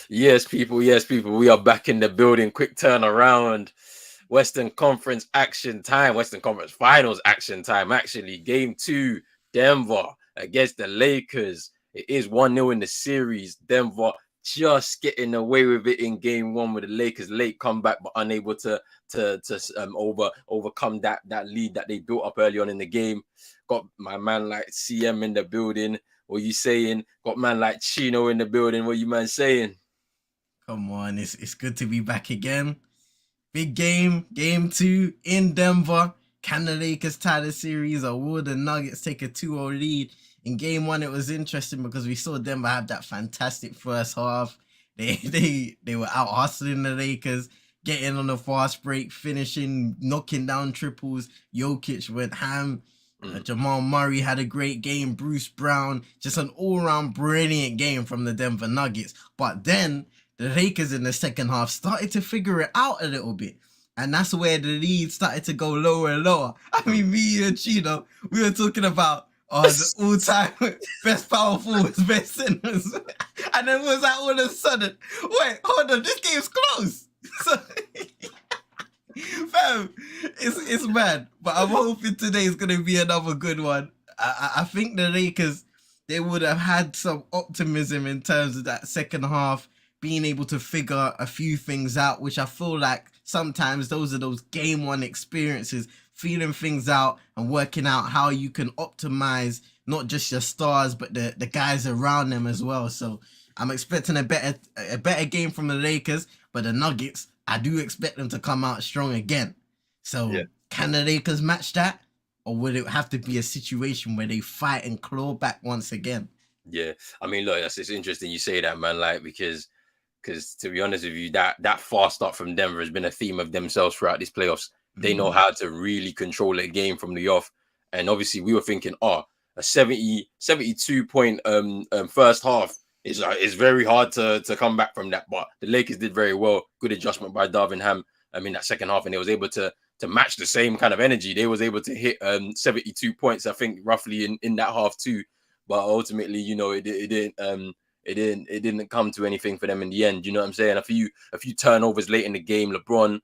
Yes, people. We are back in the building. Quick turnaround. Western Conference action time. Western Conference Finals action time. Actually, game two, Denver against the Lakers. It is 1-0 in the series. Denver just getting away with it in game one with the Lakers late comeback, but unable to overcome that lead that they built up early on in the game. Got my man like CM in the building. What you saying? Got man like Chino in the building. What you man saying? Come on, it's good to be back again. Big game two in Denver. Can the Lakers tie the series or will the Nuggets take a 2-0 lead? In game one, it was interesting because we saw Denver have that fantastic first half. They were out hustling the Lakers, getting on the fast break, finishing, knocking down triples. Jokic went ham. Jamal Murray had a great game. Bruce Brown, just an all-round brilliant game from the Denver Nuggets. But then the Lakers in the second half started to figure it out a little bit. And that's where the lead started to go lower and lower. I mean, me and Chino, we were talking about the all-time best power forwards, best centers. And then was that all of a sudden, wait, hold on, this game's close. So, fam, it's mad. But I'm hoping today is going to be another good one. I think the Lakers, they would have had some optimism in terms of that second half, being able to figure a few things out, which I feel like sometimes those are those game one experiences, feeling things out and working out how you can optimize not just your stars, but the guys around them as well. So I'm expecting a better game from the Lakers, but the Nuggets, I do expect them to come out strong again. So can the Lakers match that? Or would it have to be a situation where they fight and claw back once again? Yeah, I mean, look, it's interesting you say that, man. Like, because to be honest with you, that fast start from Denver has been a theme of themselves throughout these playoffs. They know how to really control a game from the off. And obviously, we were thinking, a 72 point first half is very hard to come back from that. But the Lakers did very well. Good adjustment by Darvin Ham. I mean, that second half, and they was able to match the same kind of energy. They was able to hit 72 points, I think, roughly in that half too. But ultimately, it didn't come to anything for them in the end. You know what I'm saying? A few turnovers late in the game. LeBron,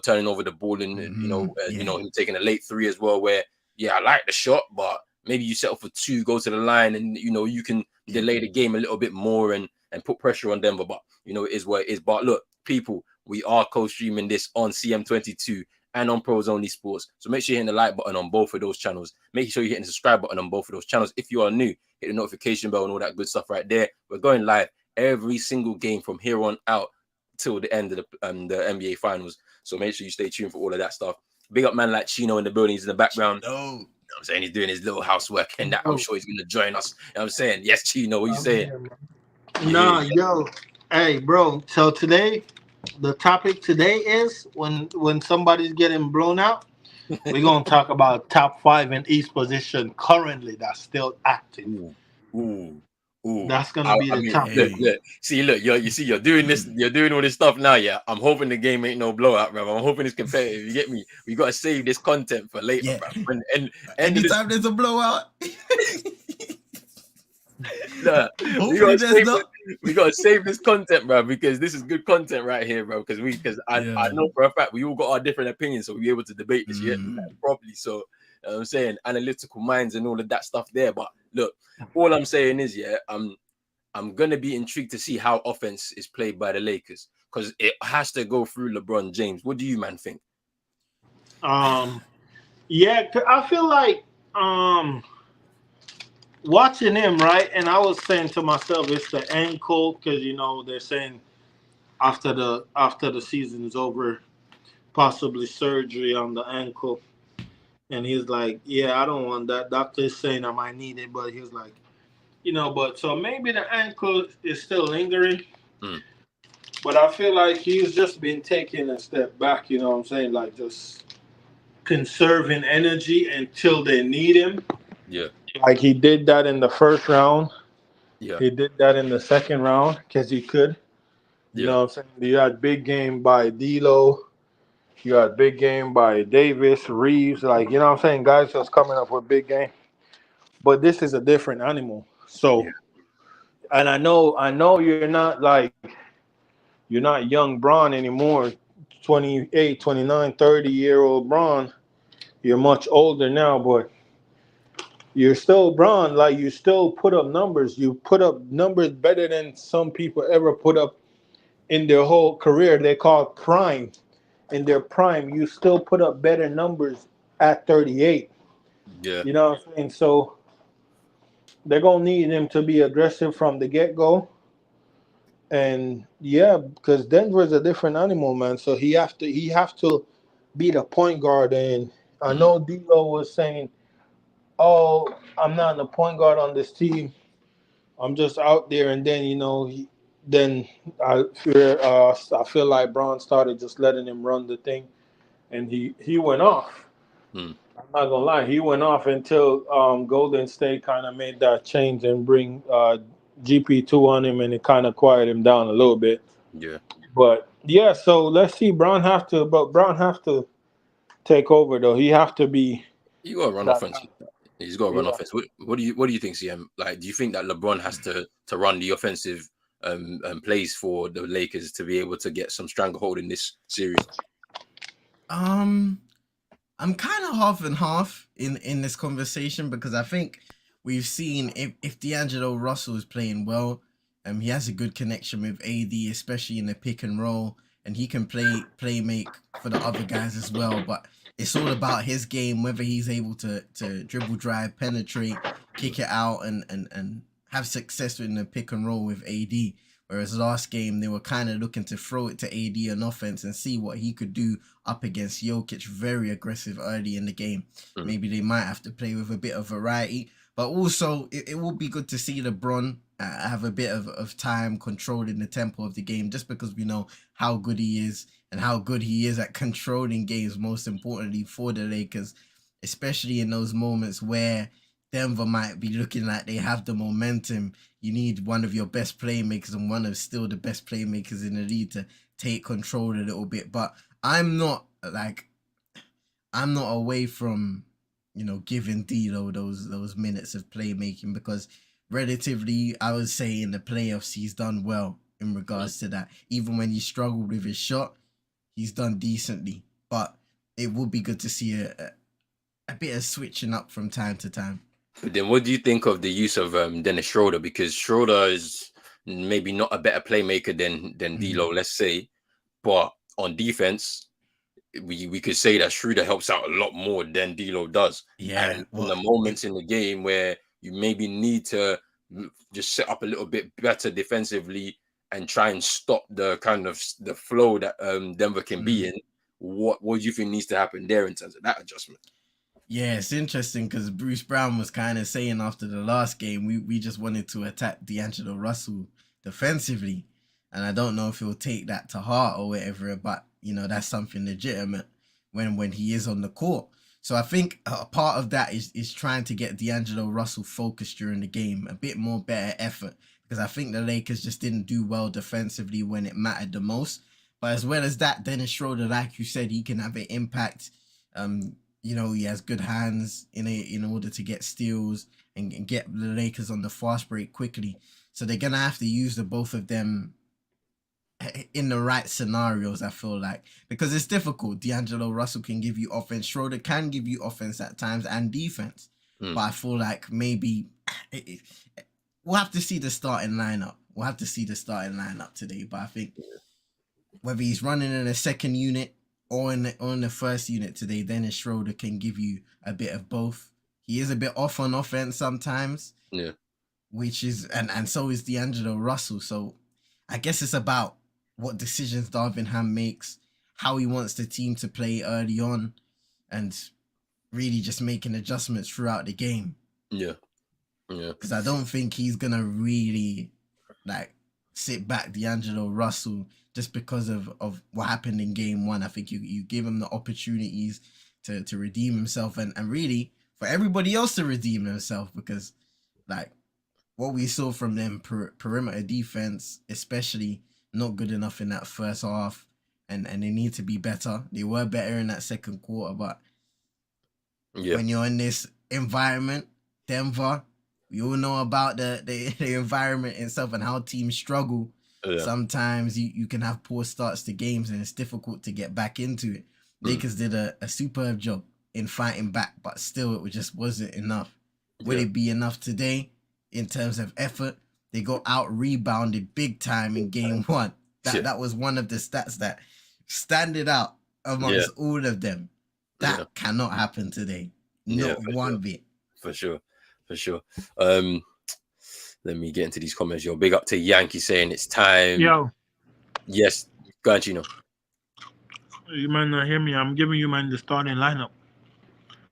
turning over the ball and him taking a late three as well. Where I like the shot, but maybe you settle for two, go to the line, and you can delay the game a little bit more and put pressure on Denver. But it is what it is. But look, people, we are co-streaming this on CM22 and on Pros Only Sports. So make sure you're hitting the like button on both of those channels. Make sure you're hitting the subscribe button on both of those channels. If you are new, hit the notification bell and all that good stuff right there. We're going live every single game from here on out till the end of the NBA Finals. So make sure you stay tuned for all of that stuff. Big up man like Chino in the building. He's in the background. You know what I'm saying? He's doing his little housework and that. I'm sure he's going to join us. You know what I'm saying? Yes, Chino, what you saying? Yo. Hey, bro. So today, the topic today is when somebody's getting blown out, we're going to talk about top 5 in each position currently that's still active. Ooh. That's gonna be the topic. Look, you're doing this, you're doing all this stuff now. Yeah, I'm hoping the game ain't no blowout, bro. I'm hoping it's competitive. You get me? We gotta save this content for later, bro. Anytime there's a blowout. We gotta save this content, bro, because this is good content right here, bro. Because I know for a fact we all got our different opinions, so we'll be able to debate this properly. So I'm saying analytical minds and all of that stuff there. But look, all I'm saying is, I'm gonna be intrigued to see how offense is played by the Lakers because it has to go through LeBron James. What do you man think? I feel like watching him, right? And I was saying to myself, it's the ankle because they're saying after the season is over, possibly surgery on the ankle. And he's like, I don't want that. Doctor is saying I might need it, but he's like, but so maybe the ankle is still lingering. But I feel like he's just been taking a step back, you know what I'm saying? Like just conserving energy until they need him. Yeah. Like he did that in the first round. Yeah. He did that in the second round because he could. You know what I'm saying? You had big game by D'Lo. You had big game by Davis, Reeves. Like, you know what I'm saying? Guys just coming up with big game. But this is a different animal. So And I know you're not young Braun anymore. 28, 29, 30-year-old Braun. You're much older now, but you're still Braun. Like, you still put up numbers. You put up numbers better than some people ever put up in their whole career. They call it prime. In their prime, you still put up better numbers at 38. Yeah. You know what I'm saying? So they're gonna need him to be aggressive from the get go. And yeah, because Denver's a different animal, man. So he have to be the point guard. And I Mm. know D'Lo was saying, "Oh, I'm not the point guard on this team. I'm just out there." And then then I feel like Braun started just letting him run the thing, and he went off. Mm. I'm not gonna lie, he went off until Golden State kind of made that change and bring GP2 on him, and it kind of quieted him down a little bit. Yeah. But yeah, so let's see. Brown have to take over though. He have to be You got to run that offense. guy. He's got to run Yeah. offense. What do you think, CM? Like, do you think that LeBron has to run the offensive plays for the Lakers to be able to get some stranglehold in this series? I'm kind of half and half in this conversation, because I think we've seen if D'Angelo Russell is playing well, he has a good connection with AD, especially in the pick and roll, and he can play make for the other guys as well. But it's all about his game, whether he's able to dribble, drive, penetrate, kick it out, and have success in the pick and roll with AD. Whereas last game, they were kind of looking to throw it to AD on offense and see what he could do up against Jokic, very aggressive early in the game. Mm. Maybe they might have to play with a bit of variety. But also, it will be good to see LeBron have a bit of time controlling the tempo of the game, just because we know how good he is and how good he is at controlling games, most importantly for the Lakers, especially in those moments where Denver might be looking like they have the momentum. You need one of your best playmakers and one of still the best playmakers in the league to take control a little bit. But I'm not away from, giving D'Lo those minutes of playmaking, because relatively, I would say in the playoffs he's done well in regards to that. Even when he struggled with his shot, he's done decently. But it would be good to see a bit of switching up from time to time. But then, what do you think of the use of Dennis Schroeder? Because Schroeder is maybe not a better playmaker than D'Lo, let's say, but on defense, we could say that Schroeder helps out a lot more than D'Lo does. Yeah, and in the moments in the game where you maybe need to just set up a little bit better defensively and try and stop the kind of the flow that Denver can be in, what do you think needs to happen there in terms of that adjustment? Yeah, it's interesting because Bruce Brown was kind of saying after the last game, we just wanted to attack D'Angelo Russell defensively. And I don't know if he'll take that to heart or whatever, but, that's something legitimate when he is on the court. So I think a part of that is trying to get D'Angelo Russell focused during the game, a bit more better effort, because I think the Lakers just didn't do well defensively when it mattered the most. But as well as that, Dennis Schroeder, like you said, he can have an impact. He has good hands in order to get steals and get the Lakers on the fast break quickly. So they're going to have to use the both of them in the right scenarios, I feel like. Because it's difficult. D'Angelo Russell can give you offense. Schroeder can give you offense at times and defense. But I feel like maybe we'll have to see the starting lineup. We'll have to see the starting lineup today. But I think whether he's running in a second unit or in the first unit today, Dennis Schroeder can give you a bit of both. He is a bit off on offense sometimes. Yeah. Which is, and so is D'Angelo Russell. So I guess it's about what decisions Darvin Ham makes, how he wants the team to play early on, and really just making adjustments throughout the game. Yeah. Yeah. Because I don't think he's going to really sit back D'Angelo Russell just because of what happened in game one. I think you give him the opportunities to redeem himself and really for everybody else to redeem himself, because what we saw from them perimeter defense, especially, not good enough in that first half, and they need to be better. They were better in that second quarter, but when you're in this environment, Denver, We all know about the environment itself and how teams struggle. Yeah. Sometimes you can have poor starts to games and it's difficult to get back into it. Lakers did a superb job in fighting back, but still it just wasn't enough. Would it be enough today in terms of effort? They got out rebounded big time in game one. That was one of the stats that standed out amongst all of them. That cannot happen today. Not one bit. For sure. Let me get into these comments. Yo, big up to Yankee saying it's time. Yo. Yes, go ahead, Chino. You might not hear me. I'm giving you the starting lineup.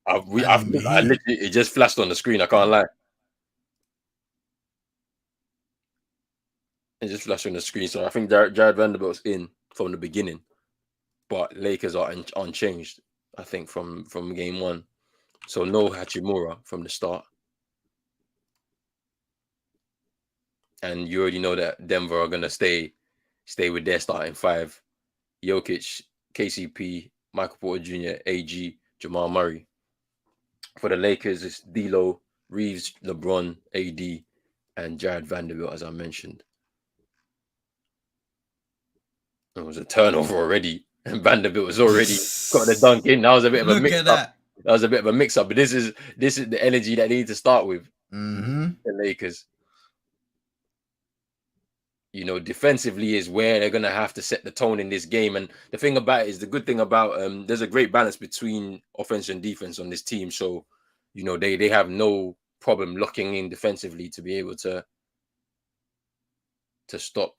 I literally, it just flashed on the screen. I can't lie. It just flashed on the screen. So I think Jared Vanderbilt's in from the beginning, but Lakers are unchanged. I think from game one. So no Hachimura from the start. And you already know that Denver are gonna stay with their starting five: Jokic, KCP, Michael Porter Jr., AG, Jamal Murray. For the Lakers, it's D'Lo, Reeves, LeBron, AD, and Jared Vanderbilt, as I mentioned. It was a turnover already, and Vanderbilt was already got the dunk in. That was a bit of a mix-up. That was a bit of a mix-up, but this is the energy that they need to start with. The Lakers. You know, defensively is where they're gonna have to set the tone in this game. And the thing about it is, the good thing about there's a great balance between offense and defense on this team. So, you know, they have no problem locking in defensively to be able to stop.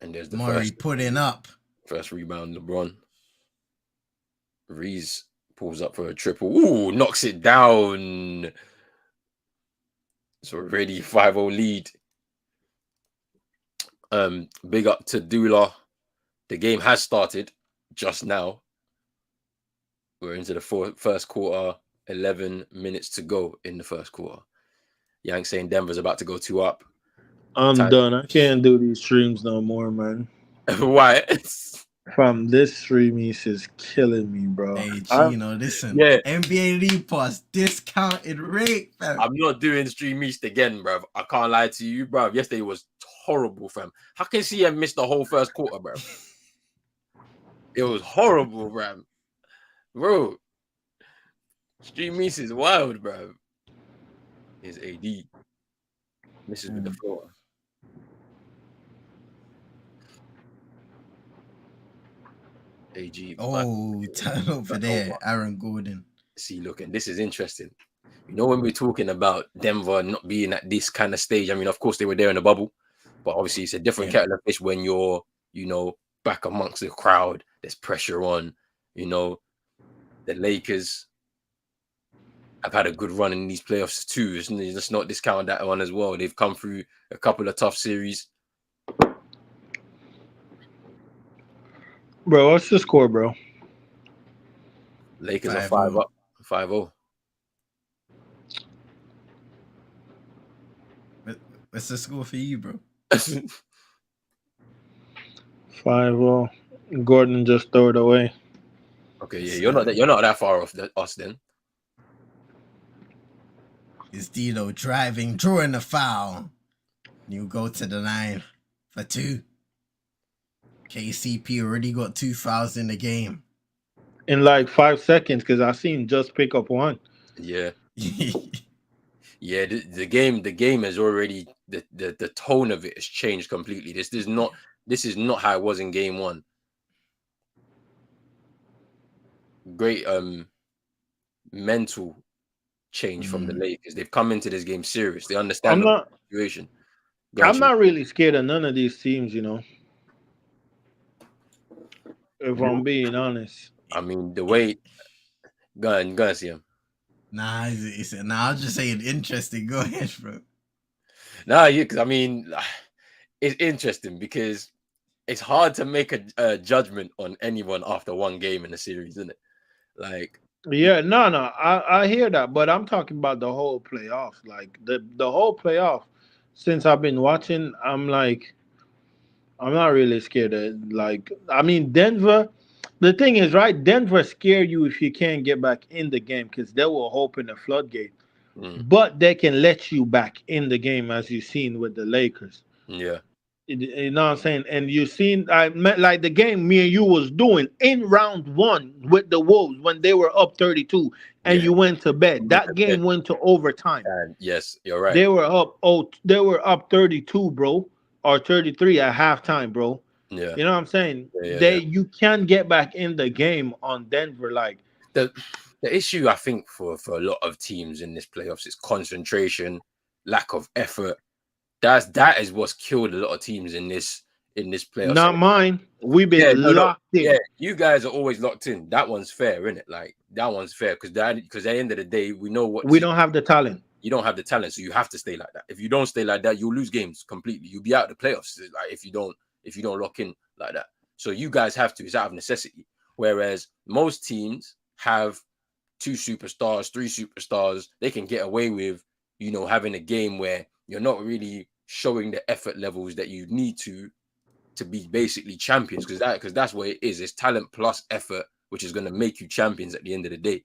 And there's the Murray putting up first rebound. LeBron. Reeves pulls up for a triple. Ooh, knocks it down. It's already 5-0 lead. Big up to Dula. The game has started just now. We're into the first quarter. 11 minutes to go in the first quarter. Yank saying Denver's about to go 2 up. I'm done. I can't do these streams no more, man. Why? From this stream, is killing me, bro. Hey, Gino, listen. NBA League Pass discounted rate, fam. I'm not doing Stream East again, bro. I can't lie to you, bro. Yesterday was horrible, fam. How can CM miss the whole first quarter, bro? It was horrible, bro. Stream East is wild, bro. His AD misses with the floor. AG. Turnover there, Aaron Gordon. See, look, and this is interesting. You know, when we're talking about Denver not being at this kind of stage, I mean, of course, they were there in the bubble, but obviously it's a different kettle of fish when you're, you know, back amongst the crowd. There's pressure on, you know. The Lakers have had a good run in these playoffs too. Let's not discount that one as well. They've come through a couple of tough series. Bro, what's the score, bro? Lakers are 5 up, 5-0. What's the score for you, bro? 5-0. Gordon just threw it away. Okay, yeah, you're not that far off us then. It's D'Lo driving, drawing the foul. You go to the line for 2. KCP already got 2 fouls in the game. In like 5 seconds, because I seen just pick up 1. Yeah. Yeah, the game has already the tone of it has changed completely. This is not how it was in game 1. Great mental change from the Lakers. They've come into this game serious. They understand the situation. I'm not really scared of none of these teams, you know. If I'm being honest. I mean, the way go ahead, see him. Nah, I'll just say it interesting. Go ahead, bro. Nah, because I mean, it's interesting because it's hard to make a judgment on anyone after one game in the series, isn't it? Like, yeah, no, I hear that, but I'm talking about the whole playoff. Like the whole playoff. Since I've been watching, I'm not really scared of, like, I mean, Denver. The thing is, right? Denver scare you if you can't get back in the game because they will open the floodgate. but they can let you back in the game, as you've seen with the Lakers. Yeah. You know what I'm saying? And you seen, I meant like the game me and you was doing in round one with the Wolves when they were up 32, and Yeah. you went to bed. That game went to overtime. And yes, you're right. They were up 32, bro, or 33 at halftime, bro. Yeah. You know what I'm saying? Yeah. You can get back in the game on Denver. Like The issue I think for a lot of teams in this playoffs is concentration, lack of effort. That is what's killed a lot of teams in this playoffs. Not mine. We've been locked in. Yeah, you guys are always locked in. That one's fair, isn't it? Like that one's fair because at the end of the day, we know what we don't have the talent. You don't have the talent, so you have to stay like that. If you don't stay like that, you'll lose games completely. You'll be out of the playoffs. Like if you don't lock in like that. So you guys have to. It's out of necessity. Whereas most teams have 2 superstars, 3 superstars. They can get away with, having a game where you're not really showing the effort levels that you need to be basically champions, because that's what it is. It's talent plus effort, which is going to make you champions at the end of the day.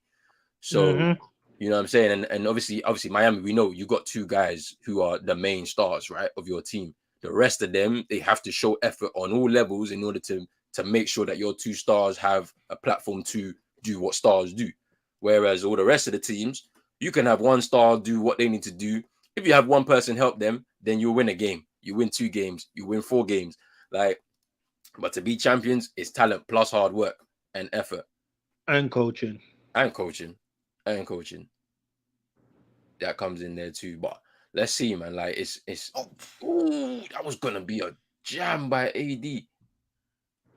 So you know what I'm saying? And obviously Miami, we know you got 2 guys who are the main stars, right, of your team. The rest of them, they have to show effort on all levels in order to make sure that your 2 stars have a platform to do what stars do. Whereas all the rest of the teams, you can have 1 star do what they need to do. If you have 1 person help them, then you'll win a game. You win 2 games. You win 4 games. But to be champions, it's talent plus hard work and effort. And coaching. That comes in there too. But let's see, man. Like that was gonna be a jam by AD.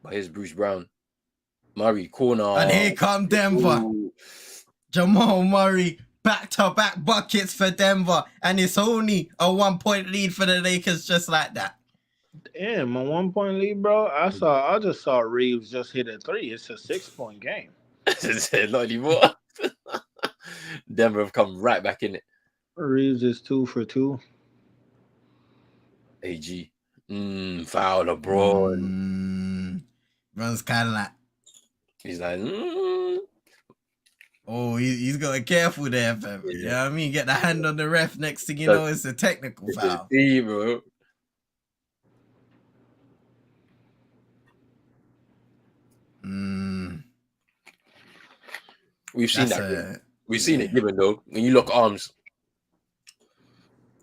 But here's Bruce Brown. Murray corner. And here come Denver. Ooh. Jamal Murray, back-to-back buckets for Denver. And it's only a 1-point lead for the Lakers just like that. Damn, a 1-point lead, bro. I just saw Reeves just hit a 3. It's a 6-point game. Not anymore. Denver have come right back in it. Reeves is 2 for 2. AG. Foul LeBron. Runs kind of like. He's like, Oh, he's got to be careful there, fam. Yeah. You know what I mean? Get the hand on the ref. Next thing you know, it's a technical foul. See, bro. We've seen that. We've seen it given though. When you lock arms,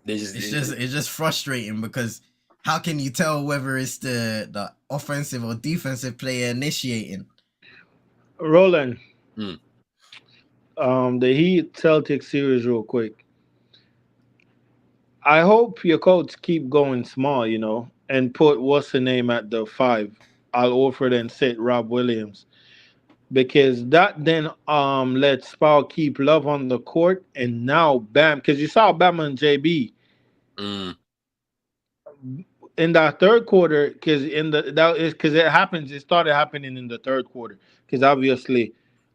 it's just frustrating because how can you tell whether it's the offensive or defensive player initiating? Roland, the Heat Celtics series real quick. I hope your coach keep going small, and put what's the name at the 5. Al Horford and sit Rob Williams. Because that then lets Sproul keep Love on the court, and now Bam, because you saw Bam and JB in that third quarter, because it started happening in the third quarter, because obviously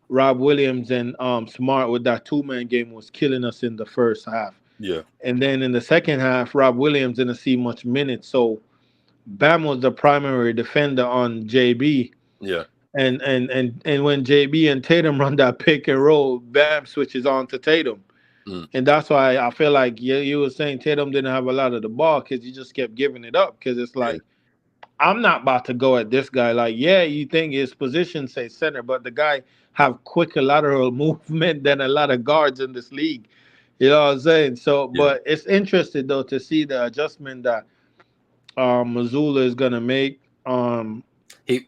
Rob Williams and Smart with that 2-man game was killing us in the first half. Yeah, and then in the second half, Rob Williams didn't see much minutes, so Bam was the primary defender on JB. Yeah. And when JB and Tatum run that pick and roll, Bam switches on to Tatum. And that's why I feel like you were saying Tatum didn't have a lot of the ball because he just kept giving it up. Because it's like, I'm not about to go at this guy. Like, you think his position say center, but the guy have quicker lateral movement than a lot of guards in this league. You know what I'm saying? So, but it's interesting, though, to see the adjustment that Mazzulla is going to make.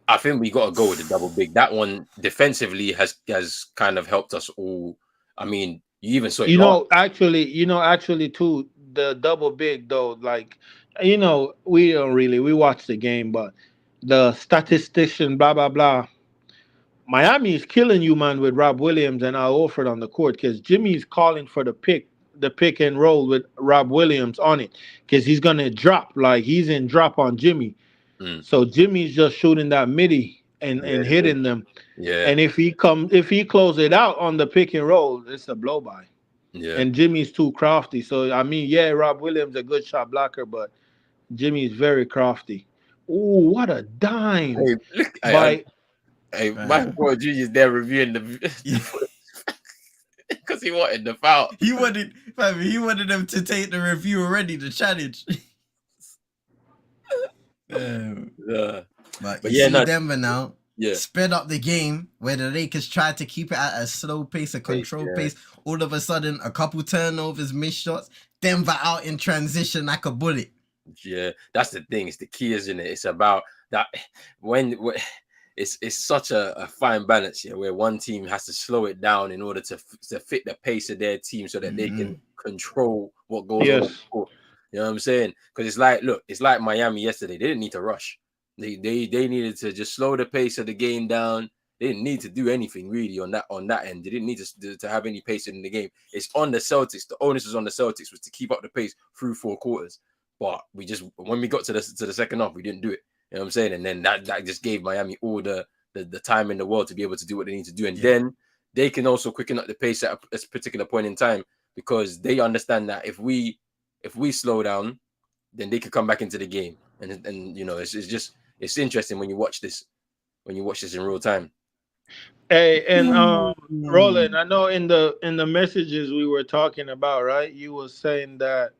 I think we got to go with the double big. That one defensively has kind of helped us all. I mean, you even saw it. Actually, too, the double big though. Like, we watch the game, but the statistician, blah blah blah. Miami is killing you, man, with Rob Williams and Al Horford on the court because Jimmy's calling for the pick and roll with Rob Williams on it because he's gonna drop. Like he's in drop on Jimmy. So Jimmy's just shooting that midi and hitting them. Yeah. And if he close it out on the pick and roll, it's a blow by. Yeah. And Jimmy's too crafty. So I mean, Rob Williams a good shot blocker, but Jimmy's very crafty. Ooh, what a dime! Michael Porter Jr. is there reviewing the because he wanted the foul. He wanted them to take the review already, the challenge. But you see Denver now sped up the game where the Lakers tried to keep it at a slow pace, a controlled pace. All of a sudden, a couple turnovers, missed shots. Denver out in transition like a bullet. Yeah, that's the thing. It's the key, isn't it? It's about that when it's such a fine balance here, where one team has to slow it down in order to fit the pace of their team so that they can control what goes on. You know what I'm saying? Because it's like, look, it's like Miami yesterday. They didn't need to rush. They needed to just slow the pace of the game down. They didn't need to do anything really on that end. They didn't need to have any pace in the game. It's on the Celtics. The onus was on the Celtics was to keep up the pace through 4 quarters. But when we got to the second half, we didn't do it. You know what I'm saying? And then that just gave Miami all the time in the world to be able to do what they need to do. And then they can also quicken up the pace at a particular point in time, because they understand that if we slow down, then they could come back into the game. And you know, it's interesting when you watch this in real time. Hey, and Roland, I know in the messages we were talking about, right? You were saying that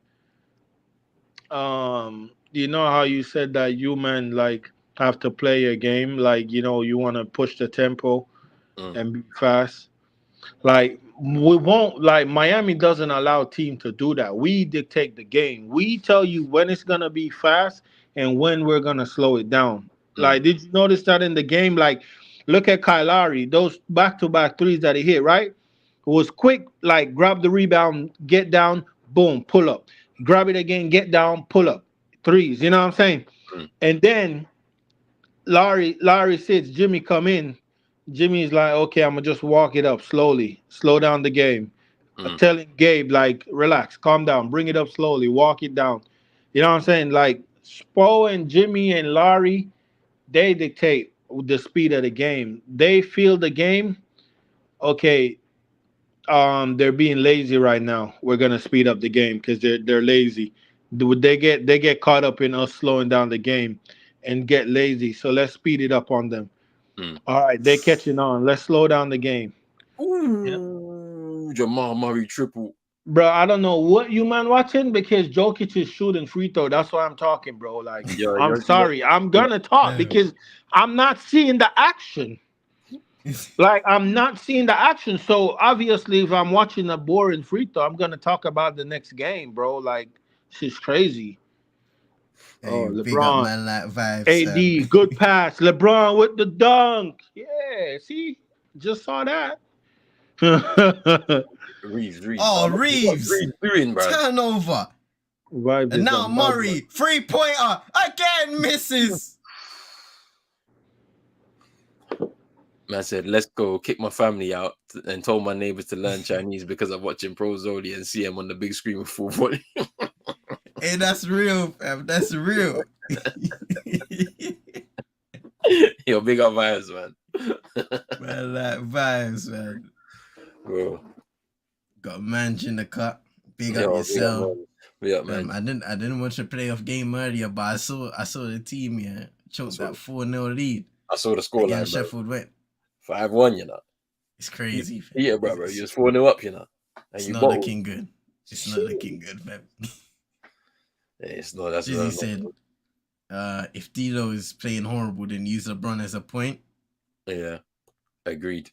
you know how you said that you men like have to play a game, like, you know, you want to push the tempo and be fast. Like, we won't, like, Miami doesn't allow team to do that. We dictate the game. We tell you when it's gonna be fast and when we're gonna slow it down. Like, did you notice that in the game? Like, look at Kyle Lowry, those back-to-back threes that he hit, right? It was quick, like, grab the rebound, get down, boom, pull up. Grab it again, get down, pull up. Threes, you know what I'm saying? And then Larry sits, Jimmy come in. Jimmy's like, okay, I'm going to just walk it up slowly. Slow down the game. Telling Gabe, like, relax, calm down, bring it up slowly, walk it down. You know what I'm saying? Like, Spo and Jimmy and Larry, they dictate the speed of the game. They feel the game. Okay, they're being lazy right now. We're gonna speed up the game because they're lazy. They get caught up in us slowing down the game and get lazy. So let's speed it up on them. All right, they're catching on. Let's slow down the game. Ooh, Jamal Murray triple. Bro, I don't know what you man watching, because Jokic is shooting free throw. That's why I'm talking, bro. Like, I'm sorry. I'm gonna talk because I'm not seeing the action. Like, I'm not seeing the action. So obviously, if I'm watching a boring free throw, I'm gonna talk about the next game, bro. Like, shit's crazy. Hey, LeBron, man, like vibes. AD, good pass. LeBron with the dunk. Yeah, see, just saw that. Reeves. Oh, Reeves doing, bro. Turnover. And now Murray, 3-pointer again, misses. Man said, let's go kick my family out, and told my neighbors to learn Chinese because I'm watching Prozoli and see him on the big screen with full volume. Hey, that's real, fam. That's real. Yo, big up vibes, man. Man, like vibes, man. Bro. Got Manch in the cut. Big up yourself. Big up, man. I didn't watch the playoff game earlier, but I saw the team choked that 4-0 lead. I saw the score line. Sheffield went 5-1, you know. It's crazy. Yeah, bro. You was 4-0 up, you know. And it's not looking good. It's not looking good, fam. Yeah, it's not. That's Jizzy said, if D'Lo is playing horrible, then use LeBron as a point. Yeah, agreed.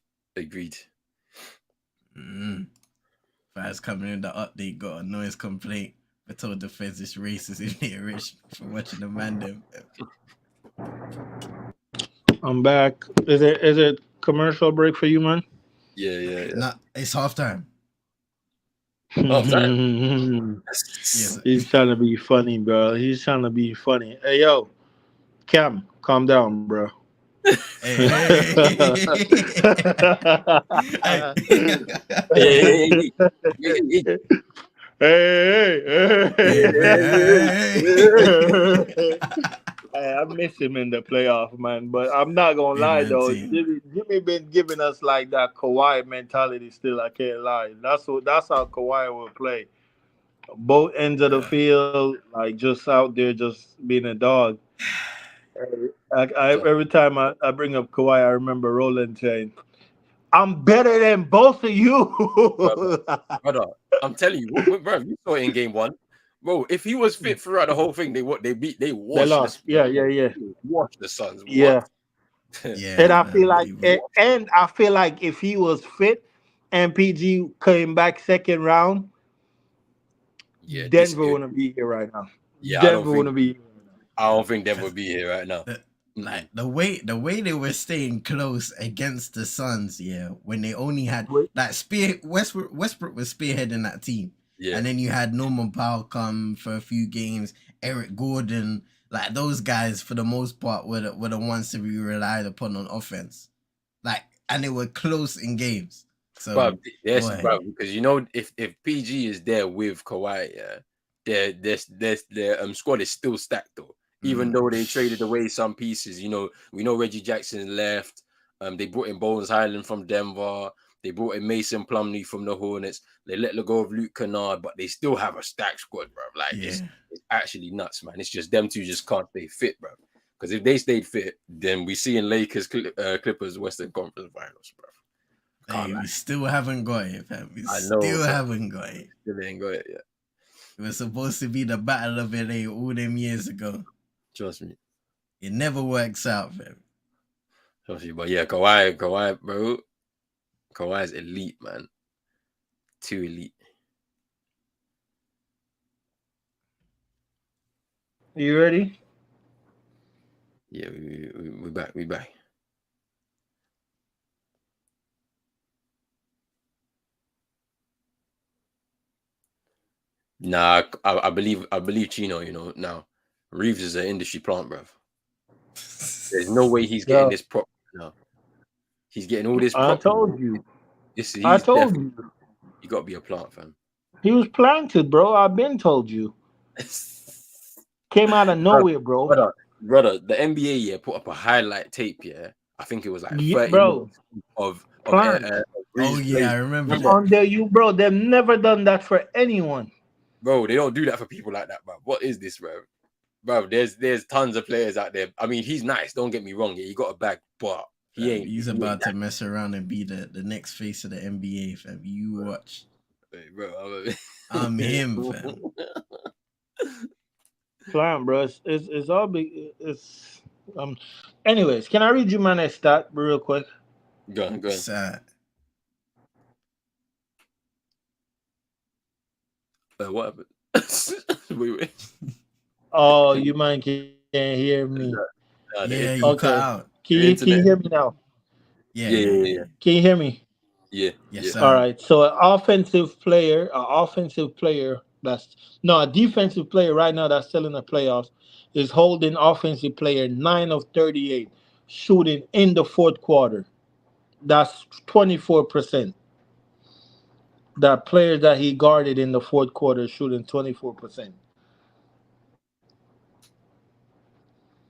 Faz coming in the update, got a noise complaint. I told the feds it's racist if they're rich for watching the man them. I'm back. Is it commercial break for you, man? Yeah. Nah, it's halftime. Yes. He's trying to be funny, bro. He's trying to be funny. Hey, yo, Cam, calm down, bro. Hey. I miss him in the playoff, man. But I'm not gonna lie though. Jimmy been giving us like that Kawhi mentality. Still, I can't lie. That's how Kawhi will play. Both ends of the field, like just out there, just being a dog. Every time I bring up Kawhi, I remember Roland saying, I'm better than both of you. Brother, I'm telling you, bro, you saw it in game 1. Bro, if he was fit throughout the whole thing, they washed They the lost. Yeah. washed the Suns. Yeah. What? Yeah, And I feel fam. like, and I feel like if he was fit and PG came back second round, Yeah, Denver wouldn't be here right now. yeah, Denver wouldn't be here right now. I don't think Denver would be here right now. Like the way they were staying close against the Suns, yeah, when they only had like Westbrook was spearheading that team. Yeah. And then you had Norman Powell come for a few games, Eric Gordon, like those guys for the most part were the ones to be relied upon on offense. Like, and they were close in games. So bro, because you know if PG is there with Kawhi, yeah, their squad is still stacked though. Even though they traded away some pieces, you know, we know Reggie Jackson left. They brought in Bones Highland from Denver. They brought in Mason Plumlee from the Hornets. They let go of Luke Kennard, but they still have a stacked squad, bro. Like it's actually nuts, man. It's just them two just can't stay fit, bro. Because if they stayed fit, then we see in Lakers, Clippers, Western Conference Finals, bro. Hey, we still haven't got it, fam. We haven't got it. Still ain't got it yet. It was supposed to be the Battle of LA all them years ago. Trust me. It never works out, fam. Trust me, but yeah, Kawhi, bro. Kawhi's elite, man. Too elite. You ready? Yeah, we back. We back. Nah, I believe Chino, you know, now Reeves is an industry plant, bruv. There's no way he's getting this prop now. He's getting all this prop. I told you. I told you. You got to be a plant, fam. He was planted, bro. I've been told you. Came out of nowhere, bro. Brother, the NBA put up a highlight tape. I think it was like 30 minutes of oh yeah, I remember. Under you, bro. They've never done that for anyone. Bro, they don't do that for people like that, bro. What is this, bro? Bro, there's tons of players out there. I mean, he's nice. Don't get me wrong. Yeah, he got a bag, but he ain't. He's about to mess around and be the next face of the NBA, fam. You watch. Hey, bro, I'm him, fam. Fine, bro. It's all big. Anyways, can I read you my next stat real quick? Go on. Sad. What happened? Wait. Oh, you mind can't hear me? Yeah, you cut out. Can you hear me now? Yeah. Can you hear me? Yeah. Yes, all right. So a defensive player right now that's still in the playoffs is holding offensive player 9 of 38 shooting in the fourth quarter. That's 24%. That player that he guarded in the fourth quarter shooting 24%.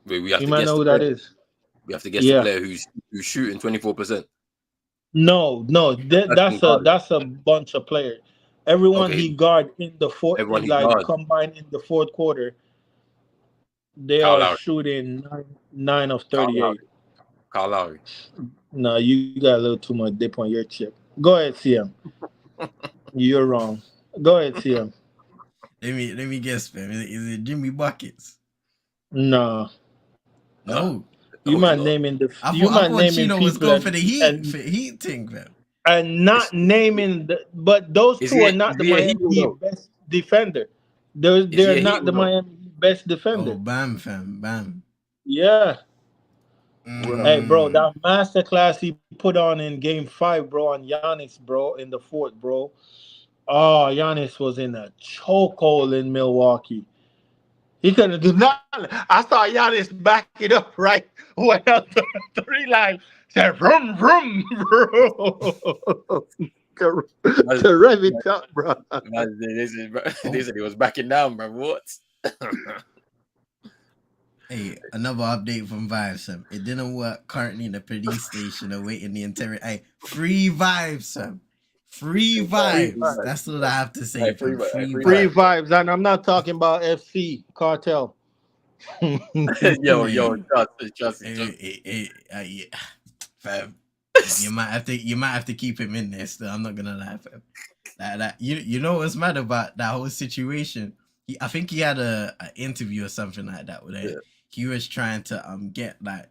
Wait, we have you to might guess know who that is. We have to guess the player who's shooting 24%. No, that's a bunch of players. Everyone he guard in the fourth, combined in the fourth quarter, they are shooting 9 of 38. Kyle Lowry. No, you got a little too much dip on your chip. Go ahead, CM. You're wrong. Go ahead, CM. Let me guess, man. Is it Jimmy Buckets? No. You might naming the. I thought Chino was going for the Heat thing, man. And not naming but those two are not the Miami best defender. They're not the Miami best defender. Oh, bam, fam, bam. Yeah. Hey, bro, that masterclass he put on in Game 5, bro, on Giannis, bro, in the fourth, bro. Oh, Giannis was in a chokehold in Milwaukee. He couldn't do nothing. I saw Giannis back it up, right? Went out the 3 line. Said, vroom, vroom, vroom. To rev it up, bro. They said he was backing down, bro. What? Hey, another update from Vibes, Sam. It didn't work currently in the police station awaiting the interior. Hey, free Vibes, Sam. Free vibes. That's what I have to say. Free vibes. And I'm not talking about FC Cartel. Yo, trust. Fam. You might have to keep him in there still. I'm not gonna lie, fam. You know what's mad about that whole situation? I think he had a interview or something like that where he was trying to get like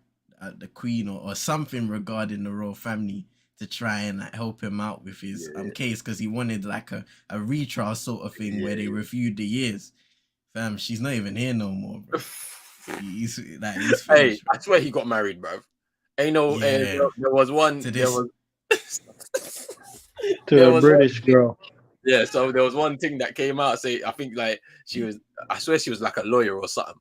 the queen or something regarding the royal family to try and like, help him out with his case, because he wanted like a retrial sort of thing where they reviewed the years. Fam, she's not even here no more, bro. He's finished, hey, I swear he got married, bro. Ain't no. There was one. To a British girl. Yeah, so there was one thing that came out. Say, I think like she was. I swear she was like a lawyer or something.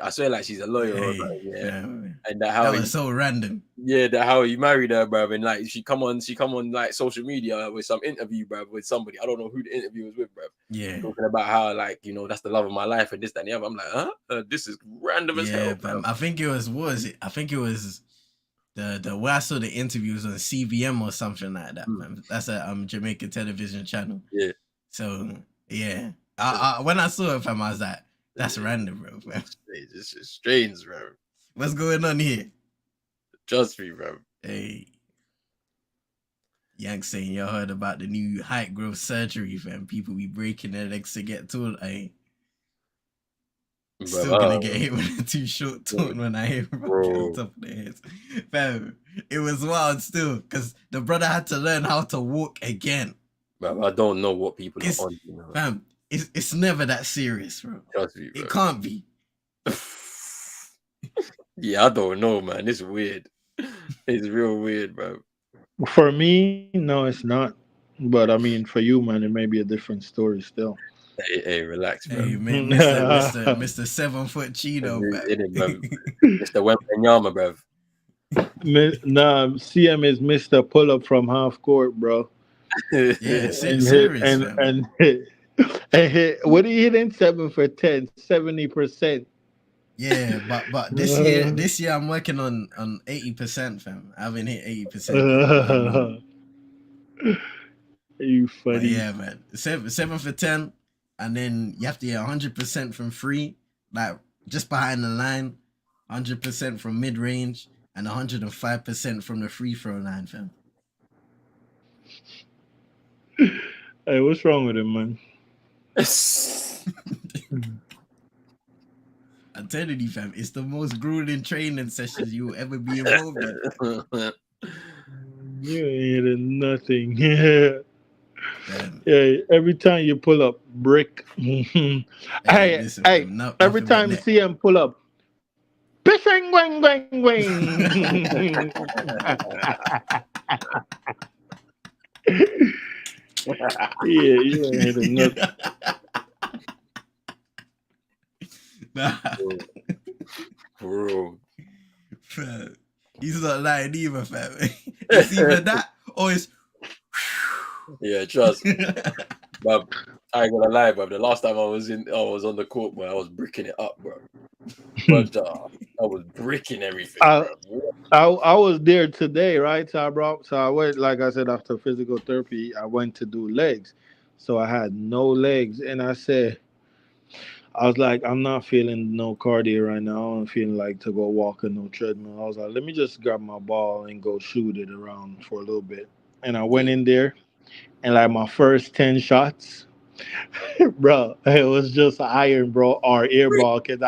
I swear like she's a lawyer or something. Yeah, and that was so random. Yeah, that how he married her, bro. And like she come on like social media with some interview, bro, with somebody. I don't know who the interview was with, bro. Yeah, talking about how like that's the love of my life and this, that, and the other. I'm like, this is random as hell. Bro. I think it was. What was it? I think it was. The where I saw the interviews on CBM or something like that, man. That's a Jamaican television channel. Yeah. So yeah, I when I saw it, fam, I was like, that's random, bro. Fam. It's just strange, bro. What's going on here? Trust me, bro. Hey, Yank saying y'all heard about the new height growth surgery, fam. People be breaking their legs to get tall. Still gonna get hit with a too short tone when I hear about on top of their heads. Fam, it was wild still, because the brother had to learn how to walk again. Bro, I don't know what people are on. Fam, it's never that serious, bro. Trust me, bro. It can't be. Yeah, I don't know, man. It's weird. It's real weird, bro. For me, no, it's not. But I mean, for you, man, it may be a different story still. Hey, relax, bro. Hey, man, Mr. 7 foot Cheeto, bro. Mr. Wembenyama, bro. Nah, CM is Mr. Pull Up from half court, bro. Yeah, serious, and what are you hitting? 7 for 10, 70%. Yeah, but this year I'm working on 80%, fam. I haven't hit 80%. You funny. But yeah, man. 7 for 10. And then you have to get 100% from free, like just behind the line, 100% from mid range, and 105% from the free throw line, fam. Hey, what's wrong with him, man? I'm telling you, fam, it's the most grueling training sessions you will ever be involved in. You ain't hitting nothing. Yeah. Yeah, every time you pull up, brick. Hey, listen, hey, fam, every time you see him pull up, pissing, wang, wang, wang. Yeah, you ain't hitting nothing. Bro. Fam, he's not lying either, fam. It's either that or it's. Yeah, trust me. But I ain't gonna lie, bro. The last time I was on the court, bro, I was bricking it up, bro. But I was bricking everything. I was there today, right? So I went, like I said, after physical therapy, I went to do legs. So I had no legs, and I was like, I'm not feeling no cardio right now. I'm feeling like to go walk on no treadmill. I was like, let me just grab my ball and go shoot it around for a little bit. And I went in there, and like my first 10 shots, bro, it was just iron, bro, or air ball, because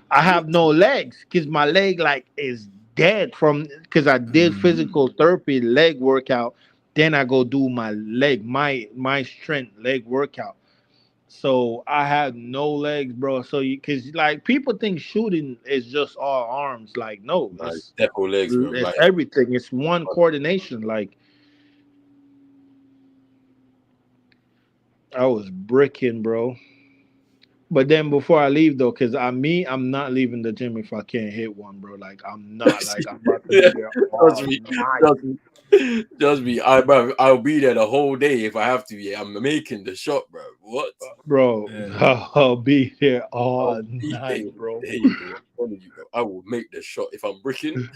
I have no legs, because my leg like is dead because I did physical therapy leg workout. Then I go do my leg, my strength leg workout. So I had no legs, bro. So because like people think shooting is just all arms. Like, no, it's legs, bro. It's everything. It's one coordination. Like, I was bricking, bro. But then before I leave though, because I'm not leaving the gym if I can't hit one, bro. Like, I'm not like I'm about to be there all night. Trust me, I'll be there the whole day if I have to. Yeah, I'm making the shot, bro. What, bro? Yeah. I'll be there all night, bro. I will make the shot if I'm bricking.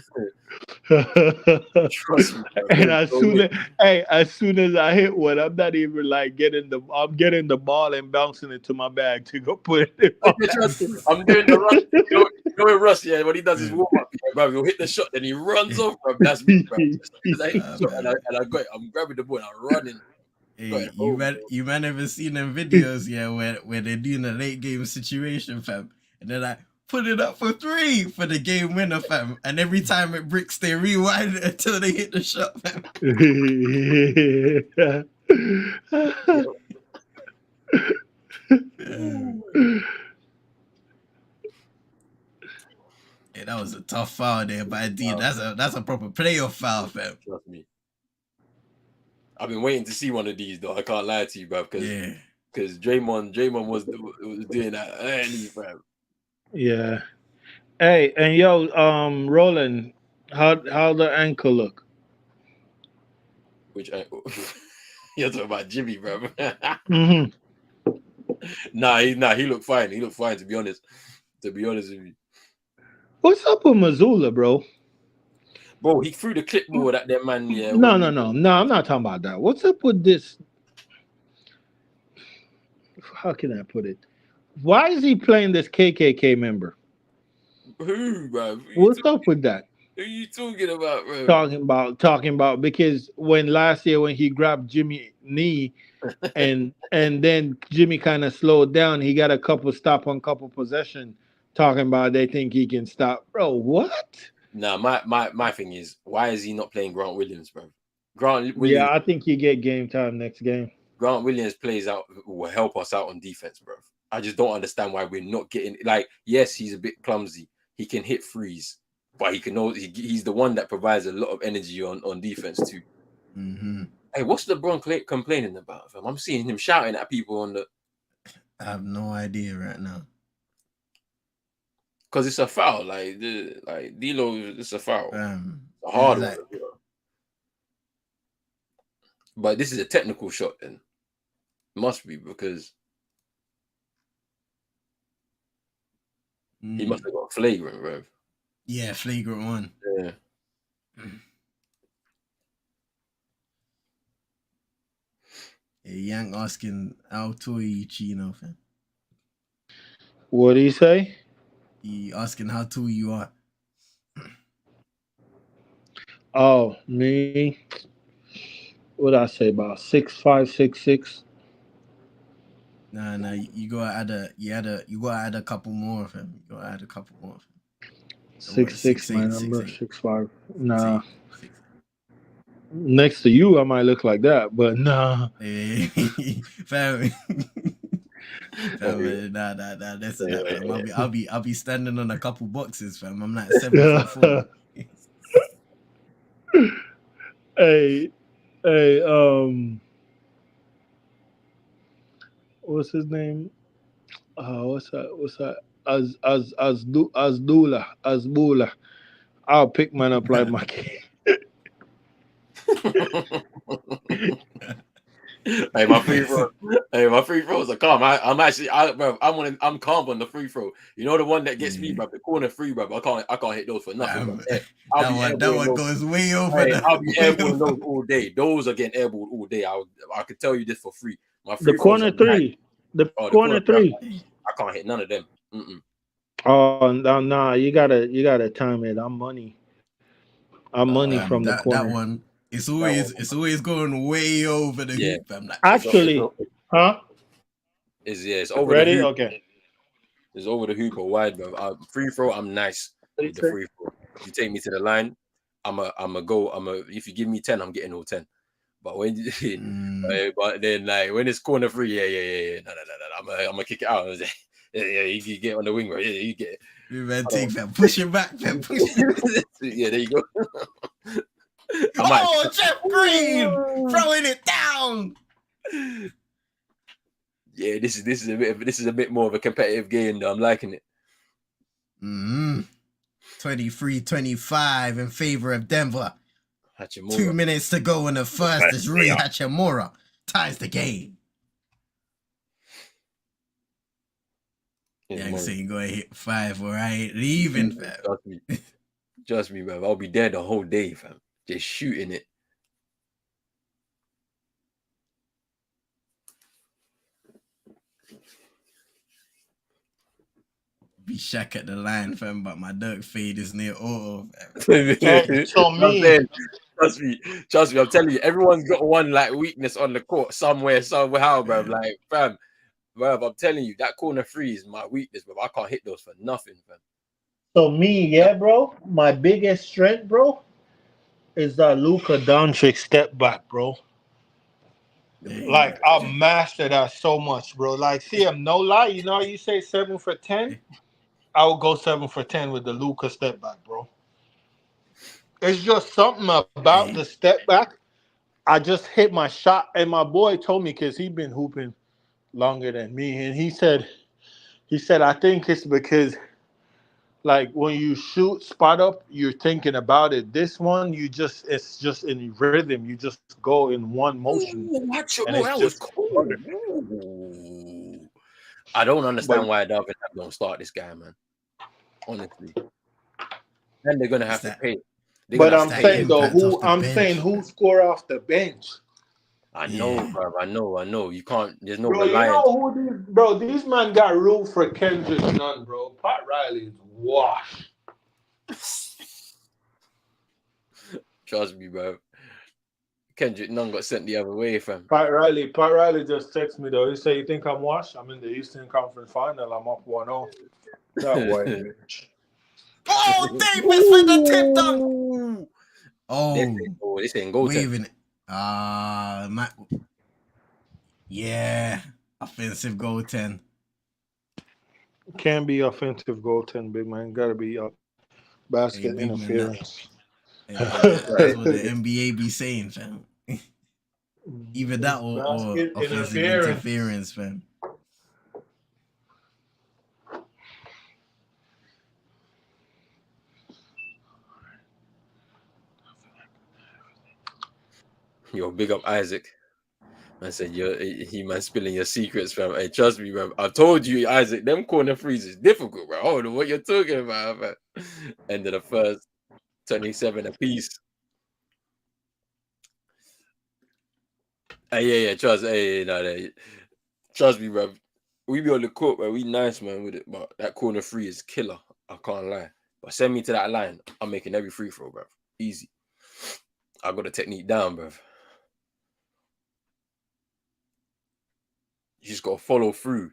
Trust me. And as soon as I hit one, I'm not even like getting the ball and bouncing it to my bag to go put it in. I'm doing the rush. You know Russ, yeah, what he does is warm up. Yeah, bro, he'll hit the shot, then he runs off, bro. That's me, bro. I hit the shot and I got it. I'm grabbing the ball and I'm running. Hey, you man ever seen them videos, yeah, where they're doing a late game situation, fam, and they're like, put it up for 3 for the game winner, fam, and every time it bricks, they rewind it until they hit the shot, fam. Yeah, that was a tough foul there by D. That's a proper playoff foul, fam. Trust me. I've been waiting to see one of these, though. I can't lie to you, bro, because Draymond was doing that early, fam. Yeah. Hey, and yo, Roland, how the ankle look? Which ankle? You're talking about Jimmy, bro. Mm-hmm. Nah, he looked fine. He looked fine, to be honest. To be honest with you. What's up with Missoula, bro? Bro, he threw the clipboard at that man. Yeah. No. I'm not talking about that. What's up with this? How can I put it? Why is he playing this KKK member? Who, bro? What's up with that? Who are you talking about, bro? Talking about because when last year when he grabbed Jimmy knee and then Jimmy kind of slowed down, he got a couple possession talking about they think he can stop. Bro, what? Nah, my thing is, why is he not playing Grant Williams, bro? Grant Williams. Yeah, I think he get game time next game. Grant Williams plays out will help us out on defense, bro. I just don't understand why we're not getting yes, he's a bit clumsy. He can hit threes, but he's the one that provides a lot of energy on defense too. Mm-hmm. Hey, what's LeBron complaining about, fam? I'm seeing him shouting at people on the. I have no idea right now. Because it's a foul, D'Lo, it's a foul. A hard one. But this is a technical shot, then. Must be because he must have got flagrant, bro. Yeah, flagrant one. Yeah. Yank asking how tall you Chino, fam. What did he say? He asking how tall you are. Oh, me. What did I say about 6'5", 6'6"? Nah, you gotta add a couple more of him. You gotta add a couple more of him. 6'6", my number, 6'5". Nah. Next to you, I might look like that, but nah. Hey, fam. Nah. Listen, fam. I'll be standing on a couple boxes, fam. I'm like 7'4". Hey, what's his name? What's that? Azbula. I'll pick mine up like my kid. Hey, my free throws are calm. I'm calm on the free throw. You know the one that gets me, bro, the corner free, bro. I can't hit those for nothing. That one goes way over. I'll be airballing those all day. Those are getting airballed all day. I could tell you this for free. My free the corner three. The corner three. I can't hit none of them. Oh nah, you gotta time it. I'm money from the corner. That one. It's always going way over the hoop. I'm like, actually, huh? It's over Ready? the hoop. Okay. It's over the hoop or wide, bro. Free throw, I'm nice with the free throw. If you take me to the line, I'm a go. If you give me 10, I'm getting all 10. But when but then when it's corner free, yeah. No. I'm gonna kick it out. Yeah, you get on the wing, bro. Yeah, you get it. Man, take that, push it back, man. Push it. Yeah, there you go. Jeff Green throwing it down. Yeah, this is a bit more of a competitive game, though. I'm liking it. 23-25 in favor of Denver. Hachimura. 2 minutes to go in the first. It's Rui Hachimura ties the game. Yeah, so you go and hit 5, or I ain't leaving, fam. Trust me, man. I'll be there the whole day, fam. Just shooting it. be Shaq at the line, fam, but my Dirk fade is near auto. So me, trust me, I'm telling you, everyone's got one like weakness on the court somewhere, somehow, bro. Like, fam, bro, I'm telling you, that corner three is my weakness, bro. I can't hit those for nothing, fam. so me, yeah, bro. My biggest strength, bro, is that Luka Doncic step back, bro. Like I mastered that so much, bro. Like, see him, no lie. You know, how you say 7 for 10. I would go 7 for 10 with the Luka step back, bro. It's just something about the step back. I just hit my shot, and my boy told me because he been hooping longer than me, and he said, I think it's because like when you shoot spot up, you're thinking about it. This one, it's just in rhythm. You just go in one motion, and it's that was just cool. Ooh. I don't understand why Darvin don't start this guy, man. Honestly, then they're gonna have to pay. But I'm saying though, who score off the bench? I know, bro. I know. You can't. There's no bro. reliance. You know who these man got room for Kendrick Nunn, bro. Pat Riley is washed. Trust me, bro. Kendrick Nunn got sent the other way, fam. Pat Riley just texted me though. He said, "You think I'm washed? I'm in the Eastern Conference Final. I'm up 1-0." That white bitch. Oh, Davis with the tip dunk. Oh, this ain't goal. Waving. Yeah, offensive goaltend. Can't be offensive goaltend, big man. Gotta be basket interference. That's what the NBA be saying, fam. Either that or offensive interference, fam. Yo, big up Isaac. I said, he man spilling your secrets, fam. Hey, trust me, bro. I told you, Isaac, them corner threes is difficult, bro. I don't know what you're talking about, man. End of the first, 27 apiece. Yeah, trust me, bro. We be on the court, bro. We nice, man, with it. But that corner three is killer. I can't lie. But send me to that line. I'm making every free throw, bro. Easy. I got the technique down, bro. You just gotta follow through.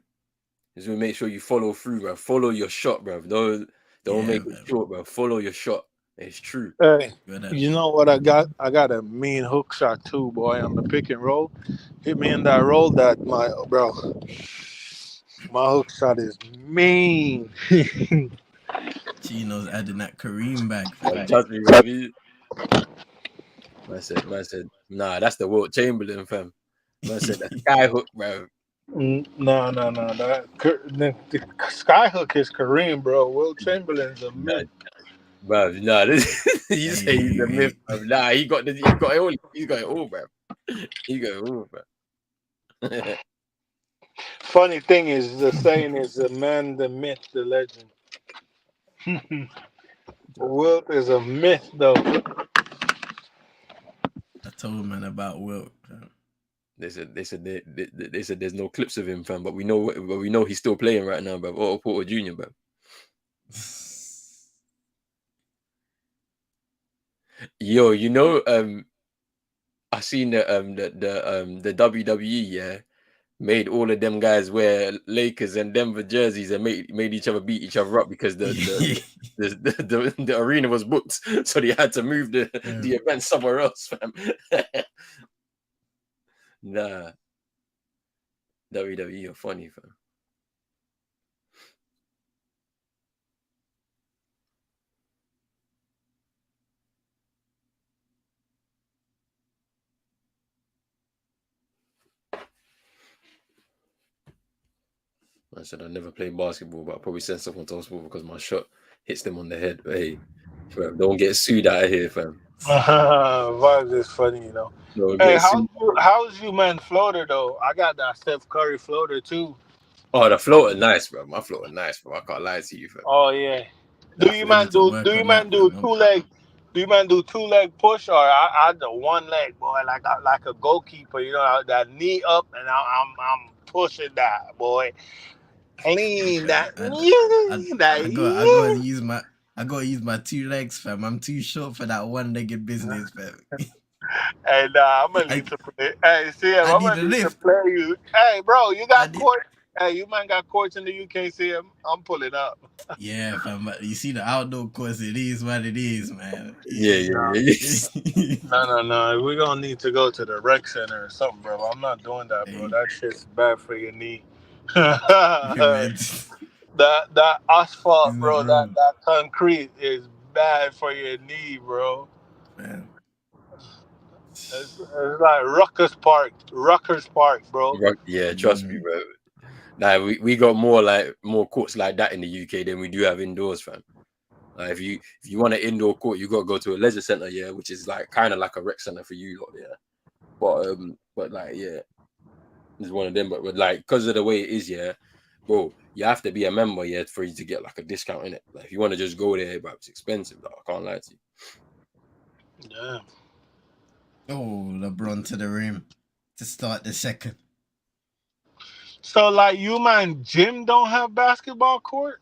Just gonna make sure you follow through, bro. Follow your shot, bro. Don't make it short, bro. Follow your shot. It's true. Hey, you know what I got? I got a mean hook shot too, boy, on the pick and roll. Hit me in that roll, my hook shot is mean. Chino's adding that Kareem back. Trust me, baby. I said, nah, that's the Wilt Chamberlain, fam. I said that sky hook, bro. No. The sky hook is Kareem, bro. Wilt Chamberlain's a myth. Bro, nah, you say he's a myth, bro. Nah, he got it all. He's got it all, bro. He got it all, bro. Funny thing is, the saying is the man, the myth, the legend. Wilt is a myth, though. I told man about Wilt. They said there's no clips of him, fam, but we know he's still playing right now, bro. Otto Porter Jr., bro. Yo, you know, I seen the WWE, made all of them guys wear Lakers and Denver jerseys and made each other beat each other up because the arena was booked, so they had to move the event somewhere else, fam. Nah, WWE are funny, fam. I said I never played basketball, but I probably send someone to hospital because my shot hits them on the head. But hey, fam, don't get sued out of here, fam. Vibes is funny, you know. Hey, how's you man floater though? I got that Steph Curry floater too. Oh, the floater nice, bro. My floater nice, bro. I can't lie to you, fam. Oh yeah. Do you man do 2-leg? Do you man do 2-leg push or I do 1 leg, boy, like a goalkeeper, you know, that knee up and I'm pushing that, boy. Clean that. I gotta use my 2 legs, fam. I'm too short for that one-legged business, fam. Hey, nah, I'm gonna need to play. Hey, CM, I'm need gonna a need to lift. play you. Hey, bro, you got need- court. Hey, you man got courts in the UK, CM. I'm pulling up. Yeah, fam. But you see the outdoor course, it is what it is, man. Yeah. No. We're gonna need to go to the rec center or something, bro. I'm not doing that, bro. Hey. That shit's bad for your knee. Man, that asphalt, he's bro, not wrong, that concrete is bad for your knee, bro. man. It's like Rutgers Park, bro. Yeah, trust me, bro. Nah, we got more courts like that in the UK than we do have indoors, fam. If you want an indoor court, you gotta go to a leisure center, yeah, which is like kind of like a rec center for you lot, yeah. But like, yeah, it's one of them. But like, because of the way it is, yeah, bro, you have to be a member, yeah, for you to get like a discount in it. Like, if you want to just go there, but it's expensive, though. I can't lie to you. Yeah. Oh, LeBron to the rim to start the second. So, like, you man, gym don't have basketball court?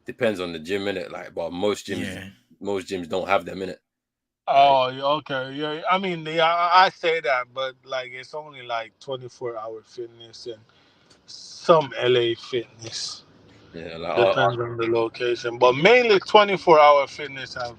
Depends on the gym, innit? Like, but most gyms don't have them, innit? Oh, okay. Yeah, I mean, I say that, but like, it's only like 24-hour fitness and some LA fitness. Yeah, like Depends on the location, but mainly 24-hour fitness have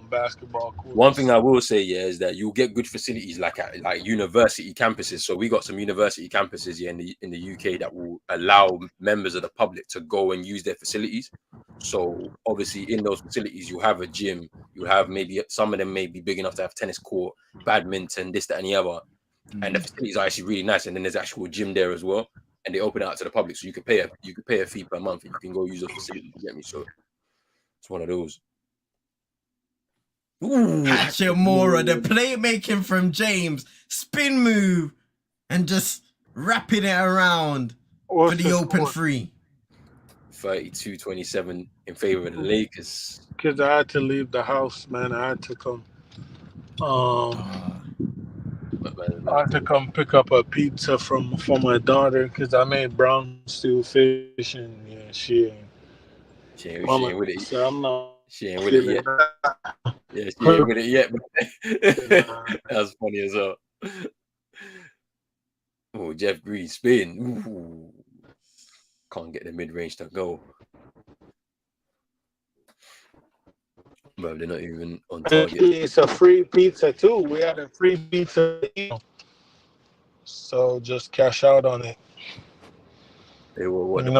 basketball courts. One thing I will say, yeah, is that you'll get good facilities like at like university campuses. So we got some university campuses here in the UK that will allow members of the public to go and use their facilities. So obviously in those facilities, you have a gym, you have maybe some of them may be big enough to have tennis court, badminton, this, that, and the other. And the facilities are actually really nice. And then there's actual gym there as well. And they open it out to the public, so you could pay a fee per month, and you can go use those facilities. You get me? So it's one of those. Hachimura, the playmaking from James, spin move, and just wrapping it around for the open three. 32-27 in favor of the Lakers. Because I had to leave the house, man. I had to come. I had to come pick up a pizza from my daughter because I made brown stew fish, and yeah, she ain't with it. So I'm not. She ain't with it yet. Yeah, she ain't with it yet. That's funny as well. Oh, Jeff Green spin. Ooh. Can't get the mid range to go. But they're not even on target. It's a free pizza too. We had a free pizza, so just cash out on it. Hey, what the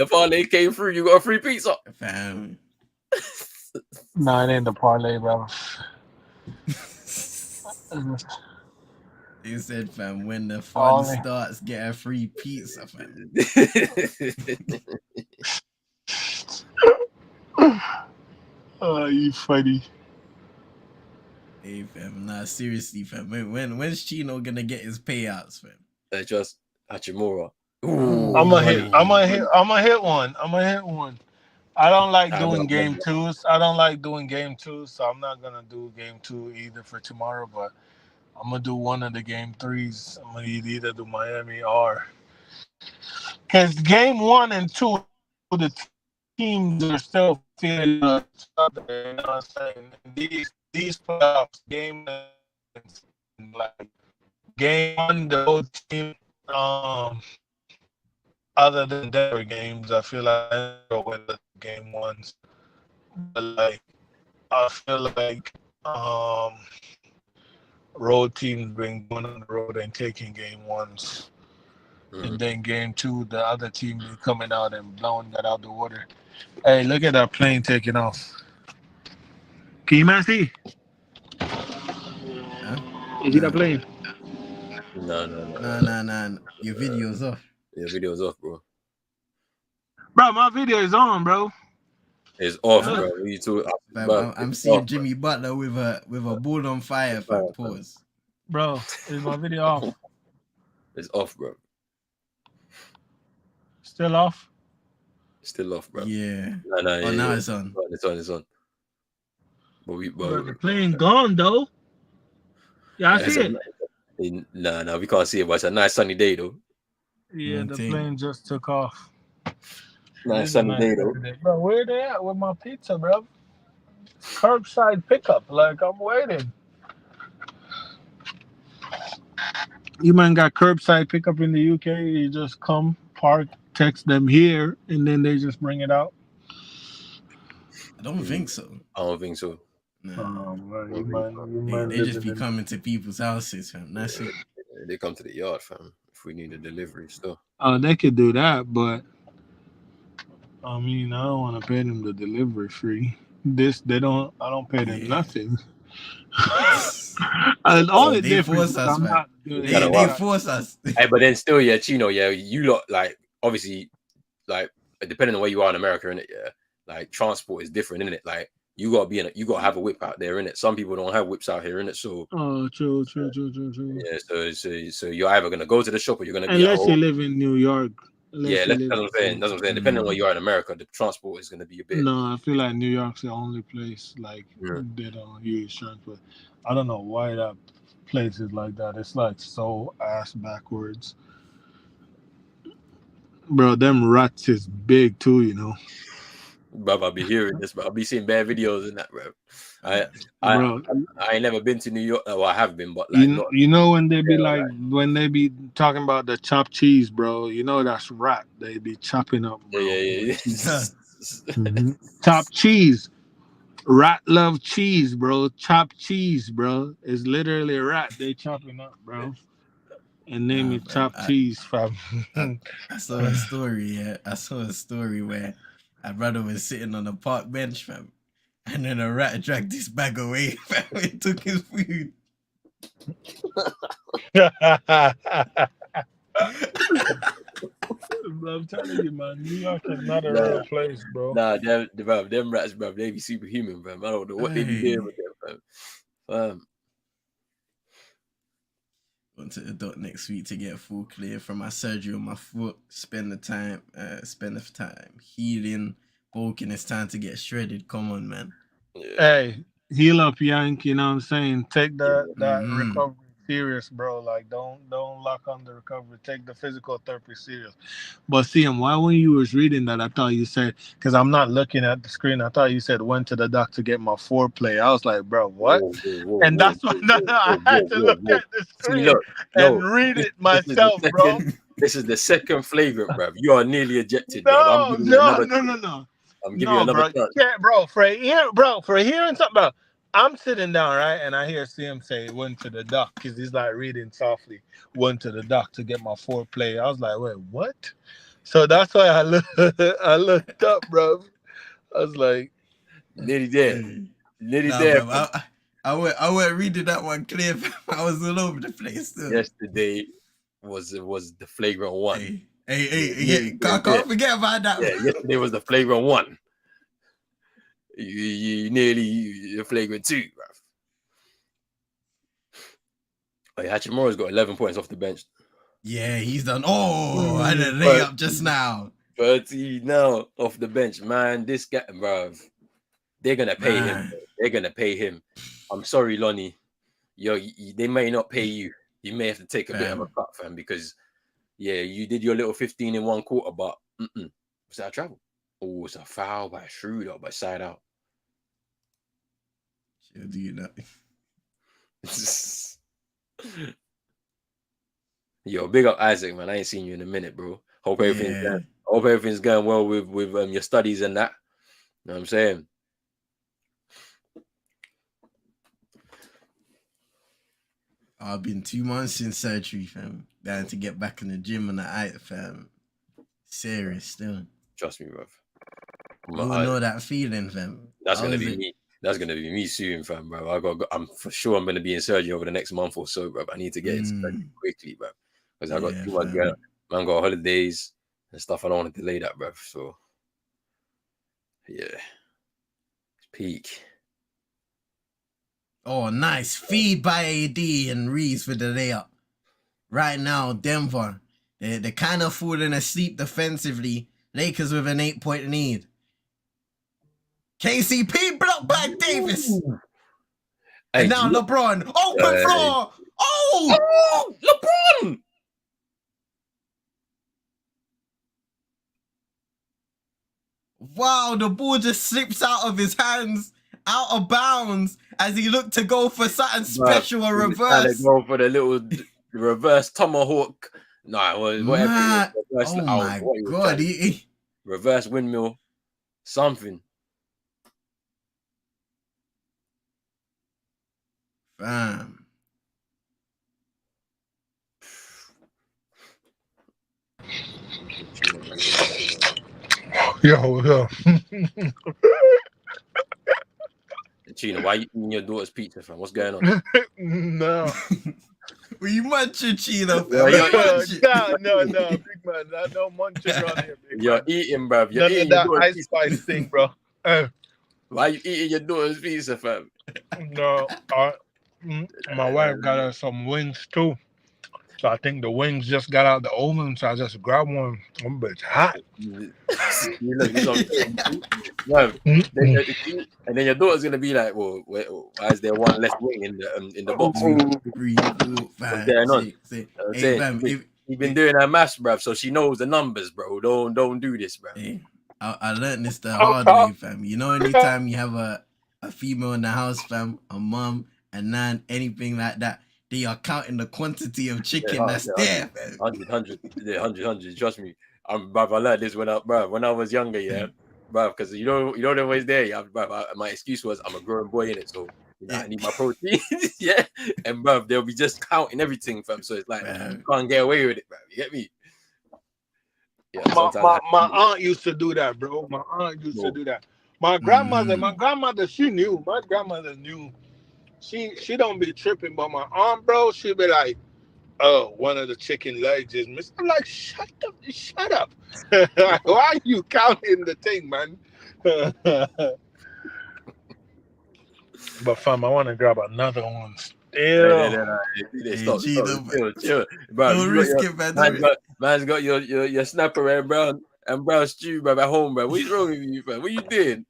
parlay came through. You got a free pizza. Fam. Nah, it ain't the parlay, bro. You said, fam, when the fun starts, get a free pizza, fam. Oh, you funny. Hey, fam, nah, seriously, fam. When's Chino gonna get his payouts, fam? Just Hachimura. I'm gonna hit one. I don't like doing game twos. So I'm not gonna do game 2 either for tomorrow. But I'm gonna do one of the game 3s. I'm gonna either do Miami or because game 1 and 2, the teams are still feeling each other. You know what I'm saying? These playoffs, like game 1, the whole team. Other than Denver games, I feel like I go win the game 1s. But like, I feel like road teams been going on the road and taking game 1s, and then game 2, the other team be coming out and blowing that out the water. Hey, look at that plane taking off. Can you man see? You see that plane? No. Your video's off. Your video's off, bro. Bro, my video is on, bro. It's off, bro. What are you talking? I'm seeing Jimmy Butler with a ball on fire. Pause. Bro, is my video off? It's off, bro. Still off? Still off, bro. Yeah. No, now it's on. It's on. But the plane gone though. Yeah, I see it. No, we can't see it, but it's a nice sunny day though. Yeah, the plane just took off. Nice sunny day though. Bro, where they at with my pizza, bro? Curbside pickup. Like, I'm waiting. You man got curbside pickup in the UK. You just come, park, text them here, and then they just bring it out. I don't think so. I don't think so. No. They just be coming to people's houses, fam. That's it. They come to the yard, fam. If we need a delivery still. Oh, they could do that, but I mean, I don't want to pay them the delivery fee. I don't pay them nothing. And all they force us, man. They force us. Hey, but then still, yeah, Chino, yeah, you lot, like, obviously, like, depending on where you are in America, innit, yeah, like, transport is different, innit? Like, you gotta have a whip out there, innit? Some people don't have whips out here, innit? So true. Yeah, so you're either gonna go to the shop or you're gonna be unless you live in New York. That's what I'm saying. Depending on where you are in America, the transport is gonna be a bit. No, I feel like New York's the only place like they don't use transport. I don't know why that place is like that. It's like so ass backwards. Bro, them rats is big too, you know. Bro, I'll be hearing this, but I'll be seeing bad videos and that, bro. I ain't never been to New York. Well, I have been, but like, you know when they be when they be talking about the chopped cheese, bro. You know that's rat. They be chopping up, bro. Yeah. Chopped cheese. Rat love cheese, bro. Chopped cheese, bro. It's literally a rat they chopping up, bro. And name it chopped cheese, fam. I saw a story. Yeah, I saw a story where a brother was sitting on a park bench, fam, and then a rat dragged his bag away, fam, and took his food. I'm telling you, man, New York is not a real place, bro. Nah, them rats, bro, they be superhuman, fam. I don't know what they be doing with them, fam. Went to the doc next week to get full clear from my surgery on my foot. Spend the time healing, bulking. It's time to get shredded. Come on, man. Yeah. Hey, heal up, Yank. You know what I'm saying? Take that recovery serious, bro. Like, don't lock on the recovery. Take the physical therapy serious. But see, why when you was reading that, I thought you said, because I'm not looking at the screen, I thought you said went to the doc to get my foreplay. I was like, bro, what? And that's why I had to look at the screen and read it myself, bro. This is the second flagrant, bro. You are nearly ejected, bro. No. I'm giving you another chance. Yeah, bro, for hearing something about. I'm sitting down, right, and I hear CM say went to the doc because he's like reading softly. Went to the doc to get my foreplay. I was like, wait, what? So that's why I looked up, bro. I was like, nearly there. Bro, I went reading that one clear. I was all over the place. Still. Yesterday was the flagrant one. Hey, can't forget about that. Yeah, yesterday was the flagrant one. You nearly flagrant 2, bro. Oh, Hachimura's got 11 points off the bench. Yeah, he's done. Oh, I had a layup just now. 30 now off the bench, man. This guy, bro. They're gonna pay him. They're gonna pay him. I'm sorry, Lonnie. They may not pay you. You may have to take a bit of a cut, fam, because you did your little 15 in one quarter, but was that a travel? Oh, it's a foul by Schroeder, by side out. She'll do that. Yo, big up Isaac, man. I ain't seen you in a minute, bro. Hope everything's going well with your studies and that. You know what I'm saying? I've been 2 months in surgery, fam. Going to get back in the gym and the fam. Serious still. Trust me, bro. You know that feeling, fam. That's gonna be me. That's gonna be me soon, fam, bro. I'm for sure I'm gonna be in surgery over the next month or so, bro. I need to get into surgery quickly, bro, because I got 2 months. Man, got holidays and stuff. I don't want to delay that, bro. So yeah, it's peak. Oh, nice feed by AD and Reeves for the layup. Right now, Denver, they're kind of falling asleep defensively. Lakers with an 8-point lead. KCP blocked by Davis. And now LeBron. Open floor. Oh, LeBron. Wow, the ball just slips out of his hands, out of bounds, as he looked to go for something special, a reverse. Go for the little reverse tomahawk. Nah, whatever. Oh my God. Reverse windmill, something. Fam. Yo. Chino, why you eating your daughter's pizza, fam? What's going on? No. Were you munching, Chino? No, big man. No munching around here, big You're man. eating, bruv. You're None eating of that your ice spice thing, bro. Why you eating your daughter's pizza, fam? No, my wife got us some wings too. So I think the wings just got out of the oven, so I just grabbed one. I'm bitch hot. And then your daughter's gonna be like, "Well, why is there one less wing in the box?" 3, 4, 5, 6, 8. Hey, fam, You've been doing her maths, bruv, so she knows the numbers, bro. Don't do this, bro. Hey, I learned this the hard way, fam. You know, anytime you have a female in the house, fam, a mom, a nan, anything like that, they are counting the quantity of chicken that's there, fam. 100. Trust me, bruv, I learned this when I was younger, yeah, bruv, because you don't always there, yeah, bruv. My excuse was I'm a growing boy in it, so I need my protein, yeah, and bruv, they'll be just counting everything, fam. So it's like you can't get away with it, bruv. You get me? Yeah, my aunt used to do that, bro. My aunt used to do that. My grandmother, she knew. My grandmother knew. She don't be tripping, but my aunt, bro, she be like, "Oh, one of the chicken legs is missing." I'm like, shut up. Why are you counting the thing, man? But fam, I want to grab another one still. Chill. Bro, don't risk it, man. Man's got your snapper and brown stew, bro, at home, bro. What's wrong with you, fam? What you doing?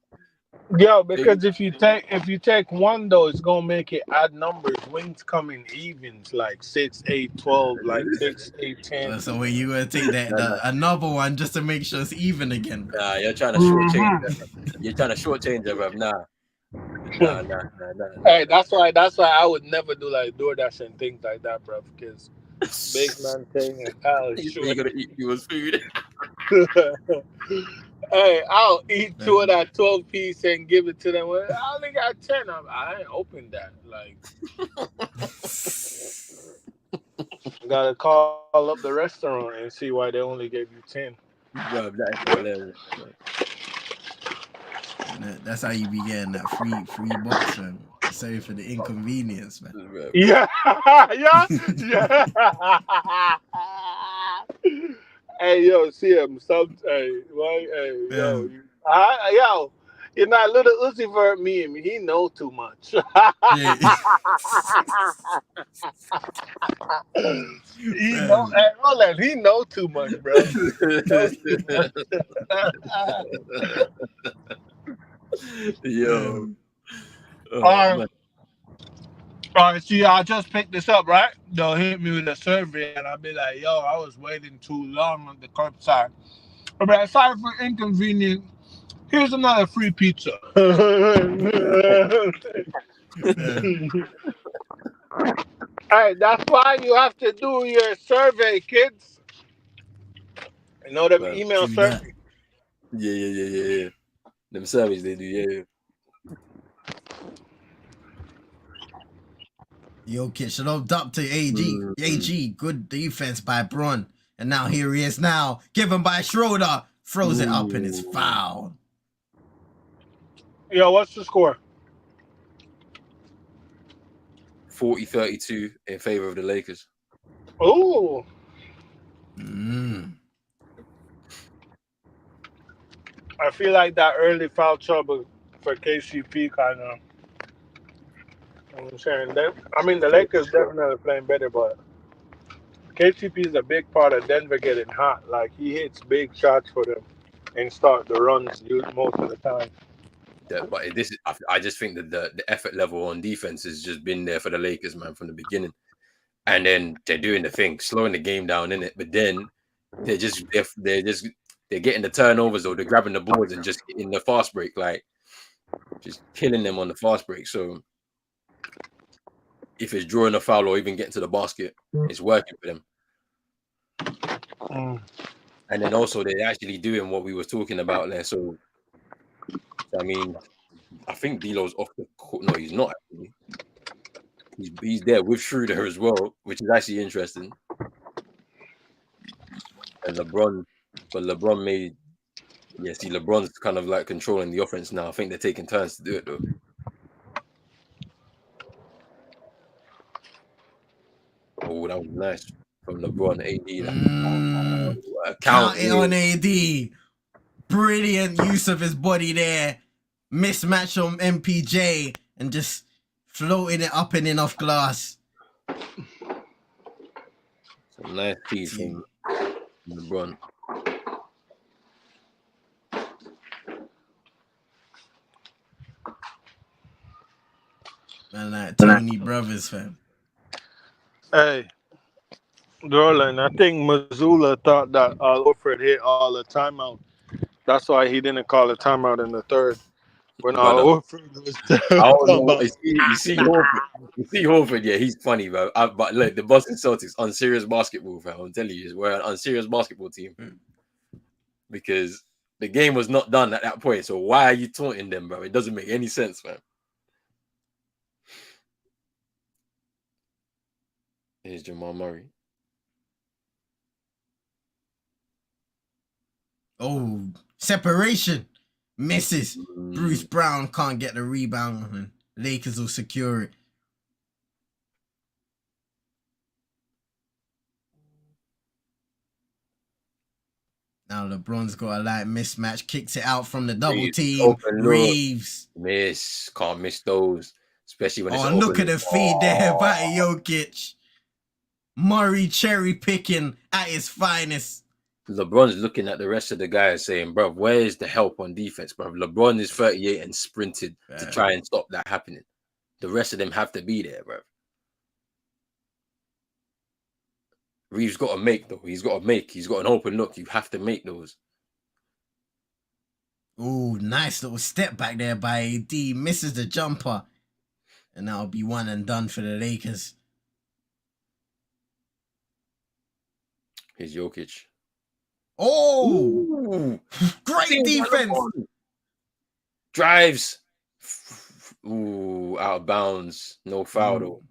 Yo, because if you take one though, it's gonna make it odd numbers. Wings come in evens, like 6, 8, 12, like 6, 8, 10. So when you gonna take another one just to make sure it's even again? Nah, you're trying to shortchange that. You're trying to shortchange it, bro. Nah. Hey, that's why I would never do like DoorDash and things like that, bro. Because big man thing and you're gonna eat people's food. Hey, I'll eat 2 of that 12-piece and give it to them. Well, I only got 10. I ain't opened that. Like, gotta call up the restaurant and see why they only gave you 10. Bro, that's hilarious. That's how you be getting that free box, man. Sorry for the inconvenience, man. Yeah. Hey, yo, see him. Yo, you're not little Uzi Vert, me. He know too much. He know too much, bro. Yo. All right, see, I just picked this up, right? They'll hit me with a survey, and I'll be like, yo, I was waiting too long on the curbside. I'll be like, sorry for inconvenience. Here's another free pizza. Hey, that's why you have to do your survey, kids. You know them email survey? Yeah. Them surveys they do, yeah. Yo, kid, should have dumped to AG. AG, good defense by Bron. And now here he is now. Given by Schroeder. Throws it up and it's foul. Yo, what's the score? 40-32 in favor of the Lakers. Oh. I feel like that early foul trouble for KCP kind of. I'm saying that. I mean, the Lakers definitely playing better, but KCP is a big part of Denver getting hot. Like, he hits big shots for them and start the runs most of the time. Yeah, but I just think that the effort level on defense has just been there for the Lakers, man, from the beginning. And then they're doing the thing, slowing the game down in it. But then they're they're getting the turnovers or they're grabbing the boards and just hitting the fast break, like just killing them on the fast break. So if it's drawing a foul or even getting to the basket, it's working for them. And then also they're actually doing what we were talking about there. So I mean, I think D'Lo's off the court. No, he's not actually. He's there with Schroeder as well, which is actually interesting. And LeBron made, see, LeBron's kind of like controlling the offense now. I think they're taking turns to do it though. Oh, that was nice from LeBron. AD. Count it on AD. Brilliant use of his body there. Mismatch on MPJ and just floating it up and in off glass. Some nice piece from LeBron. Man, like Tony Brothers, fam. Hey, Dorland, I think Missoula thought that Horford hit all the timeout. That's why he didn't call a timeout in the third. When Horford was you see Horford, yeah, he's funny, bro. But look, the Boston Celtics on serious basketball, fam. I'm telling you, we're an unserious basketball team because the game was not done at that point. So why are you taunting them, bro? It doesn't make any sense, man. Here's Jamal Murray. Oh, separation. Misses. Bruce Brown can't get the rebound and Lakers will secure it. Now LeBron's got a light mismatch, kicks it out from the double team. Reeves. Can't miss those. Especially when it's open. Look at the feed there by Jokic. Murray cherry picking at his finest. LeBron's looking at the rest of the guys saying, bro, where's the help on defense, bro? LeBron is 38 and sprinted to try and stop that happening. The rest of them have to be there, bro. Reeves got to make, though. He's got an open look. You have to make those. Ooh, nice little step back there by AD. Misses the jumper. And that'll be one and done for the Lakers. Here's Jokic. Oh, great defense. Drives. Ooh, out of bounds. No foul, though.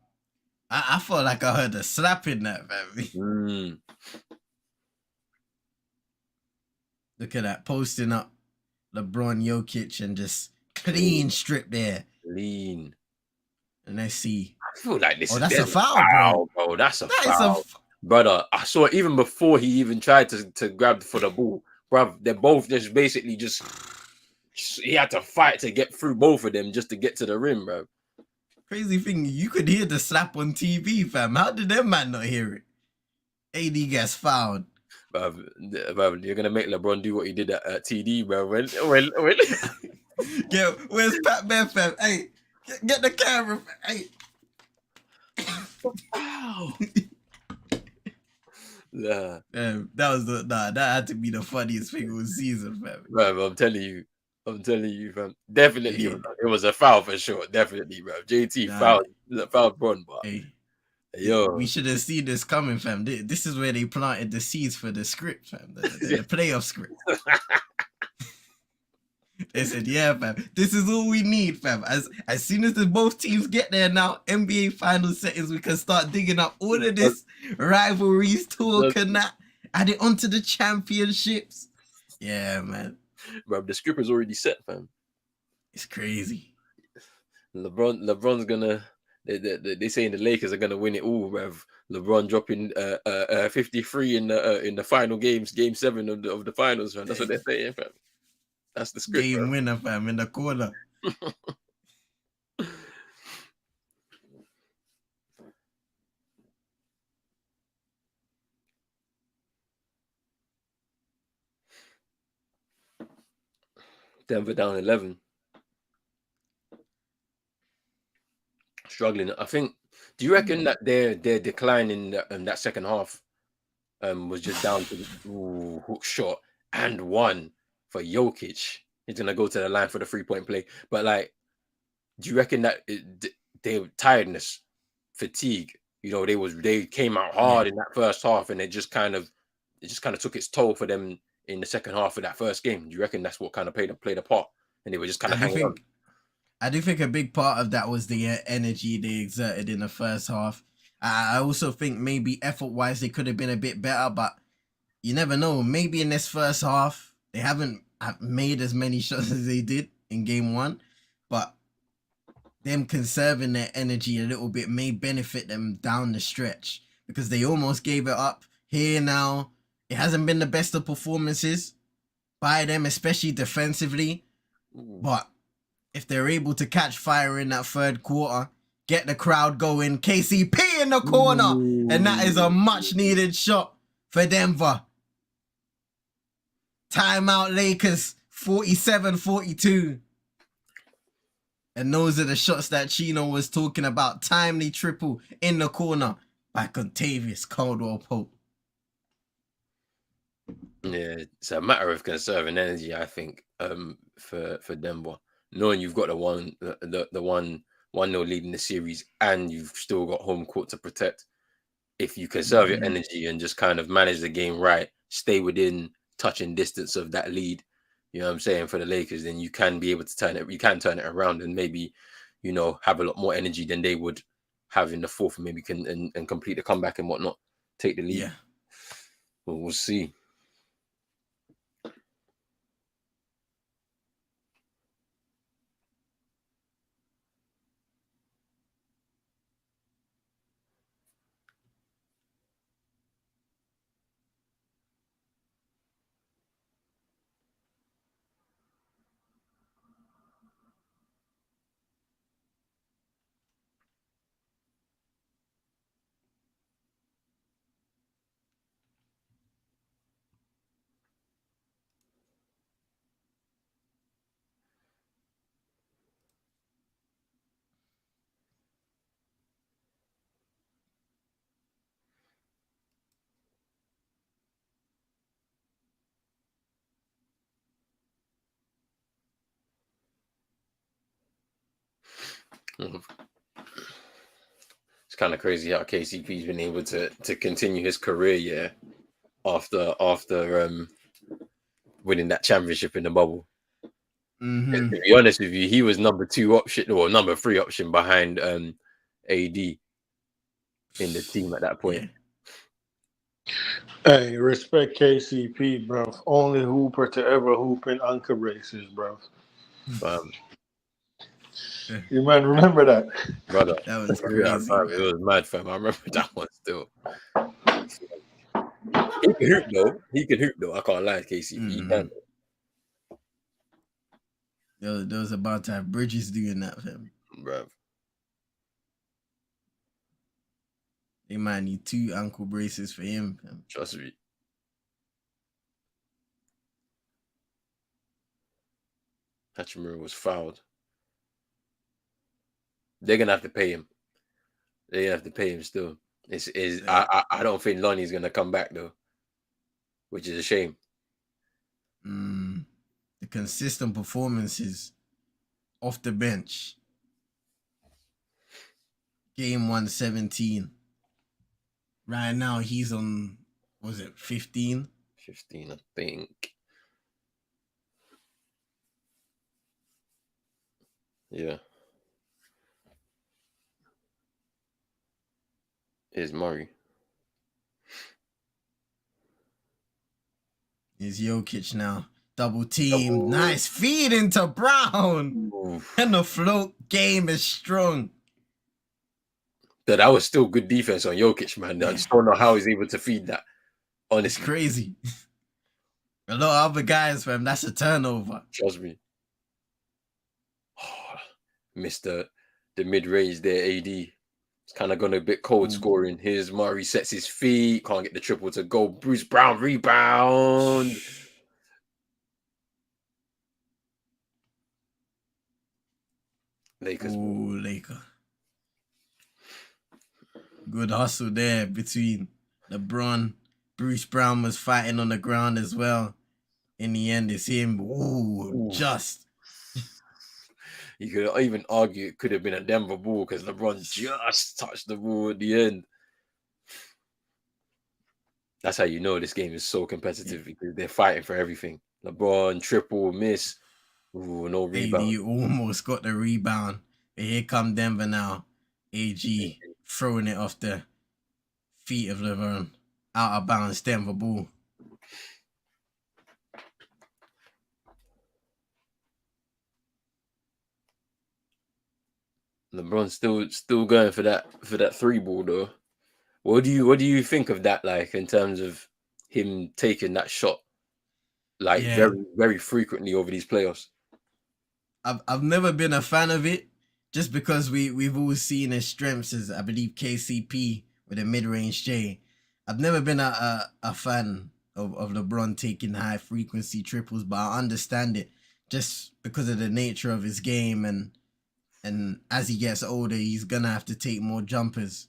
I felt like I heard a slap in that, baby. Look at that, posting up LeBron Jokic and just clean strip there. Clean. And let's see. I feel like this that's a foul, bro. That's a foul. Brother, I saw it even before he even tried to grab for the ball. Bruv, they're both just basically just he had to fight to get through both of them just to get to the rim, bro. Crazy thing, you could hear the slap on TV, fam. How did them man not hear it? AD gets fouled. Bruv, you're gonna make LeBron do what he did at TD, bro. When... Yeah, where's Pat Bear, fam? Hey, get the camera, hey. Wow. That had to be the funniest thing of the season, fam. Bro, I'm telling you, fam. Definitely, it was a foul for sure. Definitely, bro. JT fouled Bron, but we should have seen this coming, fam. This is where they planted the seeds for the script, fam. The playoff script. They said, yeah, fam, this is all we need, fam. As soon as both teams get there now, NBA final settings, we can start digging up all of this rivalries, talk and that, add it onto the championships. Yeah, man. Bro, the script is already set, fam. It's crazy. LeBron's gonna, they saying the Lakers are gonna win it all, bruv. LeBron dropping 53 in the final games, game 7 of the finals, fam. That's what they're saying, fam. That's the script. Game winner, fam, in the corner. Denver down 11. Struggling. I think. Do you reckon that their decline in that second half was just down to the hook shot and one for Jokic. He's gonna go to the line for the 3-point play. But like, do you reckon that they tiredness, fatigue? You know, they came out hard in that first half, and it just kind of took its toll for them in the second half of that first game. Do you reckon that's what kind of played a part? And they were just kind of hanging on. I do think a big part of that was the energy they exerted in the first half. I also think maybe effort-wise they could have been a bit better, but you never know. Maybe in this first half they haven't made as many shots as they did in game one, but them conserving their energy a little bit may benefit them down the stretch, because they almost gave it up here now. It hasn't been the best of performances by them, especially defensively, but if they're able to catch fire in that third quarter, get the crowd going, KCP in the corner, and that is a much needed shot for Denver. Timeout Lakers, 47-42. And those are the shots that Chino was talking about. Timely triple in the corner by Contavious Caldwell-Pope. Yeah, it's a matter of conserving energy, I think, for Denver. Knowing you've got the 1-0 lead in the series, and you've still got home court to protect. If you conserve your energy and just kind of manage the game right, stay within touching distance of that lead, you know what I'm saying, for the Lakers, then you can be able to turn it around, and maybe, you know, have a lot more energy than they would have in the fourth, and maybe and complete the comeback and whatnot, take the lead. Yeah. Well, we'll see. It's kind of crazy how KCP's been able to continue his career, after winning that championship in the bubble. To be honest with you, he was number 2 option or number 3 option behind AD in the team at that point. Hey, respect KCP, bro. Only hooper to ever hoop in Anchor races, bro. You might remember that, brother. That was crazy. It was mad, fam. I remember that one still. He can hoop though. I can't lie, KCP. He can. There was about to have Bridges doing that, fam. Bro. They might need 2 ankle braces for him, fam. Trust me. Hachimura was fouled. They're gonna have to pay him. They have to pay him still. I don't think Lonnie's gonna come back though, which is a shame. The consistent performances off the bench. Game 117. Right now he's on, was it 15? 15, I think. Yeah. Is Murray. Is Jokic now. Double team. Nice feed into Brown. Oof. And the float game is strong. That was still good defense on Jokic, man. I just don't know how he's able to feed that. Honestly. It's crazy. A lot of other guys, fam, that's a turnover. Trust me. Oh, missed the mid-range there, AD. It's kind of gone a bit cold scoring. Here's Murray, sets his feet, can't get the triple to go. Bruce Brown rebound. Lakers. Ooh, Laker. Good hustle there between LeBron. Bruce Brown was fighting on the ground as well. in the end, it's him. Ooh, just. You could even argue it could have been a Denver ball because LeBron just touched the ball at the end. That's how you know this game is so competitive because they're fighting for everything. LeBron, triple, miss. Ooh, no rebound. AD almost got the rebound. But here come Denver now. AG throwing it off the feet of LeBron. Out of bounds, Denver ball. LeBron's still going for that three ball though. What do you think of that, like in terms of him taking that shot like very, very frequently over these playoffs? I've never been a fan of it, just because we've all seen his strengths as, I believe, KCP with a mid-range J. I've never been a fan of LeBron taking high frequency triples, but I understand it just because of the nature of his game, and as he gets older, he's gonna have to take more jumpers.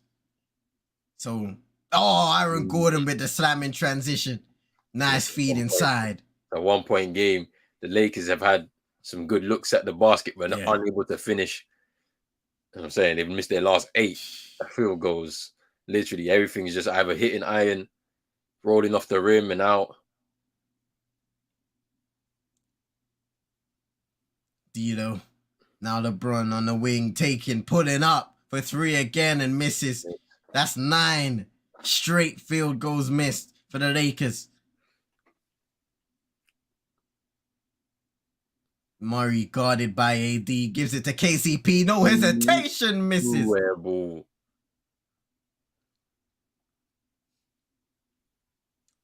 So, Aaron Gordon with the slamming transition. Nice feed inside. A 1 point game. The Lakers have had some good looks at the basket, but they're unable to finish. You know what I'm saying? They've missed their last 8 field goals. Literally, everything's just either hitting iron, rolling off the rim and out. D'Lo. Now LeBron on the wing, pulling up for 3 again and misses. That's 9 straight field goals missed for the Lakers. Murray guarded by AD, gives it to KCP. No hesitation, misses.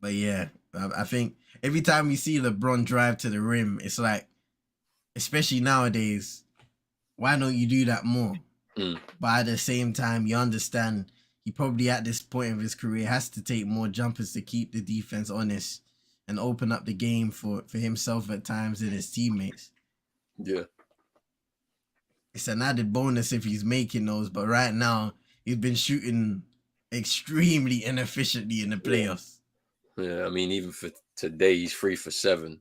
But yeah, I think every time we see LeBron drive to the rim, it's like, especially nowadays, why don't you do that more? But at the same time, you understand he probably at this point of his career has to take more jumpers to keep the defense honest and open up the game for himself at times and his teammates. Yeah. It's an added bonus if he's making those, but right now he's been shooting extremely inefficiently in the playoffs. Yeah, I mean, even for today, he's 3 for 7.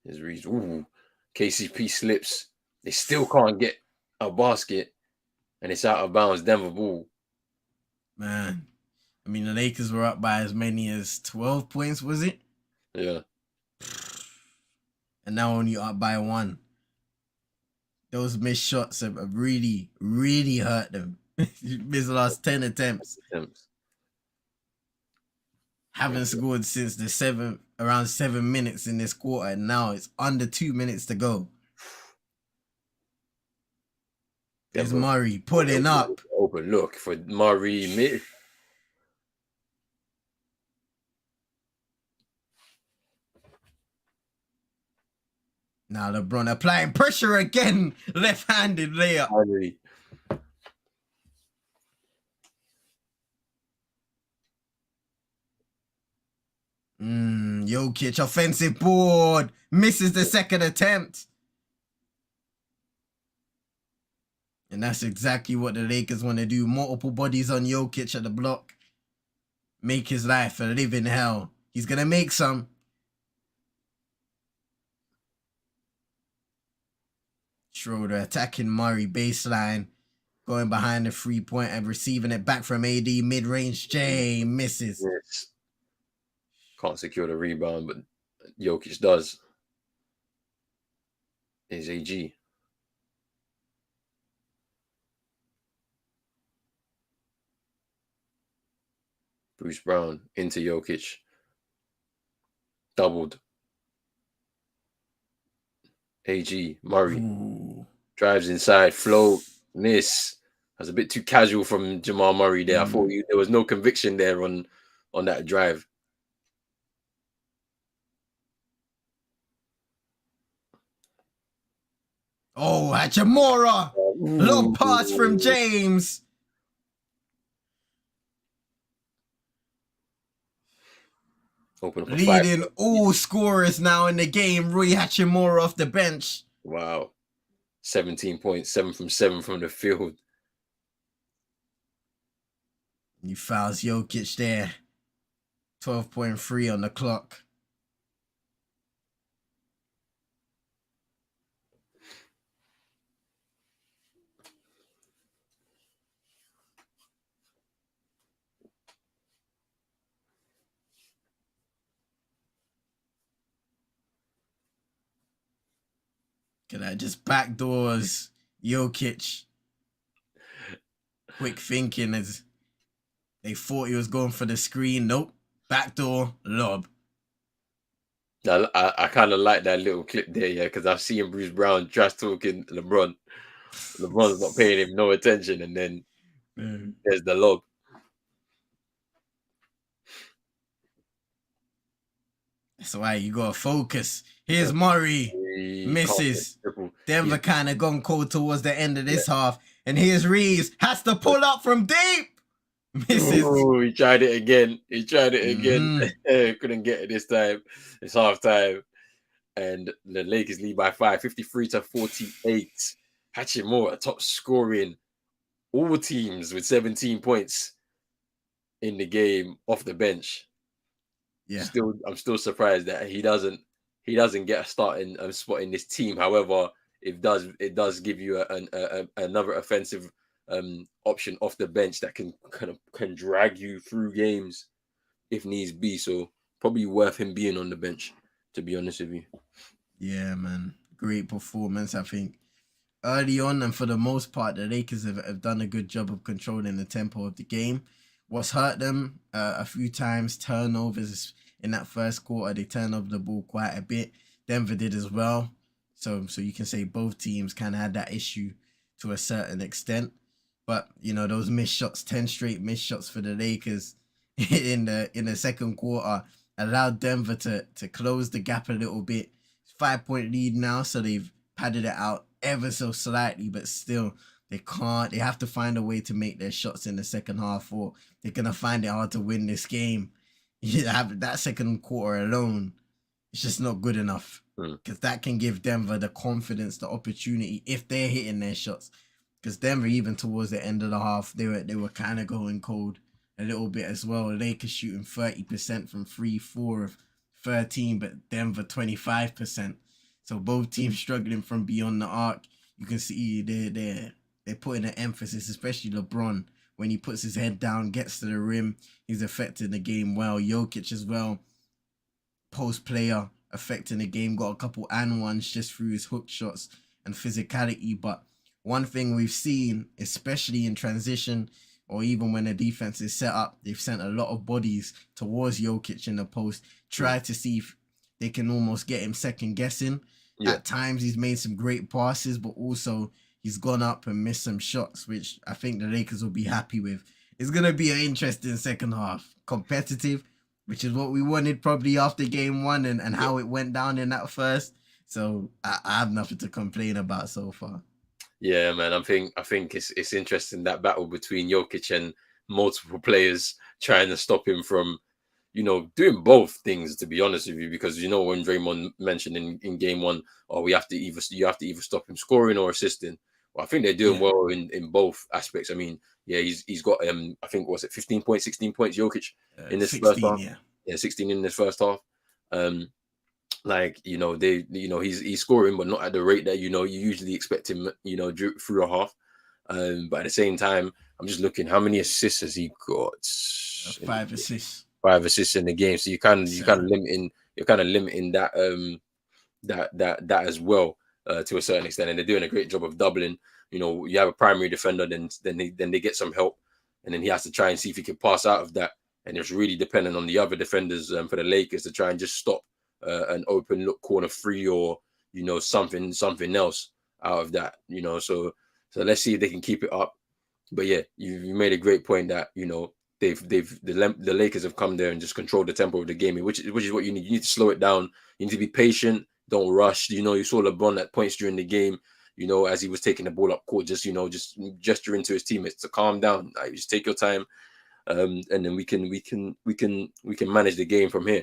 His reason, KCP slips. They still can't get a basket, and it's out of bounds. Denver ball. Man, I mean, the Lakers were up by as many as 12 points, was it? Yeah. And now only up by 1. Those missed shots have really, really hurt them. Missed the last 10 attempts. Haven't scored since the around 7 minutes in this quarter, and now it's under 2 minutes to go. There's Murray pulling up. Open look for Murray. Now LeBron applying pressure again. Left-handed layup. Finally. Jokic offensive board. Misses the second attempt. And that's exactly what the Lakers want to do. Multiple bodies on Jokic at the block. Make his life a living hell. He's going to make some. Schroeder attacking Murray baseline. Going behind the 3-point and receiving it back from AD. Mid-range J. Misses. Yes. Can't secure the rebound, but Jokic does. Is AG. Bruce Brown into Jokic. Doubled. AG. Murray. Drives inside. Float. Miss. That's a bit too casual from Jamal Murray there. I thought there was no conviction there on that drive. Oh, Hachimura. Long pass from James. Leading all scorers now in the game. Rui Hachimura off the bench. Wow. 17 points, 7 from 7 from the field. He fouls Jokic there. 12.3 on the clock. Can I just backdoors Jokic? Quick thinking as they thought he was going for the screen. Nope. Backdoor lob. I kind of like that little clip there, yeah, because I've seen Bruce Brown trash talking LeBron. LeBron's not paying him no attention, and then there's the lob. That's why you gotta focus. Here's Murray. Misses. Denver kind of gone cold towards the end of this half. And here's Reeves. Has to pull up from deep. Misses. Oh, he tried it again. Couldn't get it this time. It's half time. And the Lakers lead by 5, 53-48. Hachimura top scoring all teams with 17 points in the game off the bench. Yeah. I'm still surprised that he doesn't get a starting spot in this team. However, it does give you another offensive option off the bench that can drag you through games if needs be. So probably worth him being on the bench, to be honest with you. Yeah, man. Great performance, I think. Early on, and for the most part, the Lakers have done a good job of controlling the tempo of the game. What's hurt them a few times, turnovers in that first quarter. They turned over the ball quite a bit. Denver did as well. So you can say both teams kind of had that issue to a certain extent. But, those missed shots, 10 straight missed shots for the Lakers in the second quarter allowed Denver to close the gap a little bit. 5-point lead now, so they've padded it out ever so slightly, but still they have to find a way to make their shots in the second half, or they're gonna find it hard to win this game. That second quarter alone, it's just not good enough, because that can give Denver the confidence, the opportunity, if they're hitting their shots. Because Denver, even towards the end of the half, they were kind of going cold a little bit as well. Lakers shooting 30% from 3, 4 of 13, but Denver 25%. So both teams struggling from beyond the arc. You can see they're putting an emphasis, especially LeBron, when he puts his head down, gets to the rim, he's affecting the game well. Jokic as well, post player, affecting the game, got a couple and ones just through his hook shots and physicality. But one thing we've seen, especially in transition, or even when the defense is set up, they've sent a lot of bodies towards Jokic in the post, try to see if they can almost get him second guessing. Yeah. At times he's made some great passes, but also he's gone up and missed some shots, which I think the Lakers will be happy with. It's going to be an interesting second half. Competitive, which is what we wanted probably after game one and how it went down in that first. So I have nothing to complain about so far. Yeah, man. I think it's interesting, that battle between Jokic and multiple players trying to stop him from, doing both things, to be honest with you, because when Draymond mentioned in game one, you have to either stop him scoring or assisting. Well, I think they're doing well in both aspects. I mean, yeah, he's got I think, was it 15 points, 16 points, Jokic in this 16, first half. Yeah, 16 in this first half. He's scoring, but not at the rate that you usually expect him, through a half. But at the same time, I'm just looking, how many assists has he got? 5 assists. 5 assists in the game. So you're kind of limiting that that as well, to a certain extent. And they're doing a great job of doubling. You have a primary defender, then they get some help, and then he has to try and see if he can pass out of that. And it's really dependent on the other defenders for the Lakers to try and just stop an open look corner free, or something else out of that. So let's see if they can keep it up. But yeah, you made a great point that the Lakers have come there and just controlled the tempo of the game, which is what you need. You need to slow it down. You need to be patient. Don't rush. You saw LeBron at points during the game, as he was taking the ball up court, just gesturing to his teammates to calm down. Like, just take your time, and then we can manage the game from here.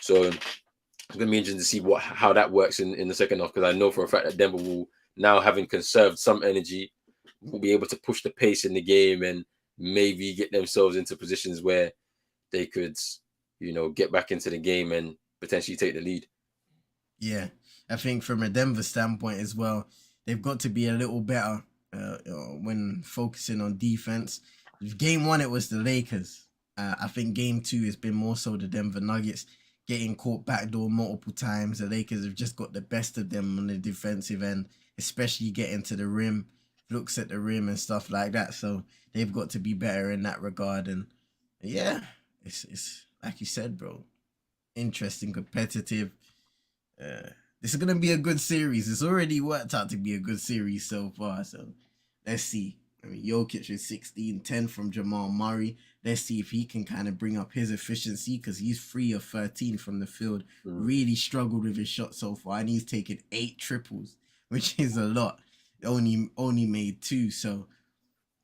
So it's gonna be interesting to see how that works in the second half, because I know for a fact that Denver will, now having conserved some energy, will be able to push the pace in the game and maybe get themselves into positions where they could get back into the game and potentially take the lead. Yeah, I think from a Denver standpoint as well, they've got to be a little better when focusing on defense. Game 1, it was the Lakers. I think game 2 has been more so the Denver Nuggets getting caught backdoor multiple times. The Lakers have just got the best of them on the defensive end, especially getting to the rim, looks at the rim and stuff like that. So they've got to be better in that regard. And yeah, it's like you said, bro, interesting, competitive. This is gonna be a good series. It's already worked out to be a good series so far. So let's see. I mean, Jokic with 16, 10 from Jamal Murray. Let's see if he can kind of bring up his efficiency because he's 3 of 13 from the field. Really struggled with his shot so far, and he's taken 8 triples, which is a lot. Only made 2, so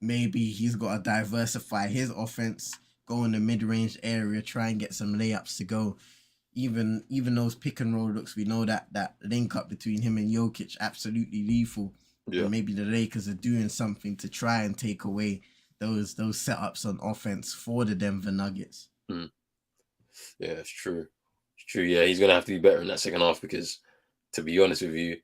maybe he's got to diversify his offense, go in the mid-range area, try and get some layups to go. Even those pick and roll looks, we know that link up between him and Jokic absolutely lethal. Yeah. And maybe the Lakers are doing something to try and take away those setups on offense for the Denver Nuggets. Yeah, it's true. It's true. Yeah, he's gonna have to be better in that second half because, to be honest with you,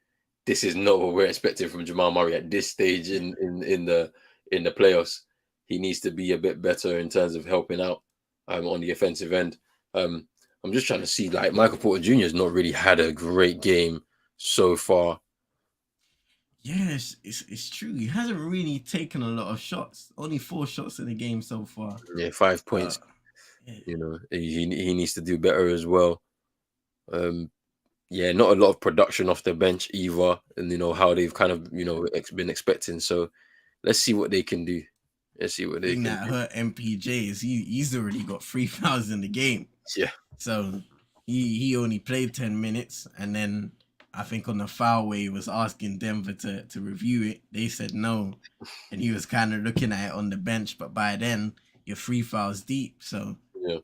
this is not what we're expecting from Jamal Murray at this stage in the playoffs. He needs to be a bit better in terms of helping out on the offensive end. I'm just trying to see, like, Michael Porter Jr. has not really had a great game so far. Yes, it's true. He hasn't really taken a lot of shots. Only 4 shots in the game so far. Yeah, 5 points. Yeah. He needs to do better as well. Yeah, not a lot of production off the bench either, and how they've kind of been expecting. So let's see what they can do. Let's see what they can do. That hurt MPJ is he's already got 3 fouls in the game. Yeah. So he only played 10 minutes, and then I think on the foul way he was asking Denver to review it. They said no, and he was kind of looking at it on the bench. But by then you're 3 fouls deep, so yeah,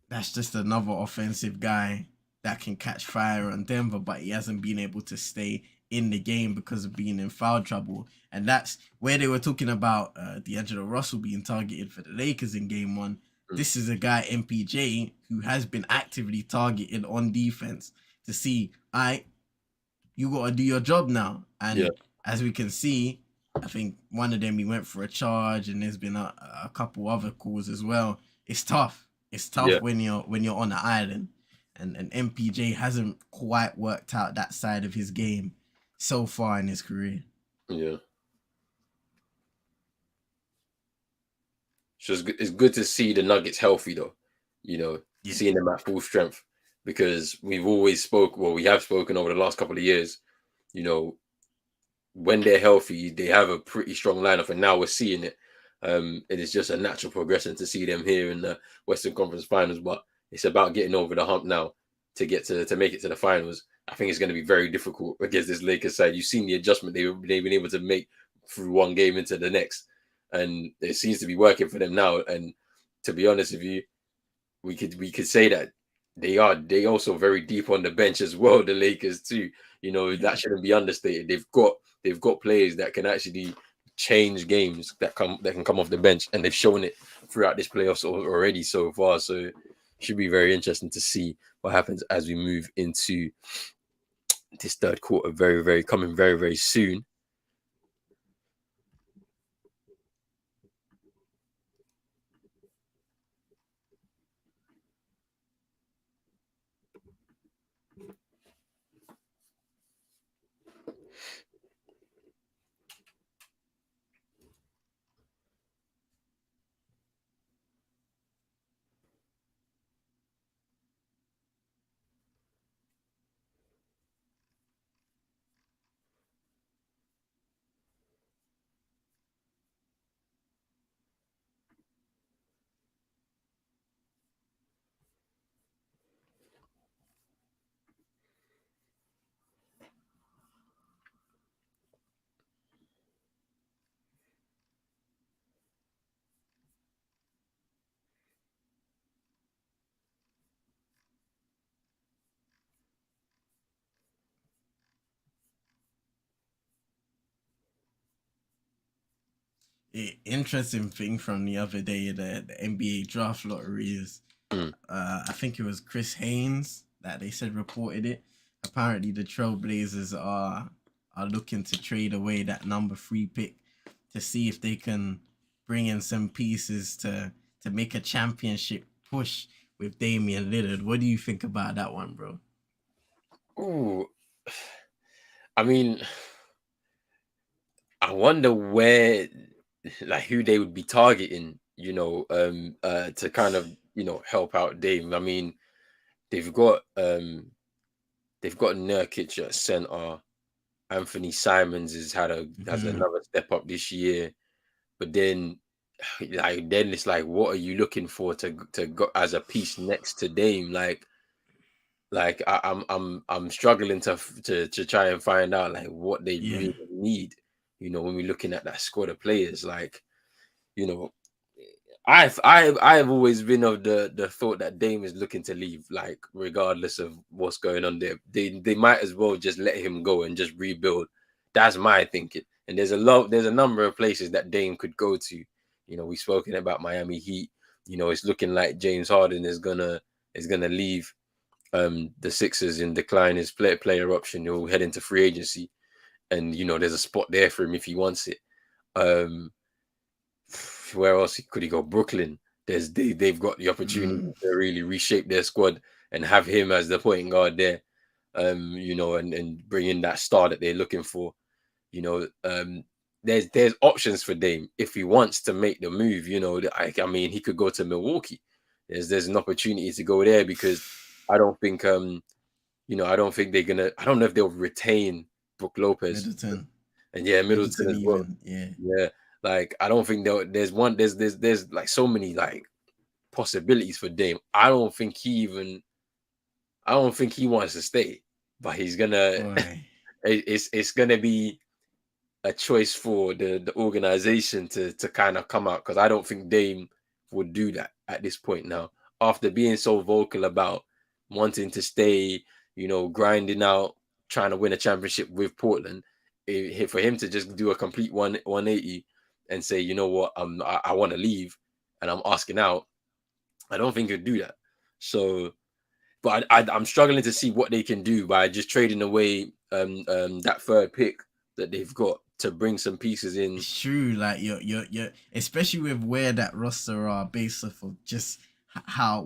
that's just another offensive guy that can catch fire on Denver, but he hasn't been able to stay in the game because of being in foul trouble. And that's where they were talking about D'Angelo Russell being targeted for the Lakers in game 1. This is a guy, MPJ, who has been actively targeted on defense to see, all right, you got to do your job now. And as we can see, I think one of them, he went for a charge, and there's been a couple other calls as well. It's tough. It's tough when you're on the island. And MPJ hasn't quite worked out that side of his game so far in his career. Yeah. So it's good to see the Nuggets healthy, though. Seeing them at full strength, because we have spoken over the last couple of years. When they're healthy, they have a pretty strong lineup, and now we're seeing it. It is just a natural progression to see them here in the Western Conference Finals, but it's about getting over the hump now to get to make it to the finals. I think it's going to be very difficult against this Lakers side. You've seen the adjustment they've been able to make through one game into the next, and it seems to be working for them now. And to be honest with you, we could say that they also very deep on the bench as well. The Lakers too, that shouldn't be understated. They've got players that can actually change games that can come off the bench, and they've shown it throughout this playoffs already so far. So it should be very interesting to see what happens as we move into this third quarter. Very, very coming very, very soon. Interesting thing from the other day, the NBA draft lottery is I think it was Chris Haynes that they said reported it. Apparently, the Trailblazers are looking to trade away that number 3 pick to see if they can bring in some pieces to make a championship push with Damian Lillard. What do you think about that one, bro? Ooh, I mean, I wonder where, like, who they would be targeting, to kind of, help out Dame. I mean, they've got Nurkic at center. Anthony Simons has another step up this year, but then it's like, what are you looking for to go as a piece next to Dame? I'm struggling to try and find out like what they really need. When we're looking at that squad of players, like, I've always been of the thought that Dame is looking to leave, like, regardless of what's going on there. They might as well just let him go and just rebuild. That's my thinking. And there's a number of places that Dame could go to. We've spoken about Miami Heat. It's looking like James Harden is gonna leave the Sixers in decline his player option. He'll head into free agency, and there's a spot there for him if he wants it. Where else could he go? Brooklyn. They've got the opportunity to really reshape their squad and have him as the point guard there. And bring in that star that they're looking for. There's options for Dame if he wants to make the move. I mean, he could go to Milwaukee. There's an opportunity to go there because I don't think I don't think they're gonna. I don't know if they'll retain Brook Lopez. Middleton. And Middleton as well. Yeah. Like, I don't think there's like so many like possibilities for Dame. I don't think he wants to stay, but he's gonna. It's gonna be a choice for the organization to kind of come out, because I don't think Dame would do that at this point now. After being so vocal about wanting to stay, grinding out, trying to win a championship with Portland, for him to just do a complete 180 and say, you know what, I want to leave and I'm asking out, I don't think he'd do that. So, but I'm struggling to see what they can do by just trading away that 3rd pick that they've got to bring some pieces in. It's true, like you're especially with where that roster are based off of just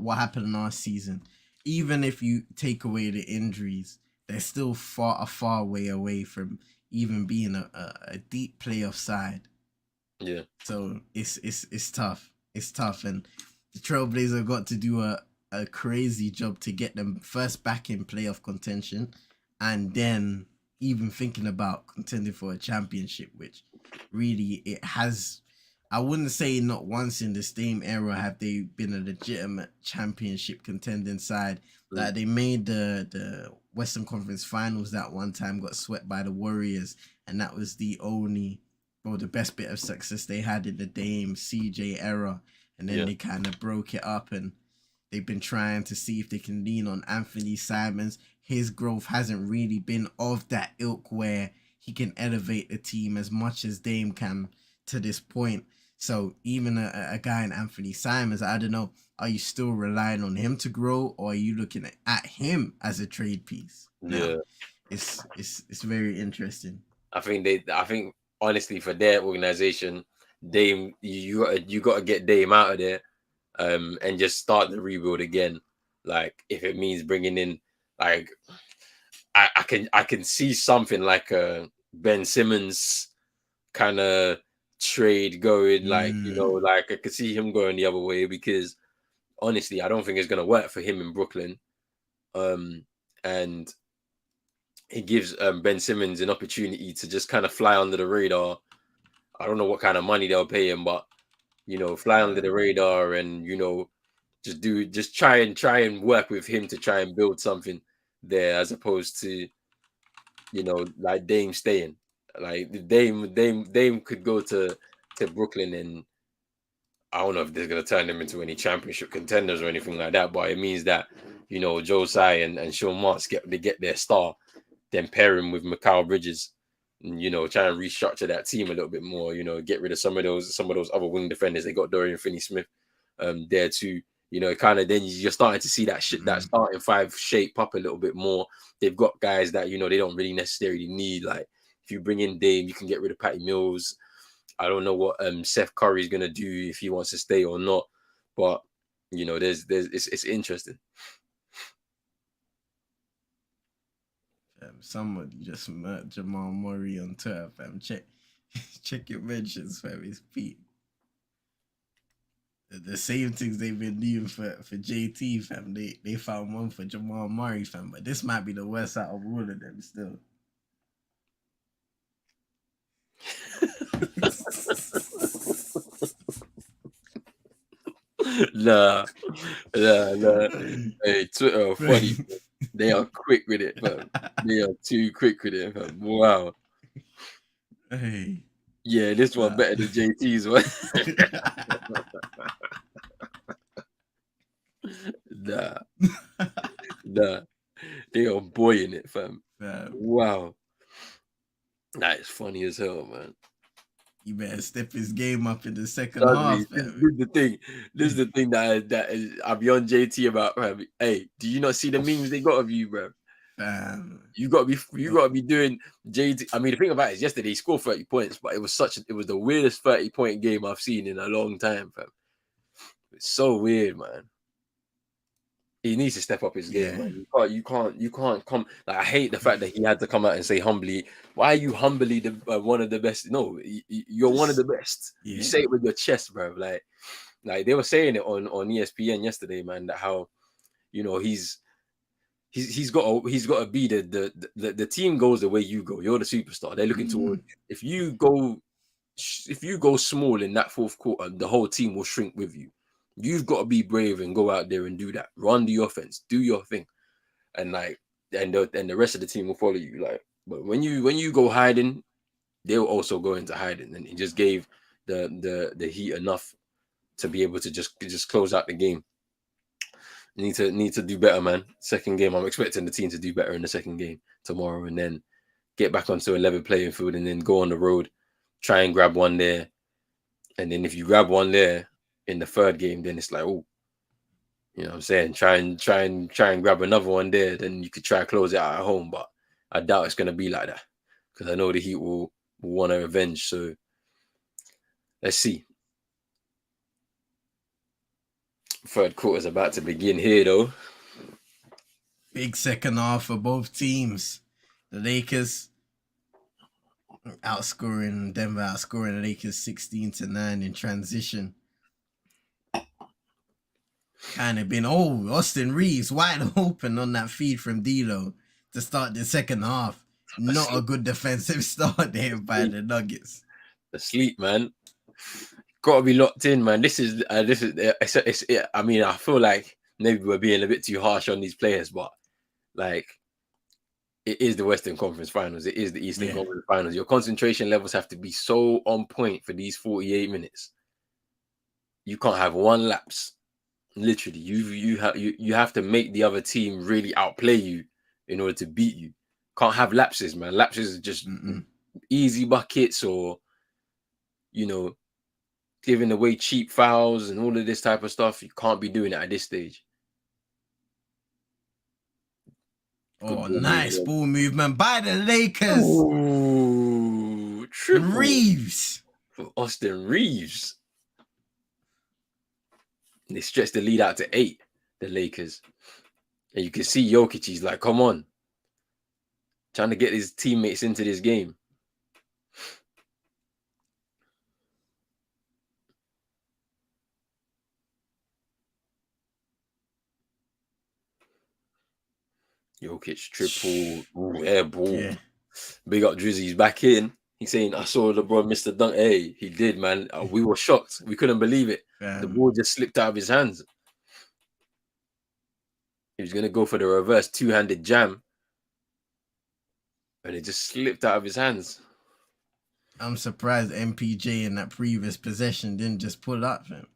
what happened last season. Even if you take away the injuries, they're still a far way away from even being a deep playoff side. Yeah. So it's tough. It's tough, and the Trailblazers got to do a crazy job to get them first back in playoff contention, and then even thinking about contending for a championship, which really it has. I wouldn't say not once in the Dame era have they been a legitimate championship contending side. Like, they made the Western Conference Finals that one time, got swept by the Warriors, and that was the best bit of success they had in the Dame CJ era. And then they kind of broke it up, and they've been trying to see if they can lean on Anthony Simons. His growth hasn't really been of that ilk where he can elevate the team as much as Dame can to this point. So even a guy in Anthony Simons, I don't know, are you still relying on him to grow, or are you looking at him as a trade piece? Yeah, it's very interesting. I think honestly, for their organization, Dame, you got to get Dame out of there, and just start the rebuild again. Like, if it means bringing in, like, I can see something like a Ben Simmons kind of trade going, like, like I could see him going the other way, because honestly, I don't think it's gonna work for him in Brooklyn. And it gives Ben Simmons an opportunity to just kind of fly under the radar. I don't know what kind of money they'll pay him, but fly under the radar, and just try and work with him to try and build something there, as opposed to like Dame staying. Like, Dame could go to Brooklyn, and I don't know if they're gonna turn them into any championship contenders or anything like that, but it means that Joe Tsai and Sean Marks get their star, then pair him with Mikal Bridges, and try and restructure that team a little bit more. Get rid of some of those other wing defenders. They got Dorian Finney-Smith there too. You know, kind of then you're starting to see that shit, that starting five shape up a little bit more. They've got guys that, you know, they don't really necessarily need. Like, if you bring in Dame, you can get rid of Patty Mills. I don't know what Seth Curry is gonna do, if he wants to stay or not. But you know, it's interesting. Somebody just met Jamal Murray on Twitter, fam. Check your mentions, fam. It's Pete. The same things they've been doing for JT, fam. They found one for Jamal Murray, fam. But this might be the worst out of all of them still. Nah. Hey, Twitter are funny. They are quick with it, fam. They are too quick with it, fam. Wow. Hey. Yeah, this one better than JT's one. Nah. They are boying it, fam. Wow. That is funny as hell, man. You better step his game up in the second half. This is the thing that is, I'm beyond JT about, fam. Hey, do you not see the memes they got of you, bro? You gotta be doing JT. I mean, the thing about it is, yesterday he scored 30 points, but it was the weirdest 30-point game I've seen in a long time, fam. It's so weird, man. He needs to step up his game, man. You can't come. Like, I hate the fact that he had to come out and say humbly, why are you humbly one of the best? No, you're one of the best. You say it with your chest, bro. Like they were saying it on ESPN yesterday, man, that how, you know, he's got to be the team goes the way you go. You're the superstar. They're looking towards you. If you go small in that fourth quarter, the whole team will shrink with you. You've got to be brave and go out there and do that. Run the offense, do your thing, and the rest of the team will follow you. Like, but when you go hiding, they'll also go into hiding. And he just gave the Heat enough to be able to just close out the game. Need to do better, man. Second game, I'm expecting the team to do better in the second game tomorrow, and then get back onto a level playing field, and then go on the road, try and grab one there, and then if you grab one there in the third game, then it's like, oh, you know what I'm saying? Try and grab another one there, then you could try to close it out at home. But I doubt it's gonna be like that, because I know the Heat will want to revenge. So let's see. Third quarter is about to begin here, though. Big second half for both teams. The Lakers outscoring the Lakers 16-9 in transition. Kind of been Austin Reeves wide open on that feed from D'Lo to start the second half. Not a good defensive start there by the Nuggets. Asleep, man. Got to be locked in, man. This is. I mean, I feel like maybe we're being a bit too harsh on these players, but like, it is the Western Conference Finals. It is the Eastern Conference Finals. Your concentration levels have to be so on point for these 48 minutes. You can't have one lapse. Literally, you have to make the other team really outplay you in order to beat you. Can't have lapses, man. Lapses are just easy buckets, or, you know, giving away cheap fouls and all of this type of stuff. You can't be doing it at this stage. Nice ball movement by the Lakers. Ooh, triple Reeves for Austin Reeves. They stretched the lead out to 8, the Lakers. And you can see Jokic, he's like, come on. Trying to get his teammates into this game. Jokic triple. Ooh, air ball. Yeah. Big up Drizzy, he's back in. He's saying, I saw LeBron miss the dunk. Hey, he did, man. We were shocked. We couldn't believe it. The ball just slipped out of his hands. He was going to go for the reverse two-handed jam, and it just slipped out of his hands. I'm surprised MPJ in that previous possession didn't just pull up, fam.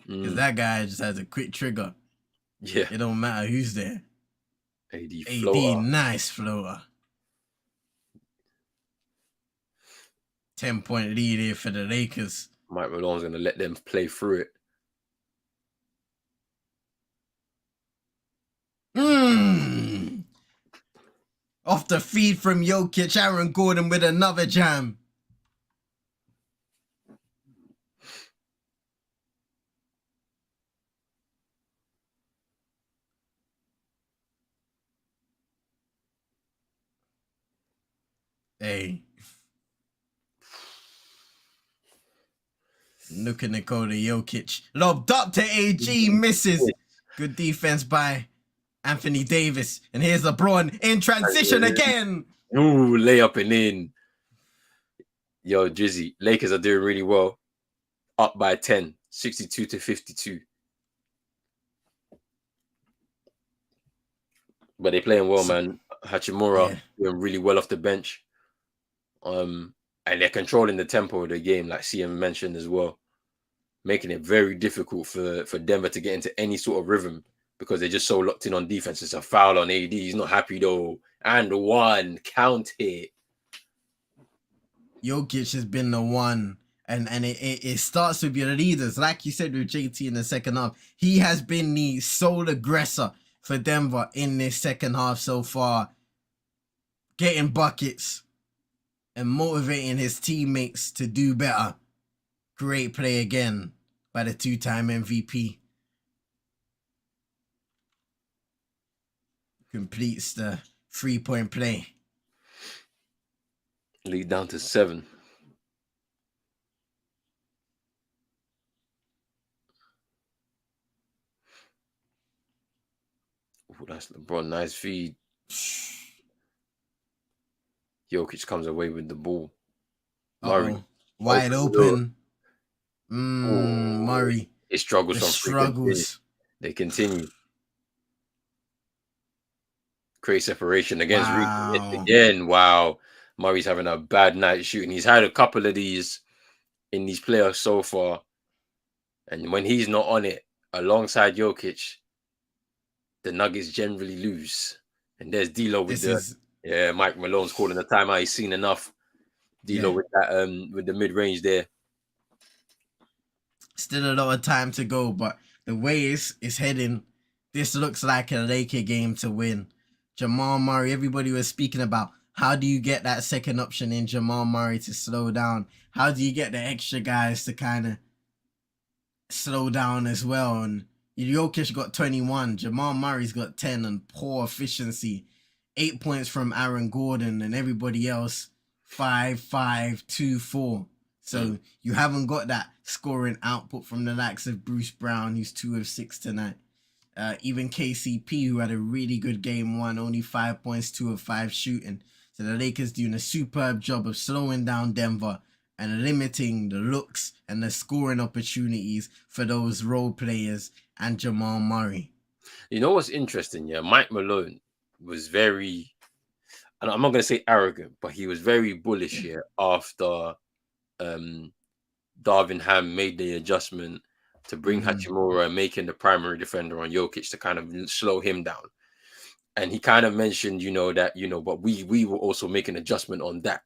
Because that guy just has a quick trigger. Yeah. It don't matter who's there. AD floater. Nice floater. 10-point lead here for the Lakers. Mike Malone's going to let them play through it. Off the feed from Jokic, Aaron Gordon with another jam. Hey. Look at Nikola Jokic. Lobbed up to AG, misses. Good defense by Anthony Davis. And here's LeBron in transition again. Ooh, layup and in. Yo, Drizzy, Lakers are doing really well. Up by 10, 62-52. But they're playing well, man. Hachimura doing really well off the bench. And they're controlling the tempo of the game, like CM mentioned as well, making it very difficult for Denver to get into any sort of rhythm because they're just so locked in on defense. It's a foul on AD. He's not happy though. And one, count it. Jokic has been the one, and it starts with your leaders, like you said with JT in the second half. He has been the sole aggressor for Denver in this second half so far, getting buckets and motivating his teammates to do better. Great play again by the two-time MVP. Completes the three-point play. Lead down to 7. Oh, that's LeBron. Nice feed. Jokic comes away with the ball. Murray. Wide open. Murray. It struggles. They continue. Create separation against Rico again. Wow. Murray's having a bad night shooting. He's had a couple of these in these playoffs so far. And when he's not on it, alongside Jokic, the Nuggets generally lose. And there's D'Lo with Mike Malone's calling the timeout. He's seen enough. D'Lo with that with the mid-range there. Still a lot of time to go, but the way it's heading, this looks like a Laker game to win. Jamal Murray, everybody was speaking about how do you get that second option in Jamal Murray to slow down? How do you get the extra guys to kind of slow down as well? And Jokic got 21, Jamal Murray's got 10, and poor efficiency. 8 points from Aaron Gordon, and everybody else 5, 5, 2, 4. So you haven't got that scoring output from the likes of Bruce Brown, who's 2 of 6 tonight. Even KCP, who had a really good game 1, only 5 points, 2 of 5 shooting. So the Lakers doing a superb job of slowing down Denver and limiting the looks and the scoring opportunities for those role players and Jamal Murray. You know what's interesting? Yeah, Mike Malone was very, and I'm not going to say arrogant, but he was very bullish here after Darvin Ham made the adjustment to bring Hachimura and making the primary defender on Jokic to kind of slow him down. And he kind of mentioned, but we will also make an adjustment on that.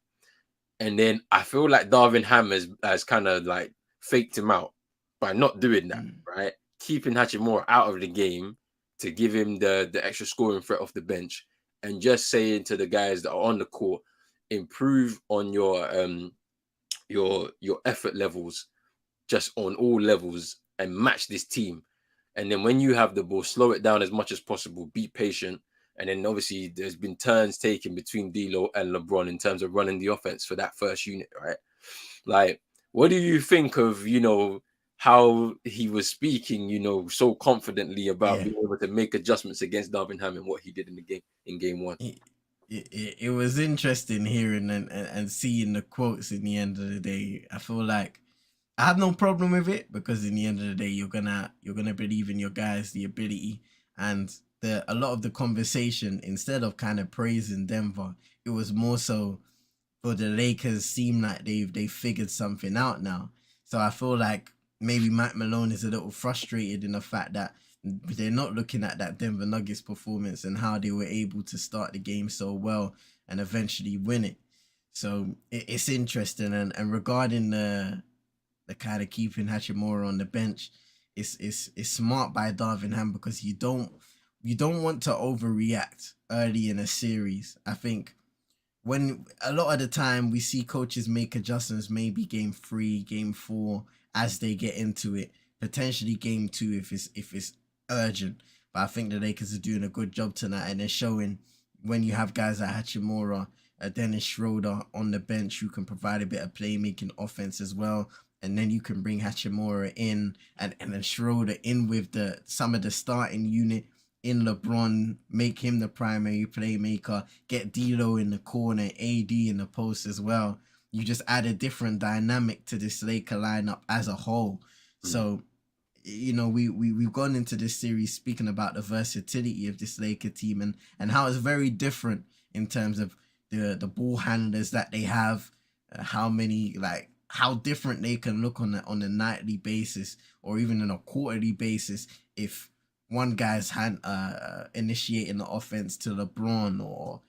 And then I feel like Darvin Ham has kind of like faked him out by not doing that, right? Keeping Hachimura out of the game to give him the extra scoring threat off the bench, and just saying to the guys that are on the court, improve on your effort levels, just on all levels, and match this team. And then when you have the ball, slow it down as much as possible, be patient. And then obviously there's been turns taken between D'Lo and LeBron in terms of running the offense for that first unit, right? Like, what do you think of, how he was speaking, so confidently about being able to make adjustments against Darvin Ham and what he did in game 1? It was interesting hearing and seeing the quotes in the end of the day. I feel like I have no problem with it, because in the end of the day, you're gonna believe in your guys, the ability, and a lot of the conversation, instead of kind of praising Denver, it was more so for the Lakers seem like they figured something out now. So I feel like maybe Mike Malone is a little frustrated in the fact that they're not looking at that Denver Nuggets performance and how they were able to start the game so well and eventually win it. So it's interesting. And regarding the kind of keeping Hachimura on the bench, it's smart by Darvin Ham, because you don't you don't want to overreact early in a series. I think when a lot of the time we see coaches make adjustments, maybe game 3, game 4, as they get into it, potentially game 2 if it's urgent. But I think the Lakers are doing a good job tonight, and they're showing when you have guys like Hachimura, Dennis Schroeder on the bench who can provide a bit of playmaking offense as well. And then you can bring Hachimura in and then Schroeder in with some of the starting unit in LeBron, make him the primary playmaker, get D'Lo in the corner, AD in the post as well. You just add a different dynamic to this Laker lineup as a whole. So, you know, we've gone into this series speaking about the versatility of this Laker team and how it's very different in terms of the ball handlers that they have, how different they can look on a nightly basis or even on a quarterly basis if one guy's initiating the offense to LeBron or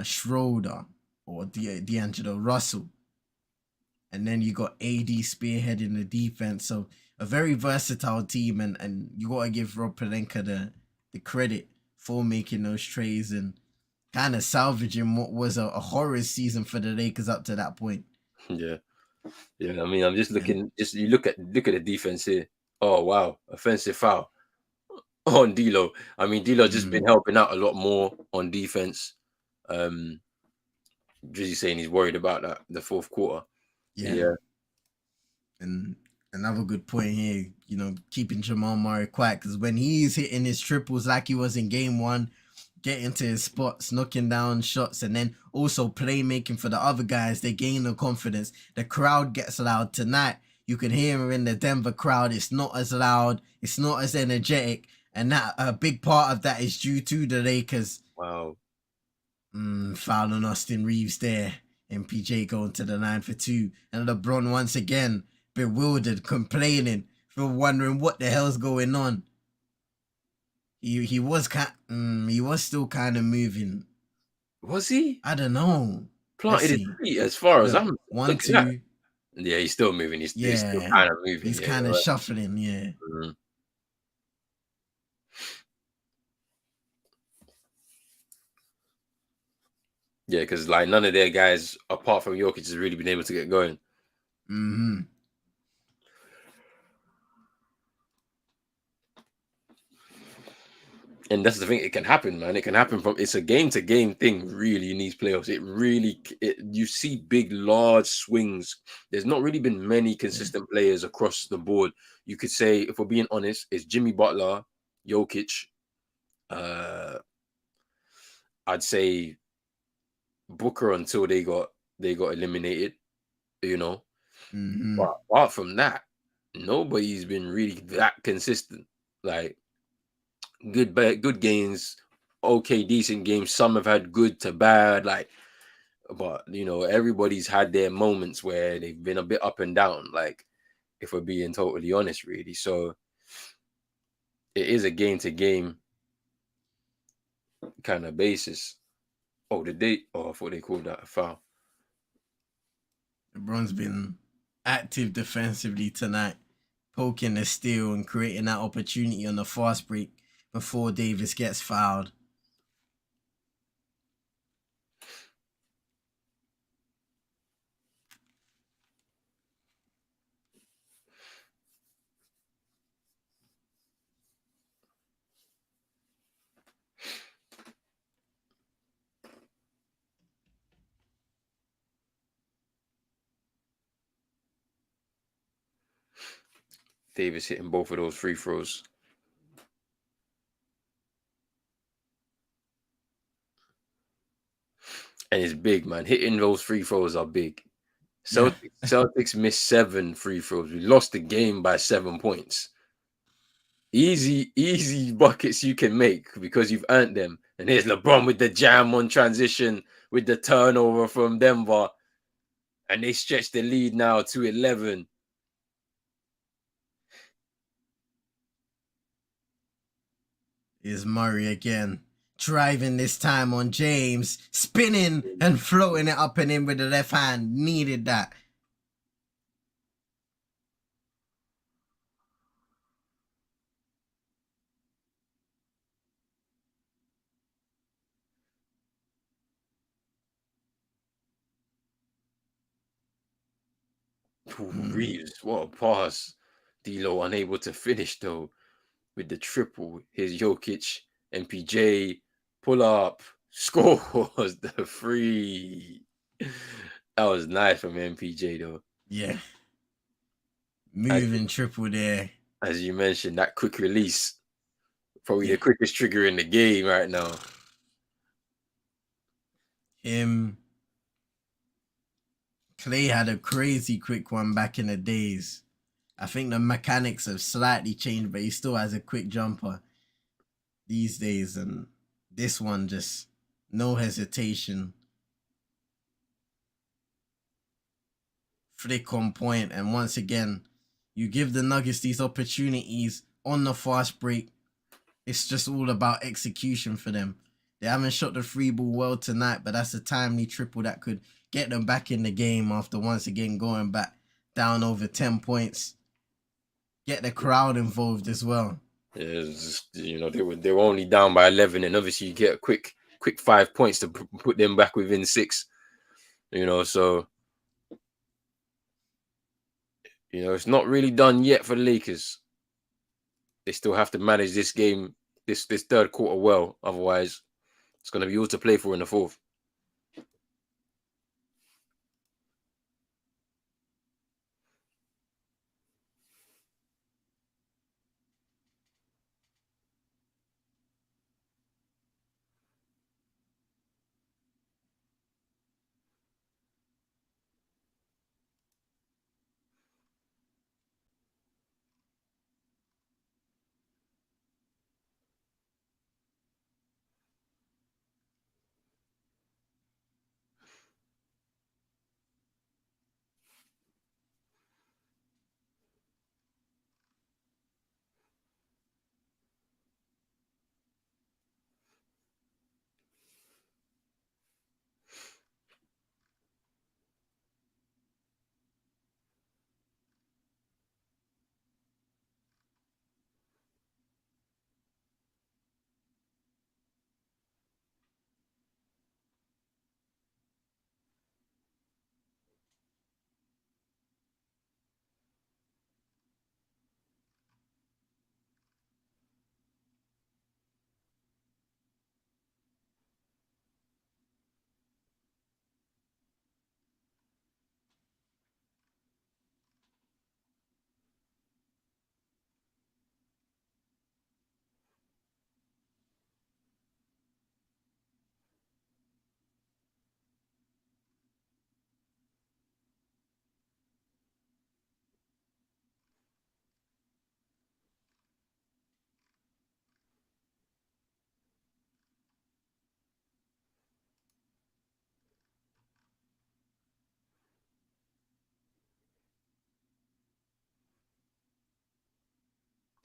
Schroeder or D'Angelo Russell. And then you got AD spearheading the defense. So a very versatile team, and you got to give Rob Pelinka the credit for making those trades and kind of salvaging what was a horror season for the Lakers up to that point. Yeah. I mean, I'm just looking. Just you look at the defense here. Oh wow, offensive foul on D'Lo. I mean, D'Lo just been helping out a lot more on defense. Drizzy saying he's worried about that the fourth quarter. Yeah. And another good point here, you know, keeping Jamal Murray quiet, because when he's hitting his triples like he was in game 1, getting to his spots, knocking down shots, and then also playmaking for the other guys, they gain the confidence. The crowd gets loud tonight. You can hear him in the Denver crowd. It's not as loud. It's not as energetic. And that a big part of that is due to the Lakers. Wow. Foul on Austin Reeves there. MPJ going to the line for 2. And LeBron once again, bewildered, complaining, wondering what the hell's going on. He was still kind of moving. Was he? I don't know. Planted his feet as far as I'm 1, 2. Yeah, he's still moving. He's still kind of moving. He's kind of shuffling. Yeah. Mm-hmm. Yeah, because like none of their guys, apart from Jokic, has really been able to get going. And that's the thing. It can happen, man. It can happen it's a game-to-game thing, really, in these playoffs. You see big, large swings. There's not really been many consistent players across the board. You could say, if we're being honest, it's Jimmy Butler, Jokic. I'd say Booker until they got eliminated, you know. But apart from that, nobody's been really that consistent. Like good games, okay, decent games. Some have had good to bad, but you know, everybody's had their moments where they've been a bit up and down. Like, if we're being totally honest, really. So it is a game to game kind of basis. Oh, I thought they called that a foul. LeBron's been active defensively tonight, poking the steal and creating that opportunity on the fast break before Davis gets fouled. Davis hitting both of those free throws. And it's big, man. Hitting those free throws are big. Celtics missed 7 free throws. We lost the game by 7 points. Easy buckets you can make because you've earned them. And here's LeBron with the jam on transition with the turnover from Denver. And they stretch the lead now to 11. Here's Murray again, driving this time on James, spinning and floating it up and in with the left hand. Needed that. Reeves, what a pass. D'Lo unable to finish though with the triple. Here's Jokic, MPJ, pull up, scores the free. That was nice from MPJ though. Yeah. Moving triple there. As you mentioned, that quick release. Probably the quickest trigger in the game right now. Clay had a crazy quick one back in the days. I think the mechanics have slightly changed, but he still has a quick jumper these days. And this one, just no hesitation. Flick on point. And once again, you give the Nuggets these opportunities on the fast break. It's just all about execution for them. They haven't shot the free ball well tonight, but that's a timely triple that could get them back in the game after once again going back down over 10 points. Get the crowd involved as well. Yeah, they were only down by 11, and obviously you get a quick 5 points to put them back within 6. So it's not really done yet for the Lakers. They still have to manage this game, this third quarter well. Otherwise, it's going to be all to play for in the fourth.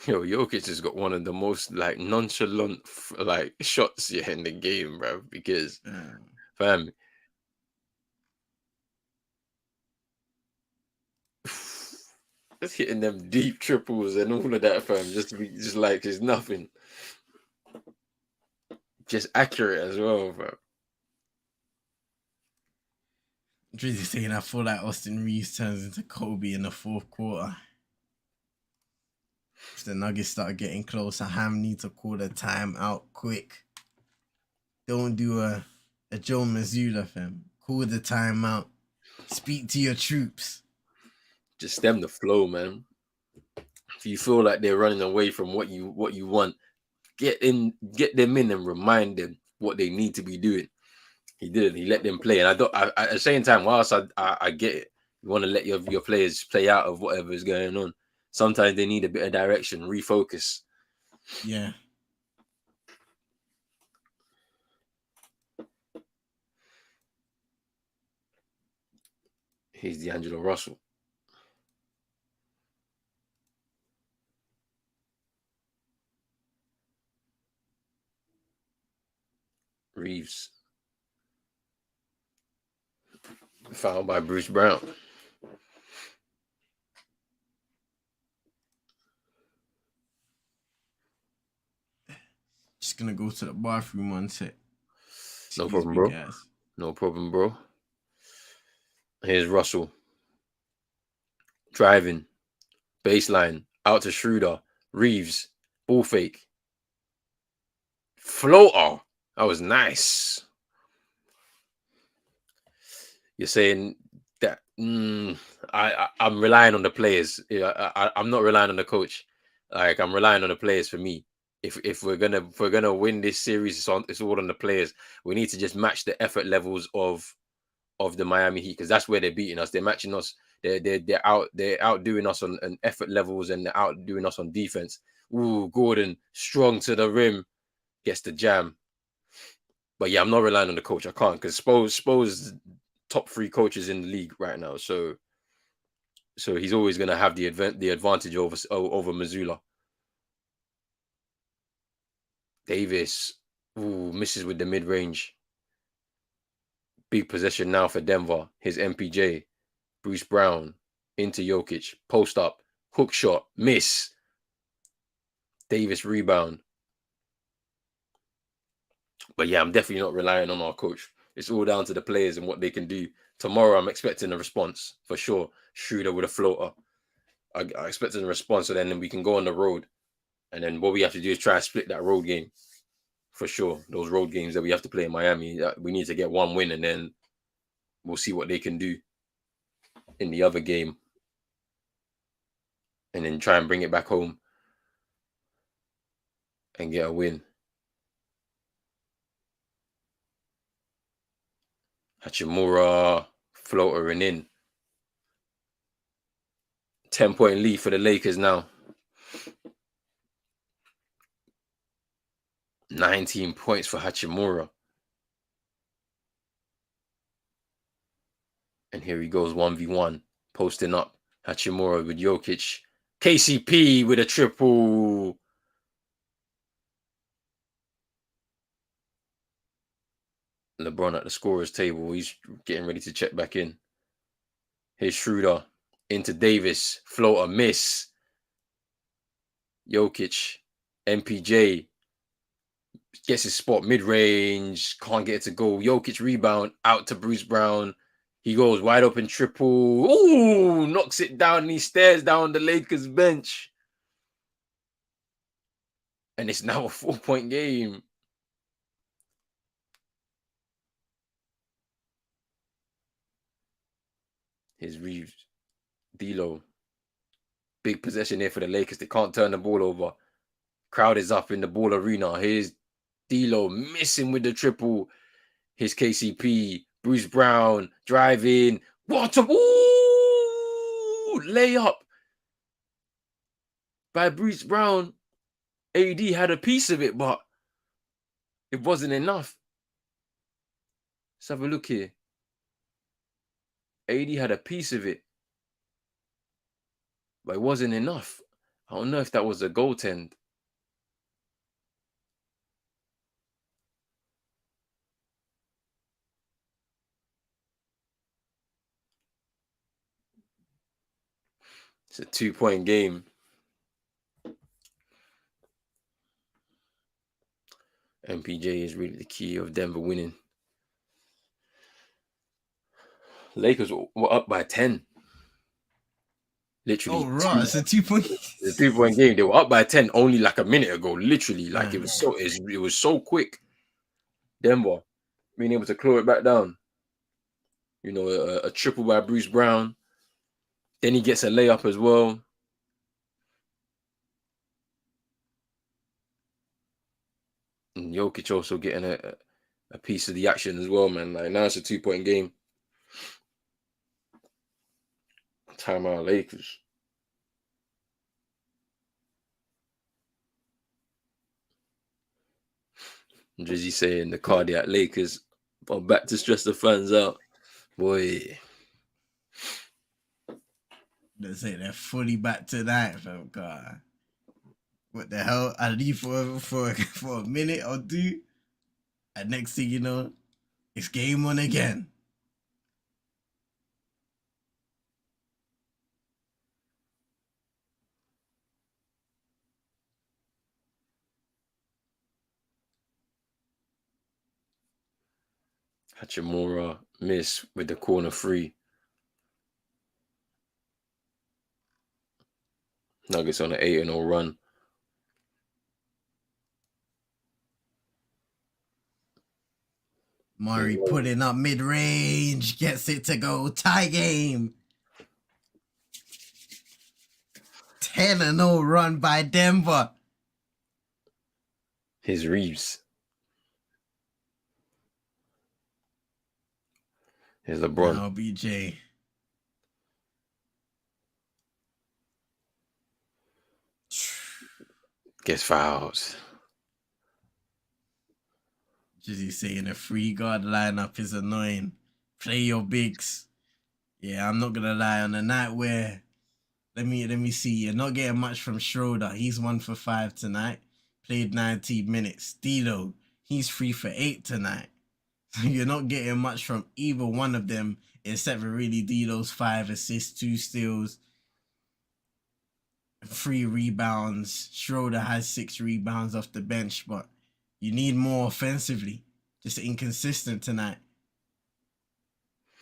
Jokic has got one of the most nonchalant shots in the game, bro. Because, fam, just hitting them deep triples and all of that, fam. Just like it's nothing. Just accurate as well, fam. Drizzy saying I feel like Austin Reeves turns into Kobe in the fourth quarter. If the Nuggets start getting closer, Ham needs to call the time out quick. Don't do a Joe Mazzulla, fam. Call the time out. Speak to your troops. Just stem the flow, man. If you feel like they're running away from what you want, get them in and remind them what they need to be doing. He didn't. He let them play, and at the same time, whilst I get it, you want to let your players play out of whatever is going on. Sometimes they need a bit of direction, refocus. Yeah. He's D'Angelo Russell. Reeves. Fouled by Bruce Brown. Just gonna go to the bathroom one sec. No problem, bro. Guys. No problem, bro. Here's Russell. driving, baseline, out to Schroeder, Reeves, ball fake, floater. That was nice. You're saying that I'm relying on the players. I'm not relying on the coach. Like, I'm relying on the players for me. If we're gonna win this series, it's all on the players. We need to just match the effort levels of the Miami Heat, because that's where they're beating us. They're matching us. They're outdoing us on effort levels, and they're outdoing us on defense. Ooh, Gordon strong to the rim, gets the jam. But yeah, I'm not relying on the coach. I can't, because Spo's top 3 coaches in the league right now. So he's always gonna have the advantage over Mazzulla. Davis, ooh, misses with the mid range. Big possession now for Denver. His MPJ, Bruce Brown into Jokic, post up, hook shot, miss. Davis rebound. But yeah, I'm definitely not relying on our coach. It's all down to the players and what they can do. Tomorrow, I'm expecting a response for sure. Schroeder with a floater. I expected a response, so then we can go on the road. And then what we have to do is try to split that road game. For sure. Those road games that we have to play in Miami, we need to get one win, and then we'll see what they can do in the other game. And then try and bring it back home and get a win. Hachimura floatering in. 10-point lead for the Lakers now. 19 points for Hachimura. And here he goes, 1v1. Posting up. Hachimura with Jokic. KCP with a triple. LeBron at the scorer's table. He's getting ready to check back in. Here's Schroeder. Into Davis. Floater miss. Jokic. MPJ. Gets his spot mid-range. Can't get it to go. Jokic rebound. Out to Bruce Brown. He goes wide open triple. Ooh, knocks it down and he stares down the Lakers bench. And it's now a 4-point game. Here's Reeves. D'Lo. Big possession here for the Lakers. They can't turn the ball over. Crowd is up in the ball arena. Here's D'Lo missing with the triple. Here's KCP. Bruce Brown driving. What a layup by Bruce Brown. AD had a piece of it, but it wasn't enough. Let's have a look here. AD had a piece of it, but it wasn't enough. I don't know if that was a goaltend. It's a 2-point game. MPJ is really the key of Denver winning. Lakers were up by 10. Literally. Oh, right. It's a 2-point. It's a 2-point game. They were up by 10 only like a minute ago. Literally, like it was so quick. Denver being able to claw it back down. You know, a triple by Bruce Brown. Then he gets a layup as well. And Jokic also getting a piece of the action as well, man. Like, now it's a 2-point game. Timeout Lakers. Drizzy saying the cardiac Lakers are back to stress the fans out. Boy. They say they're fully back tonight, fam. God. What the hell? I leave for a minute or two. And next thing you know, it's game on again. Hachimura miss with the corner 3. Nuggets on an 8-0 run. Murray putting up mid-range, gets it to go. Tie game. 10-0 run by Denver. Here's Reeves. Here's LeBron. Now BJ. Gets fouls. Jizzy saying a 3-guard lineup is annoying. Play your bigs. Yeah, I'm not gonna lie. On the night where, let me see. You're not getting much from Schroeder. He's 1 for 5 tonight. Played 19 minutes. D'Lo, he's 3 for 8 tonight. So you're not getting much from either one of them, except for really D'Lo's 5 assists, 2 steals, 3 rebounds. Schroeder has 6 rebounds off the bench, but you need more offensively. Just inconsistent tonight.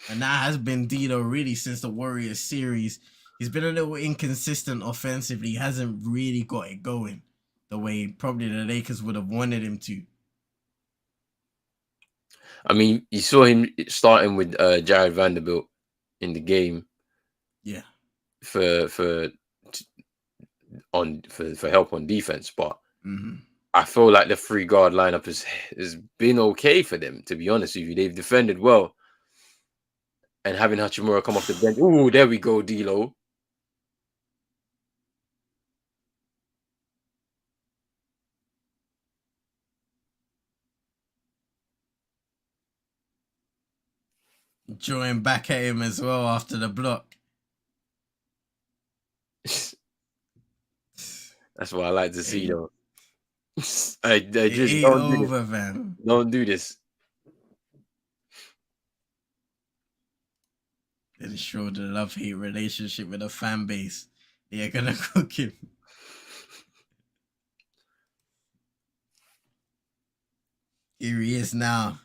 And that has been D'Lo really since the Warriors series. He's been a little inconsistent offensively. He hasn't really got it going the way probably the Lakers would have wanted him to. I mean, you saw him starting with Jared Vanderbilt in the game. Yeah. For help on defense, but I feel like the 3-guard lineup has been okay for them, to be honest with you. They've defended well. And having Hachimura come off the bench. Ooh, there we go, D'Lo. Drawing back at him as well after the block. That's what I like to see, though. I just don't do this. It showed a love-hate relationship with the fan base. They're gonna cook him. Here he is now.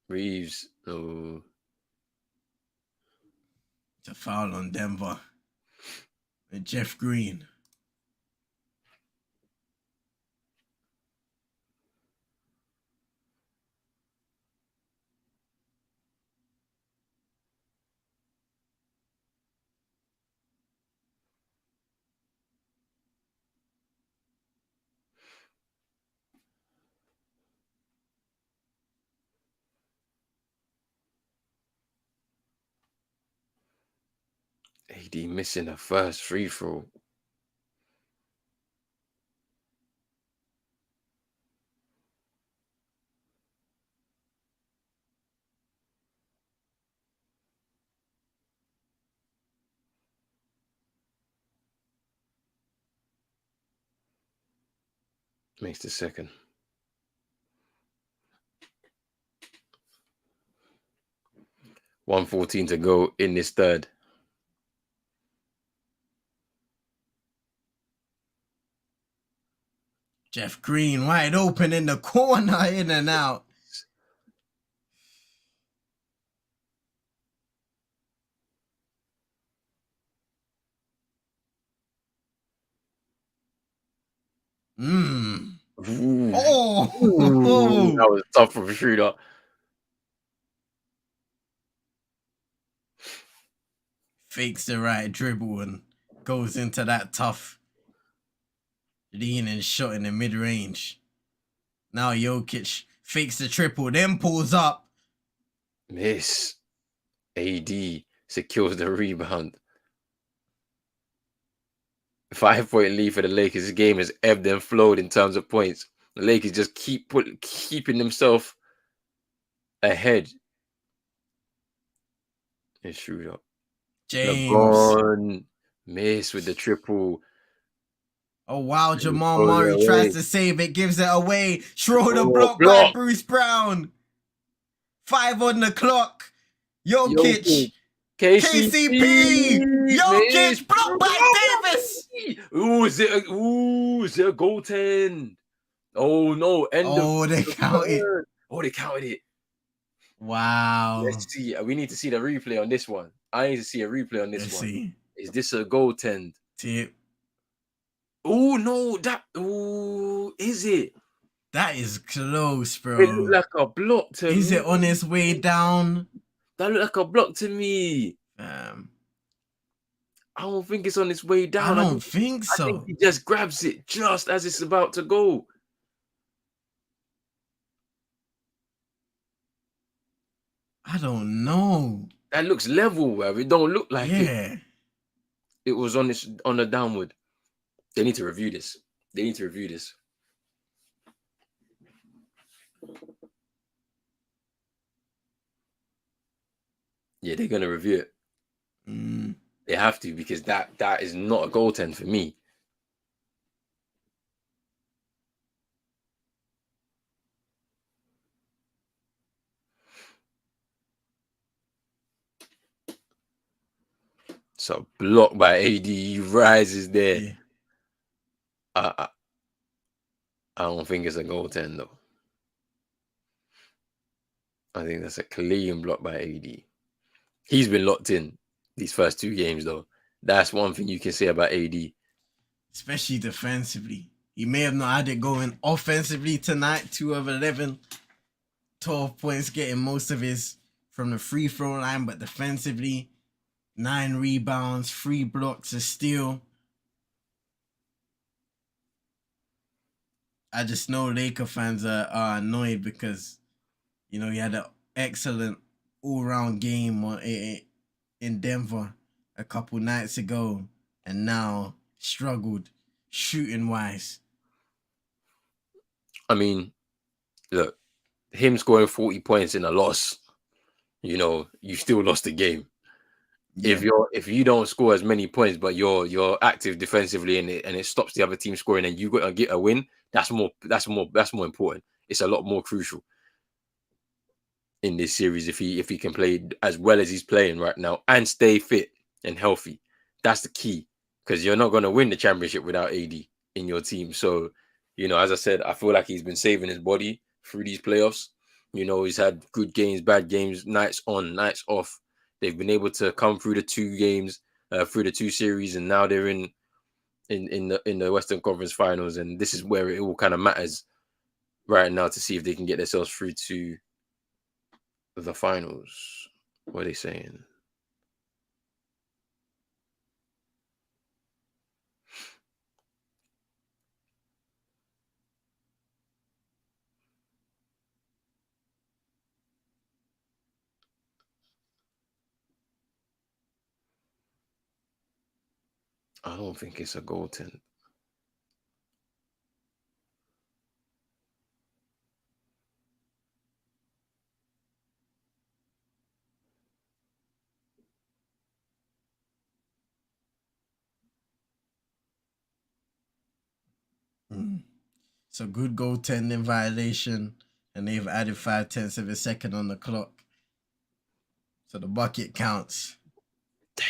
Reeves. Oh. It's a foul on Denver. And Jeff Green. AD missing the first free throw. Makes the second. $1:14 to go in this third. Jeff Green wide open in the corner, in and out. Ooh. Oh, Ooh, that was tough from Schroeder. Fakes the right dribble and goes into that tough lean and shot in the mid-range. Now Jokic fakes the triple, then pulls up. Miss. AD secures the rebound. 5-point lead for the Lakers. This game has ebbed and flowed in terms of points. The Lakers just keeping themselves ahead. And shoot up. James. LeBron miss with the triple. Oh, wow. Jamal Murray tries to save it, gives it away. Schroeder blocked by Bruce Brown. 5 on the clock. Jokic. KCP. Jokic blocked by Davis. Ooh, is it a goaltend? Oh, no. They counted. Oh, they counted it. Wow. Let's see. We need to see the replay on this one. I need to see a replay on this one. See. Is this a goaltend? Tip. Oh no, is it? That is close, bro. It looked like a block to me. Is it on its way down? That looked like a block to me. I don't think it's on its way down. I don't think so. I think he just grabs it just as it's about to go. I don't know. That looks level, bro. It don't look like it. It was on the downward. They need to review this. Yeah, they're gonna review it. They have to, because that is not a goaltend for me. So blocked by AD, he rises there. Yeah. I don't think it's a goaltend though. I think that's a clean block by AD. He's been locked in these first 2 games though. That's one thing you can say about AD. Especially defensively. He may have not had it going offensively tonight. 2 of 11. 12 points, getting most of his from the free throw line, but defensively, 9 rebounds, 3 blocks, a steal. I just know Laker fans are annoyed because, you know, he had an excellent all-round game in Denver a couple nights ago, and now struggled shooting-wise. I mean, look, him scoring 40 points in a loss, you know, you still lost the game. Yeah. If you don't score as many points, but you're active defensively and it stops the other team scoring, and you got to get a win, that's more important. It's a lot more crucial in this series if he can play as well as he's playing right now and stay fit and healthy. That's the key, because you're not going to win the championship without AD in your team. So, you know, as I said, I feel like he's been saving his body through these playoffs. You know, he's had good games, bad games, nights on, nights off. They've been able to come through the 2 games, through the 2 series, and now they're in the Western Conference Finals, and this is where it all kind of matters right now, to see if they can get themselves through to the finals. What are they saying? I don't think it's a goaltend. So good goaltending violation, and they've added 0.5 of a second on the clock. So the bucket counts. Damn.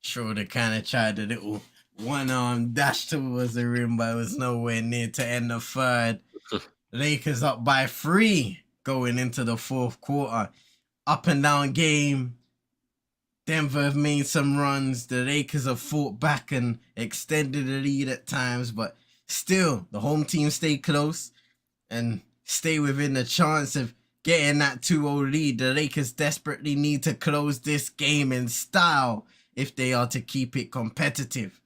Schroeder kind of tried a little one-arm dash towards the rim, but it was nowhere near to end the third. Lakers up by 3 going into the 4th quarter. Up and down game. Denver have made some runs. The Lakers have fought back and extended the lead at times, but still, the home team stay close and stay within the chance of getting that 2-0 lead. The Lakers desperately need to close this game in style if they are to keep it competitive.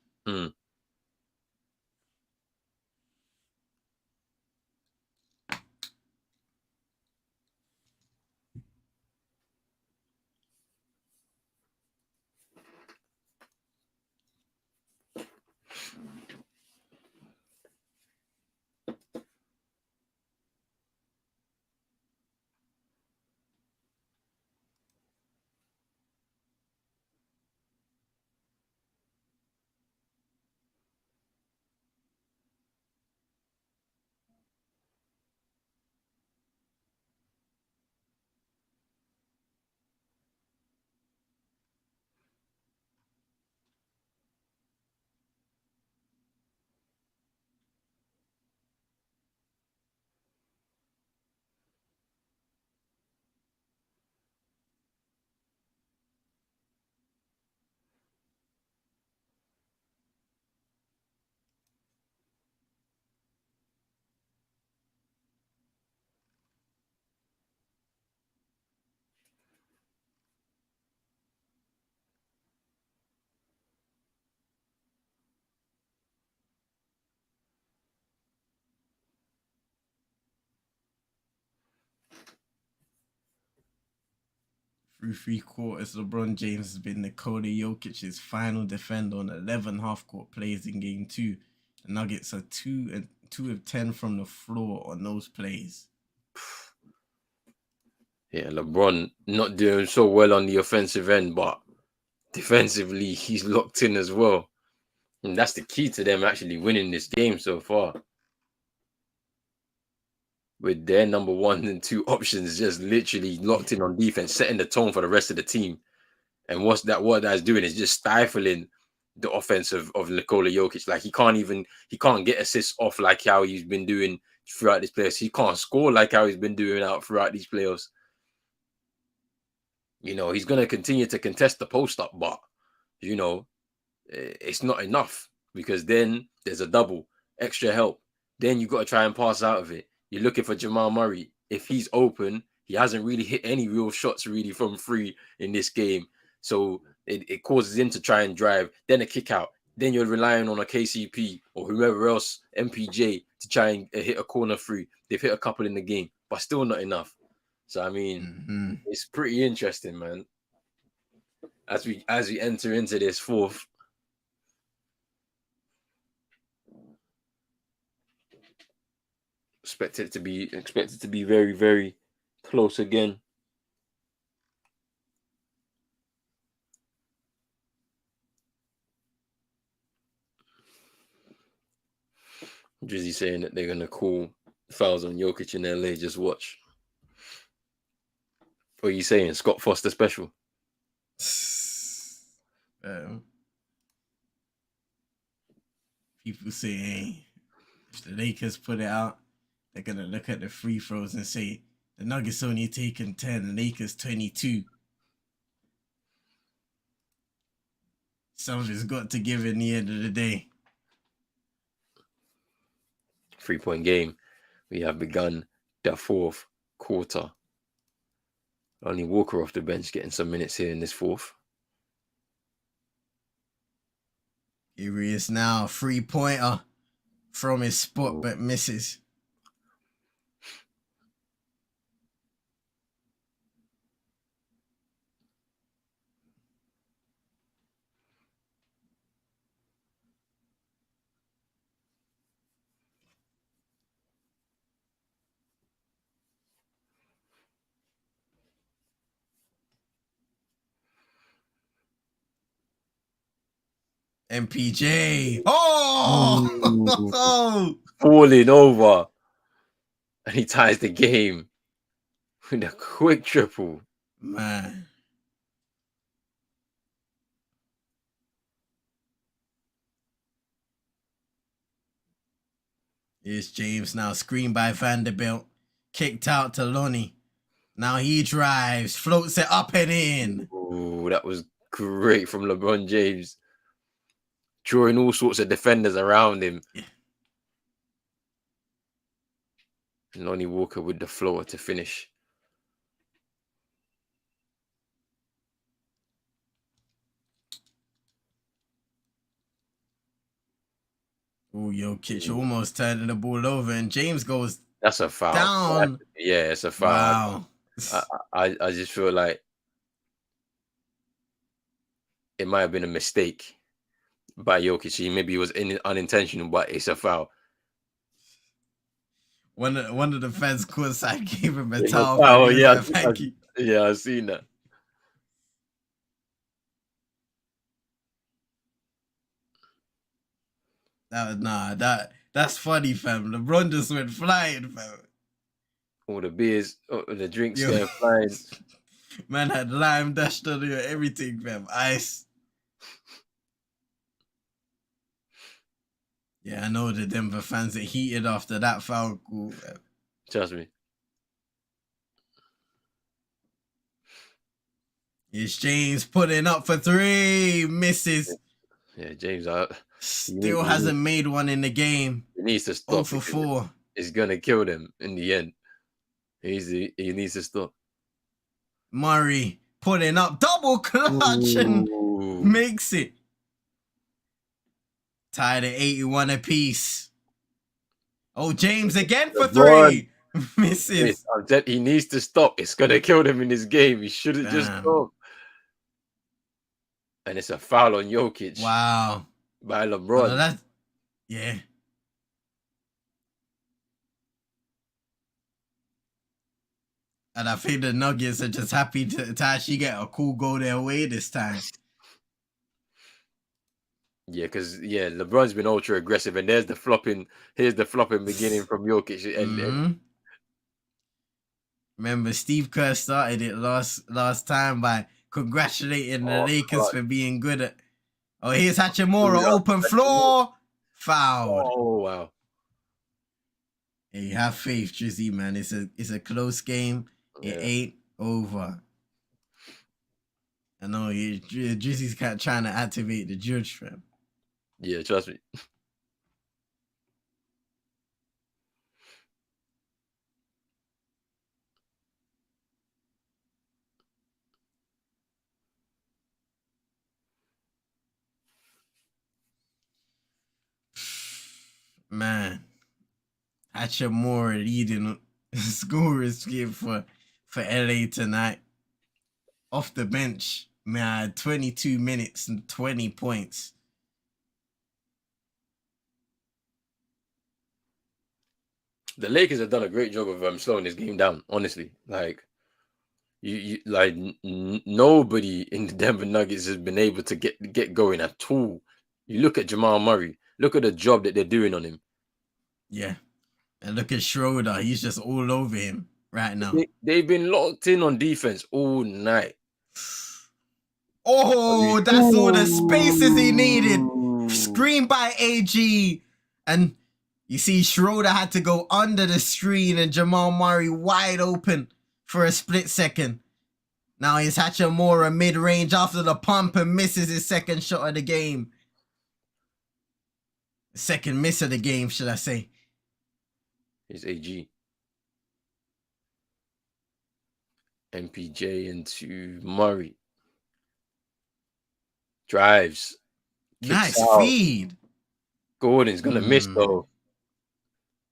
Through 3 quarters, LeBron James has been Nikola Jokic's final defender on 11 half-court plays in Game 2. The Nuggets are 2 of 10 from the floor on those plays. Yeah, LeBron not doing so well on the offensive end, but defensively, he's locked in as well. And that's the key to them actually winning this game so far. With their number 1 and 2 options just literally locked in on defense, setting the tone for the rest of the team. And what that's doing is just stifling the offense of Nikola Jokic. Like he can't get assists off like how he's been doing throughout this playoffs. He can't score like how he's been doing out throughout these playoffs. You know, he's going to continue to contest the post up, but, you know, it's not enough because then there's a double, extra help. Then you got to try and pass out of it. You're looking for Jamal Murray. If he's open, he hasn't really hit any real shots really from free in this game. So it causes him to try and drive, then a kick out. Then you're relying on a KCP or whoever else, MPJ, to try and hit a corner free. They've hit a couple in the game, but still not enough. So, I mean, it's pretty interesting, man. As we enter into this fourth. Expected to be very, very close again. Drizzy saying that they're gonna call fouls on Jokic in LA. Just watch. What are you saying? Scott Foster special. People say, hey, if the Lakers put it out, they're gonna look at the free throws and say the Nuggets only taken 10, the Lakers 22. Something's got to give in the end of the day. 3-point game. We have begun the fourth quarter. Only Walker off the bench getting some minutes here in this fourth. Here he is now, 3-pointer from his spot, but misses. MPJ. Oh! Falling over. And he ties the game with a quick triple. Man. Here's James now, screened by Vanderbilt. Kicked out to Lonnie. Now he drives, floats it up and in. Oh, that was great from LeBron James. Drawing all sorts of defenders around him. Yeah. Lonnie Walker with the floor to finish. Oh, Jokic almost turning the ball over, and James goes That's a foul. down. Yeah, it's a foul. Wow. I just feel like it might have been a mistake by Jokic. Maybe it was unintentional, but it's a foul. One of the fans courtside gave him a Yeah, towel. foul, yeah, Like, thank you. Yeah, I've seen that. That's funny, fam. LeBron just went flying, fam. All the beers, the drinks Yo. going flying. Man had lime dashed on you, everything, fam. Ice. Yeah, I know the Denver fans are heated after that foul call, fam. Trust me. It's James putting up for 3, misses. Yeah, James Still hasn't made one in the game. He needs to stop. 0 for 4. It's gonna kill them in the end. He needs to stop. Murray putting up double clutch and makes it. Tied at 81 apiece. Oh, James again for 3. Misses. He needs to stop. It's gonna kill them in this game. He should have just stopped. And it's a foul on Jokic. Wow. By LeBron. Well, yeah. And I think the Nuggets are just happy to actually get a cool goal their way this time. Yeah, because LeBron's been ultra aggressive, and here's the flopping beginning from Jokic. And remember, Steve Kerr started it last time by congratulating the Lakers for being good at. Oh, here's Hachimura, open floor, fouled. Oh wow! Hey, have faith, Drizzy, man. It's a close game. It ain't over. I know Drizzy's trying to activate the judge, fam. Yeah, trust me. Man, Hachimura leading scorers game for LA tonight. Off the bench, man, 22 minutes and 20 points. The Lakers have done a great job of slowing this game down. Honestly, like nobody in the Denver Nuggets has been able to get going at all. You look at Jamal Murray. Look at the job that they're doing on him. Yeah. And look at Schroeder. He's just all over him right now. They've been locked in on defense all night. Oh, that's all the spaces he needed. Screen by AG. And you see Schroeder had to go under the screen and Jamal Murray wide open for a split second. Now he's Hachimura mid-range after the pump and misses his second shot of the game. Second miss of the game, should I say. It's AG. MPJ into Murray. Drives. Nice out. feed. Gordon's going to miss, though.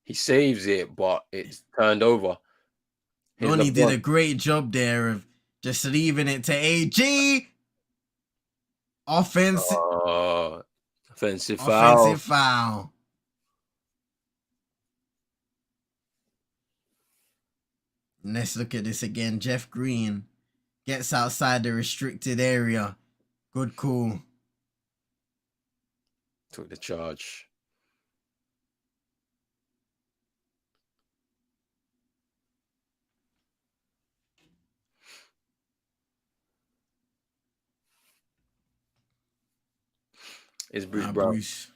He saves it, but it's turned over. Lonnie did a great job there of just leaving it to AG. Offensive foul. Let's look at this again. Jeff Green gets outside the restricted area. Good call. Took the charge. It's Bruce Brown. Bruce.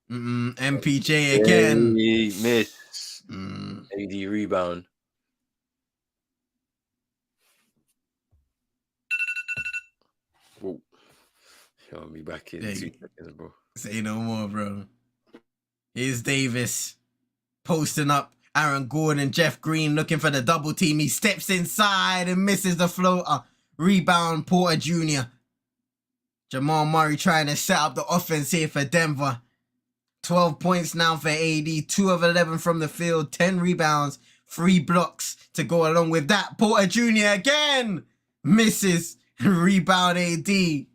MPJ again. He missed. AD rebound. Whoa. I'll be back in 2 seconds, bro. Say no more, bro. Here's Davis posting up. Aaron Gordon, Jeff Green looking for the double team. He steps inside and misses the floater. Rebound, Porter Jr. Jamal Murray trying to set up the offense here for Denver. 12 points now for AD. 2 of 11 from the field. 10 rebounds. 3 blocks to go along with that. Porter Jr. again. Misses. Rebound AD.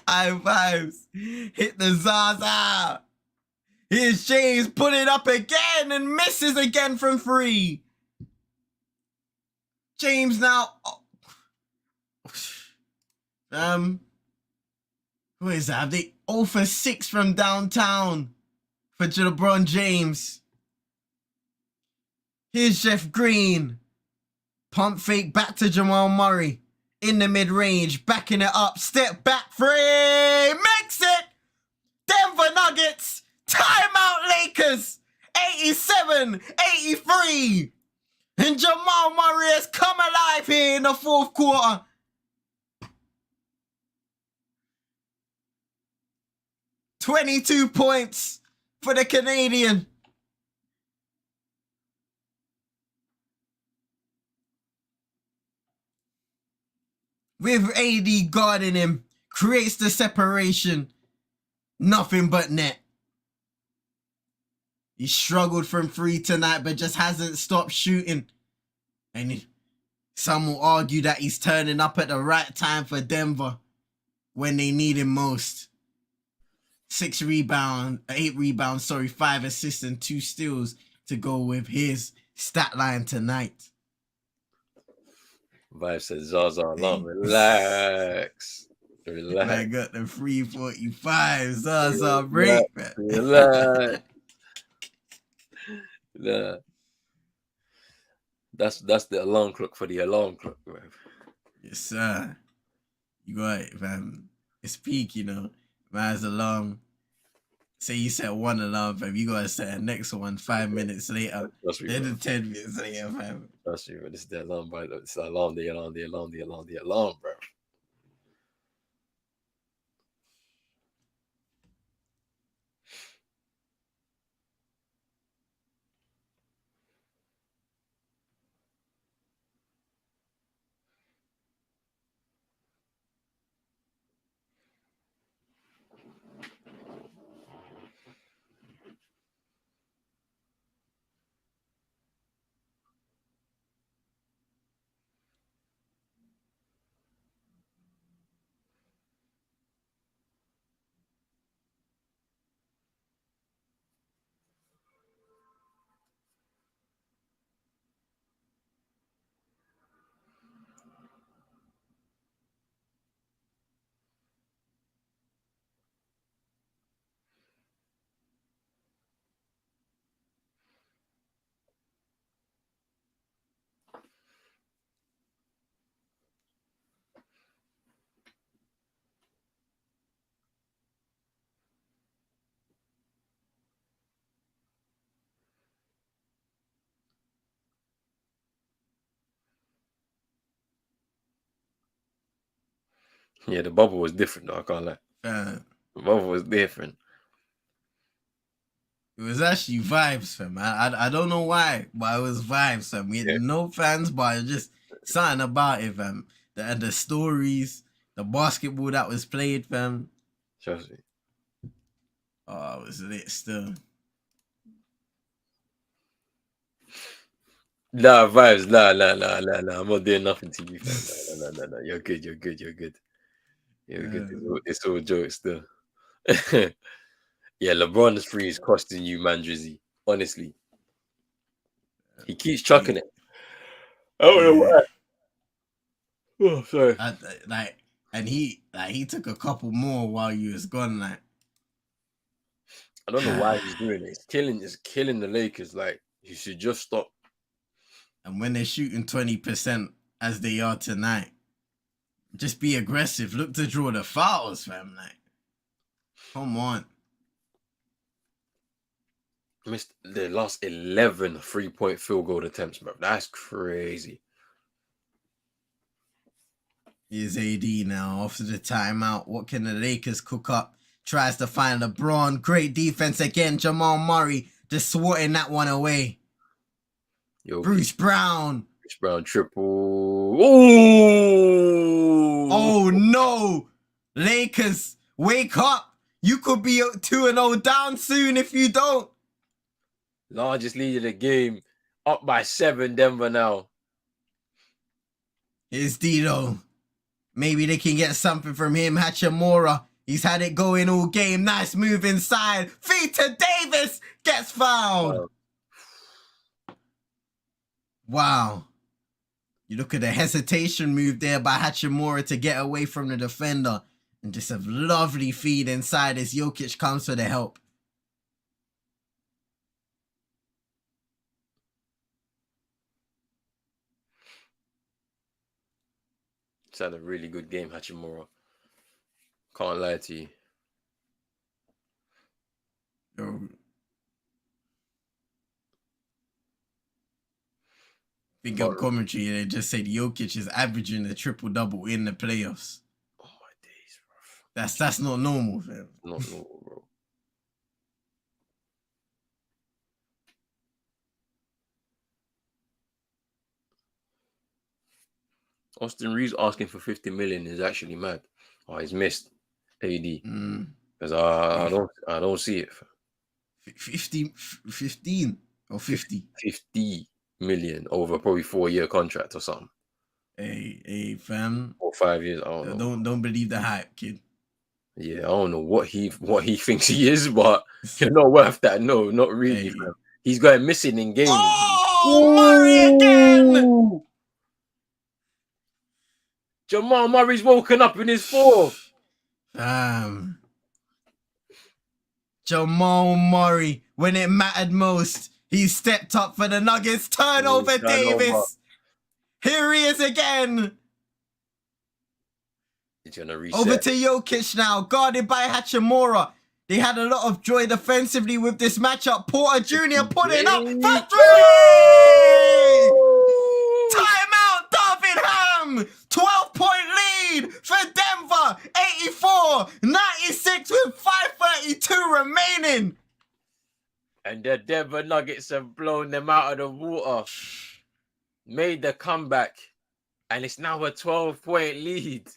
High fives. Hit the Zaza. Here's James putting up again and misses again from 3. James now. Who is that? They 0 for 6 from downtown for LeBron James. Here's Jeff Green. Pump fake back to Jamal Murray. In the mid-range, backing it up. Step back 3. Makes it! Denver Nuggets. Timeout Lakers. 87-83. And Jamal Murray has come alive here in the 4th quarter. $22 points for the Canadian. With AD guarding him, creates the separation. Nothing but net. He struggled from 3 tonight, but just hasn't stopped shooting. And some will argue that he's turning up at the right time for Denver when they need him most. 8 rebounds, 5 assists and 2 steals to go with his stat line tonight. Vibe says Zaza alarm. Relax. I got the 345. Zaza break. Relax. Nah. That's the alarm clock for the alarm clock, bro. Yes, sir. You got it, fam. It's peak, you know. Man's alarm. Say you set 1 alarm, fam. You gotta set a next one 5 minutes later. Then 10 minutes later, fam. Trust me, bro. This is the alarm, bro. It's the alarm, the alarm, bro. Yeah, the bubble was different, though. I can't lie. The bubble was different. It was actually vibes, fam. I don't know why, but it was vibes, fam. We had no fans, but just something about it, fam. The stories, the basketball that was played, fam. Trust me. Oh, it was lit still. Nah, vibes. Nah. I'm not doing nothing to you, fam. No. You're good. You're good. It's all jokes still. Yeah, LeBron's 3 is costing you, man, Drizzy. Honestly. He keeps chucking it. I don't know why. Oh, sorry. He took a couple more while you was gone, like. I don't know why he's doing it. It's killing the Lakers. Like, he should just stop. And when they're shooting 20% as they are tonight, just be aggressive. Look to draw the fouls, fam. Like, come on. Missed the last 11 3-point field goal attempts, bro. That's crazy. Here's AD now off to the timeout. What can the Lakers cook up? Tries to find LeBron. Great defense again. Jamal Murray just swatting that one away. Bruce Brown Brown triple. Ooh! Oh no! Lakers, wake up! You could be 2-0 down soon if you don't. Largest lead of the game. Up by 7, Denver now. Here's Dito. Maybe they can get something from him. Hachimura. He's had it going all game. Nice move inside. Feed to Davis. Gets fouled. Wow. You look at the hesitation move there by Hachimura to get away from the defender. And just a lovely feed inside as Jokic comes for the help. He's had a really good game, Hachimura. Can't lie to you. Big up commentary, they just said Jokic is averaging a triple-double in the playoffs. Oh my days, bro. That's not normal, fam. Not normal, bro. Austin Reeves asking for 50 million is actually mad. Oh, he's missed AD. Because I don't see it. 15 or 50? 50 million over probably 4-year contract or something. Hey, fam. Or 5 years. I don't know. Don't believe the hype, kid. Yeah, I don't know what he thinks he is, but you're not worth that. No, not really. Hey. He's going missing in games. Oh, Murray again! Jamal Murray's woken up in his fourth. Jamal Murray, when it mattered most, he stepped up for the Nuggets. Turnover, Davis. Here he is again. Over to Jokic now, guarded by Hachimura. They had a lot of joy defensively with this matchup. Porter Jr. putting up for 3! Timeout, Darvin Ham. 12-point lead for Denver. 84-96 with 5:32 remaining. And the Denver Nuggets have blown them out of the water. Made the comeback. And it's now a 12-point lead.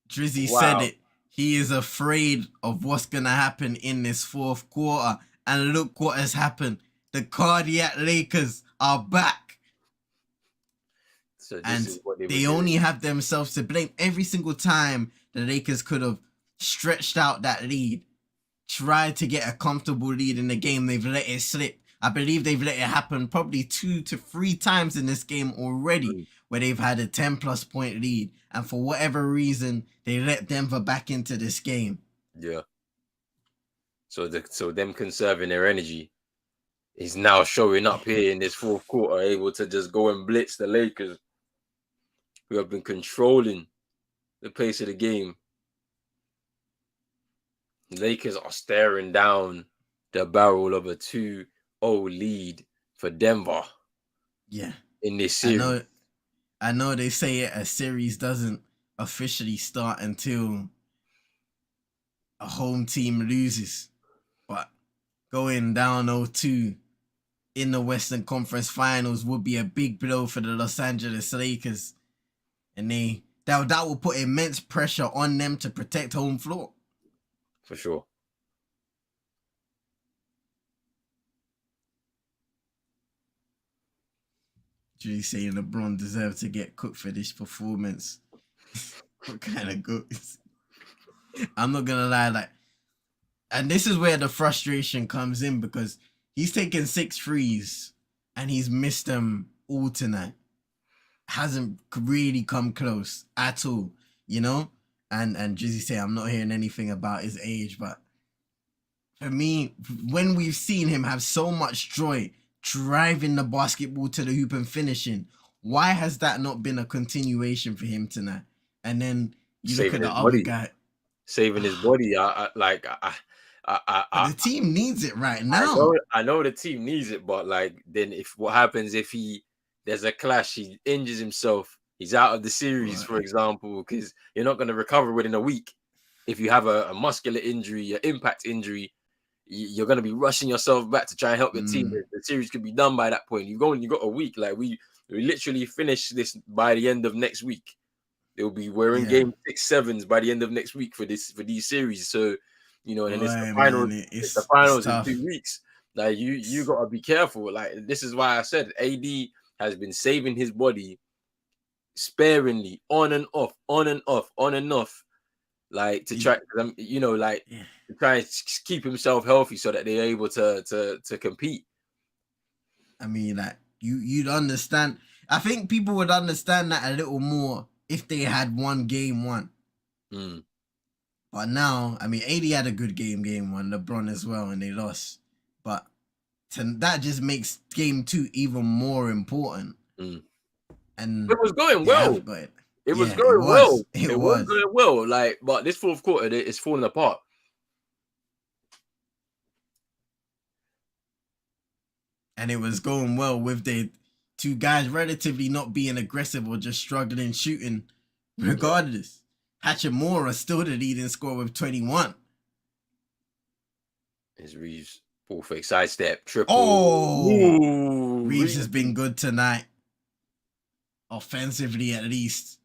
Drizzy said it. He is afraid of what's going to happen in this fourth quarter. And look what has happened. The Cardiac Lakers are back. So and they only have themselves to blame. Every single time the Lakers could have stretched out that lead, tried to get a comfortable lead in the game, they've let it slip. I believe they've let it happen probably 2 to 3 times in this game already, where they've had a 10-plus point lead. And for whatever reason, they let Denver back into this game. Yeah. So them conserving their energy is now showing up here in this fourth quarter, able to just go and blitz the Lakers, who have been controlling the pace of the game. The Lakers are staring down the barrel of a 2-0 lead for Denver. Yeah. In this series. I know they say a series doesn't officially start until a home team loses, but going down 0-2 in the Western Conference Finals would be a big blow for the Los Angeles Lakers, and that will put immense pressure on them to protect home floor. For sure. Julie saying LeBron deserved to get cooked for this performance. What kind of goats? I'm not gonna lie, and this is where the frustration comes in, because he's taken 6 threes and he's missed them all tonight. Hasn't really come close at all, you know? And Drizzy say I'm not hearing anything about his age, but for me, when we've seen him have so much joy driving the basketball to the hoop and finishing, why has that not been a continuation for him tonight? And then you look at the other guy saving his body. The team needs it right now. I know the team needs it, but then what happens if there's a clash, he injures himself, he's out of the series, for example, because you're not going to recover within a week. If you have a muscular injury, an impact injury, you're gonna be rushing yourself back to try and help your team. The series could be done by that point. You got a week. Like we literally finish this by the end of next week. We're in game 6-7s by the end of next week for these series. So, and then it's the finals. It's the finals in 2 weeks. Like you gotta be careful. Like this is why I said AD has been saving his body sparingly, on and off, like to try, to try and keep himself healthy so that they're able to compete. I mean, like you'd understand. I think people would understand that a little more if they had won game 1. But now, I mean, AD had a good game 1, LeBron as well, and they lost. But that just makes game 2 even more important. And it was going well. It was going well. Like, but this fourth quarter, it's falling apart. And it was going well with the 2 guys relatively not being aggressive or just struggling shooting, regardless. Hachimura still the leading scorer with 21. His Reeves full fake sidestep triple. Oh, Reeves has been good tonight, offensively at least,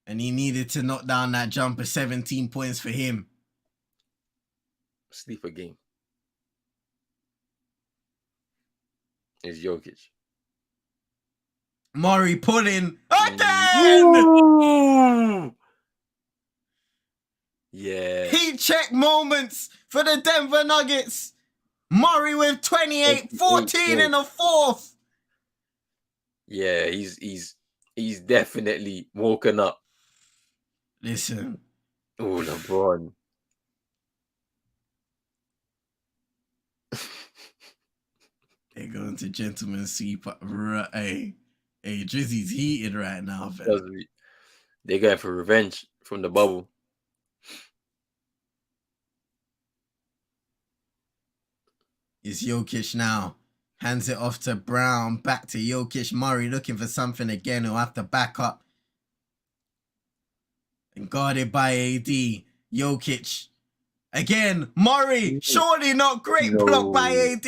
and he needed to knock down that jumper. 17 points for him. Sleeper game is Jokic. Murray pulling again. Ooh. Yeah. Heat check moments for the Denver Nuggets. Murray with 28, 14 in the fourth. Yeah, he's definitely woken up. Listen. Oh, LeBron. They're going to gentleman's sweep. Hey, Drizzy's heated right now, fam. They're going for revenge from the bubble. It's Jokic now. Hands it off to Brown. Back to Jokic. Murray looking for something again. He'll have to back up. And guarded by AD. Jokic. Again. Murray. Surely not great block by AD.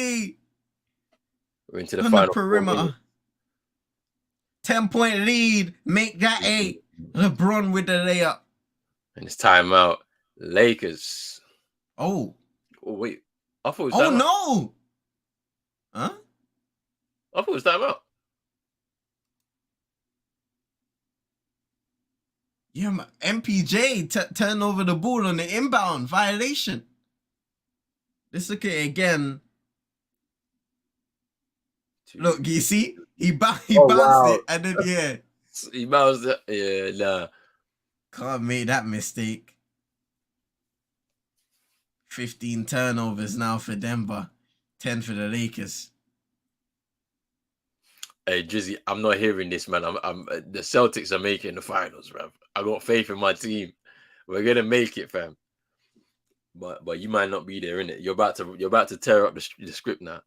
We're into the final. The perimeter. 10-point lead. Make that 8. LeBron with the layup. And it's timeout. Lakers. Oh, wait. I thought it was timeout. timeout. No. Huh? I thought it was timeout. Yeah, MPJ turned over the ball on the inbound violation. Let's look at it again. Look, you see? He bounced it, and then, he bounced it. Yeah, nah. Can't make that mistake. 15 turnovers now for Denver. 10 for the Lakers. Hey, Drizzy, I'm not hearing this, man. The Celtics are making the finals, man. I got faith in my team. We're gonna make it, fam. But you might not be there, innit? You're about to tear up the script now.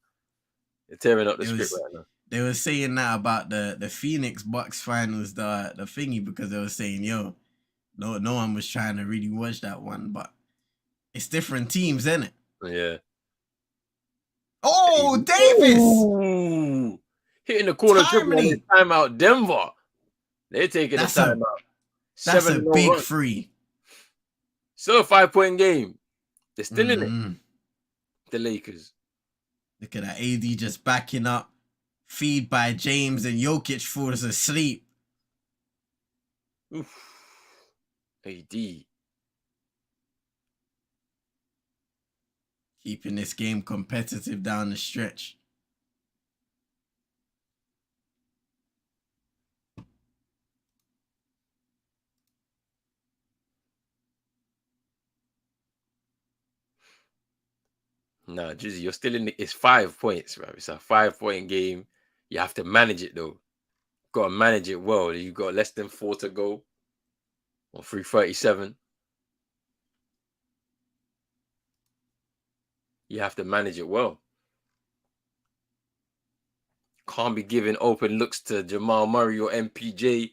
You're tearing up the script right now. They were saying that about the Phoenix Bucks finals, the thingy, because they were saying, no one was trying to really watch that one, but it's different teams, isn't it? Yeah. Oh, Davis! Ooh. Hitting the corner triple in timeout. Denver. They're taking the timeout. That's a big free. So a 5-point game. They're still in it. The Lakers. Look at that. AD just backing up. Feed by James, and Jokic falls asleep. Oof. AD. Keeping this game competitive down the stretch. Nah, Drizzy, you're still in it's 5 points, bro. It's a 5-point game. You have to manage it, though. Got to manage it well. You've got less than 4 to go. On 3:37. You have to manage it well. Can't be giving open looks to Jamal Murray or MPJ.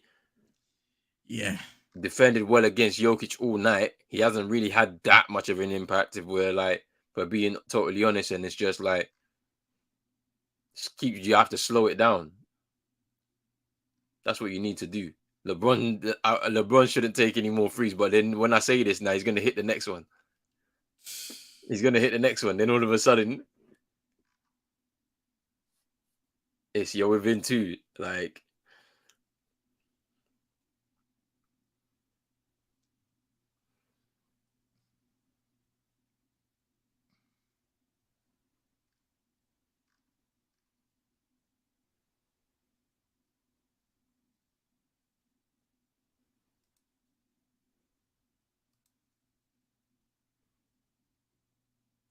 Yeah. Defended well against Jokic all night. He hasn't really had that much of an impact if we're like for being totally honest. And it's just like, you have to slow it down. That's what you need to do. LeBron shouldn't take any more threes. But then when I say this now, he's going to hit the next one. He's going to hit the next one. Then all of a sudden, you're within 2. Like,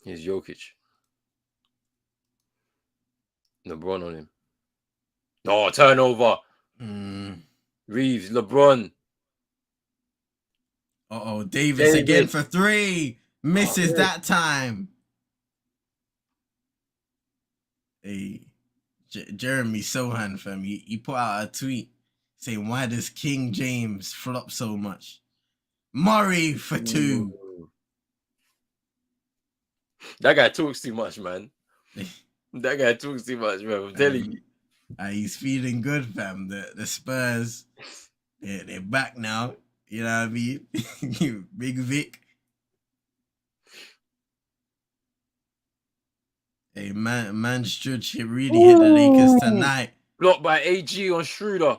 here's Jokic. LeBron on him. Oh, turnover. Reeves, LeBron. Davis again for 3. Misses that time. Hey, Jeremy Sohan, fam, he put out a tweet saying, why does King James flop so much? Murray for 2. That guy talks too much, man. That guy talks too much, man. I'm telling you. He's feeling good, fam. The Spurs, they're back now. You know what I mean? Big Vic. Hey, man should really hit the Lakers tonight. Blocked by AG on Schroeder.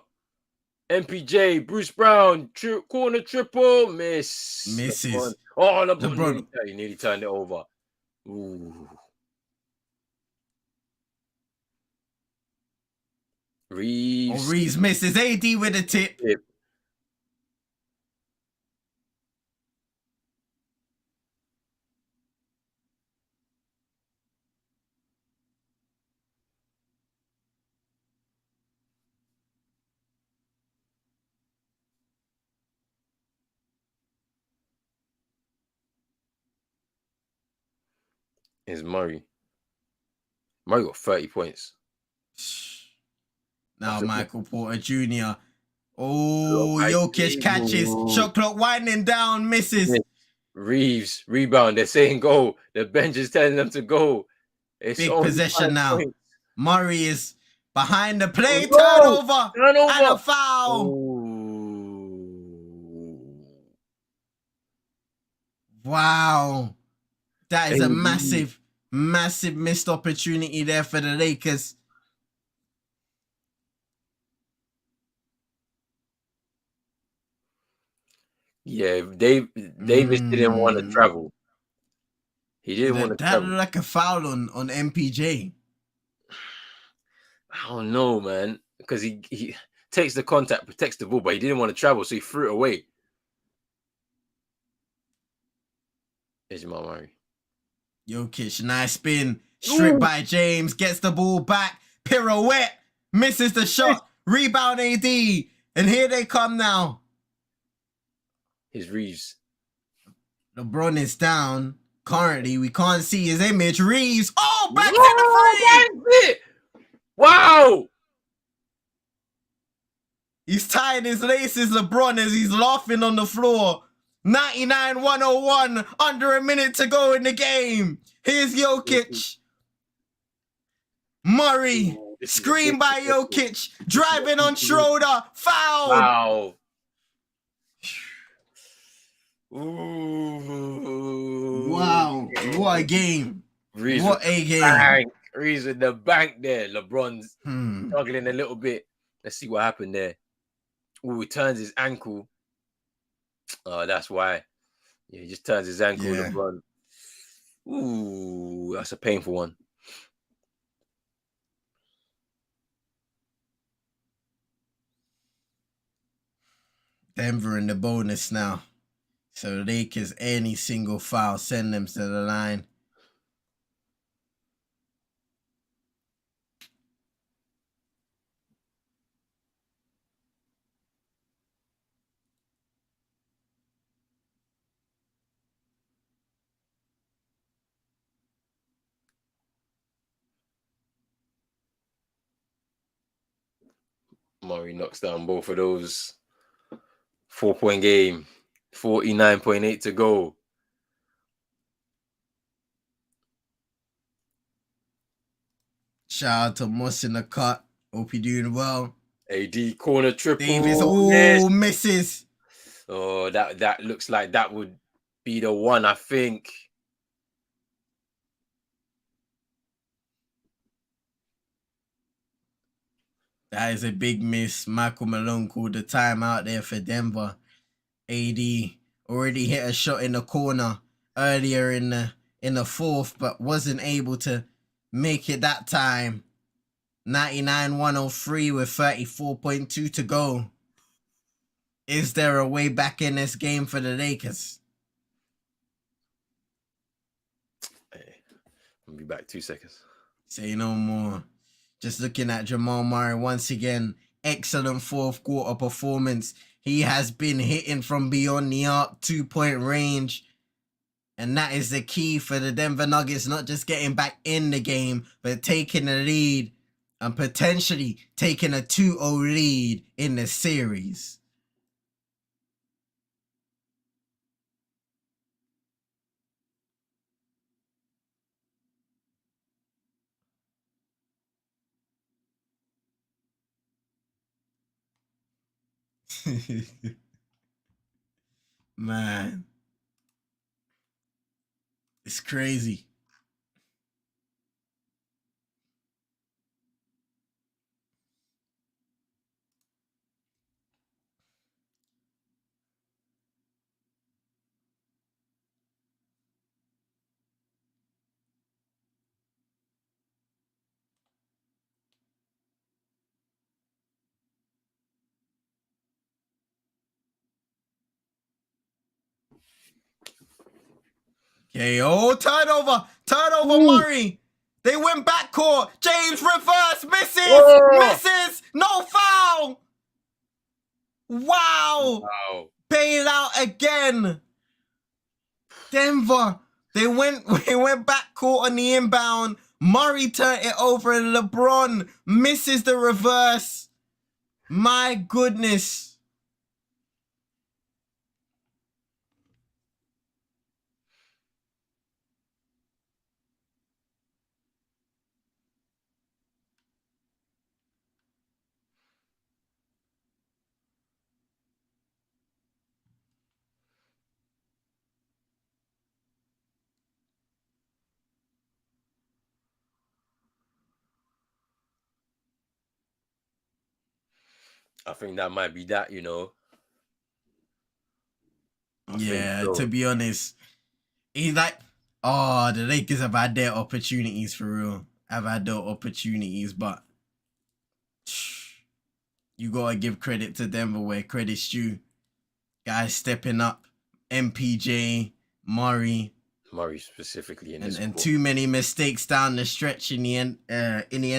MPJ, Bruce Brown, corner triple, misses. LeBron. Nearly turned it over. Ooh. Reeves misses. AD with a tip. Is Murray. Murray got 30 points. Now Michael Porter Jr. Jokic catches. Shot clock winding down. Misses. Reeves, rebound. They're saying go. The bench is telling them to go. Big possession now. Points. Murray is behind the play. Turnover. And a foul. Wow. That is a massive missed opportunity there for the Lakers. Yeah, Davis didn't want to travel. He didn't want to travel. That looked like a foul on MPJ. I don't know, man. Because he takes the contact, protects the ball, but he didn't want to travel, so he threw it away. Here's Jamal Murray. Jokic, nice spin. Stripped by James. Gets the ball back. Pirouette. Misses the shot. Rebound AD. And here they come now. His Reeves. LeBron is down. Currently, we can't see his image. Reeves. Oh, back to the free. Wow. He's tying his laces, LeBron, as he's laughing on the floor. 99-101. Under a minute to go in the game. Here's Jokic. Murray. Screen by Jokic. Driving on Schroeder. Foul. Wow. Ooh. Wow. What a game. Reeves what a game. Reeves in the bank there. LeBron's struggling a little bit. Let's see what happened there. Ooh, he turns his ankle. Oh, that's why. Yeah, he just turns his ankle, LeBron. Ooh, that's a painful one. Denver in the bonus now. So Lakers, any single foul, send them to the line. Murray knocks down both of those. 4-point game. 49.8 to go. Shout out to Moss in the cut. Hope you're doing well. AD corner triple. Davis, Yes. misses. Oh, that looks like that would be the one, I think. That is a big miss. Michael Malone called the timeout there for Denver. AD already hit a shot in the corner earlier in the fourth, but wasn't able to make it that time. 99-103 with 34.2 to go. Is there a way back in this game for the Lakers? Hey, I'll be back 2 seconds. Say no more. Just looking at Jamal Murray once again. Excellent fourth quarter performance. He has been hitting from beyond the arc 2-point range. And that is the key for the Denver Nuggets, not just getting back in the game, but taking the lead and potentially taking a 2-0 lead in the series. Man, it's crazy. Okay, turnover, Murray. They went backcourt. James reverse, misses, no foul. Wow. Bail out again. Denver, they went backcourt on the inbound. Murray turned it over and LeBron misses the reverse. My goodness. I think that might be that, you know. To be honest, he's like, the Lakers have had their opportunities for real. Have had their opportunities, but you gotta give credit to Denver where credit's due. Guys stepping up, MPJ, Murray specifically and too many mistakes down the stretch in the end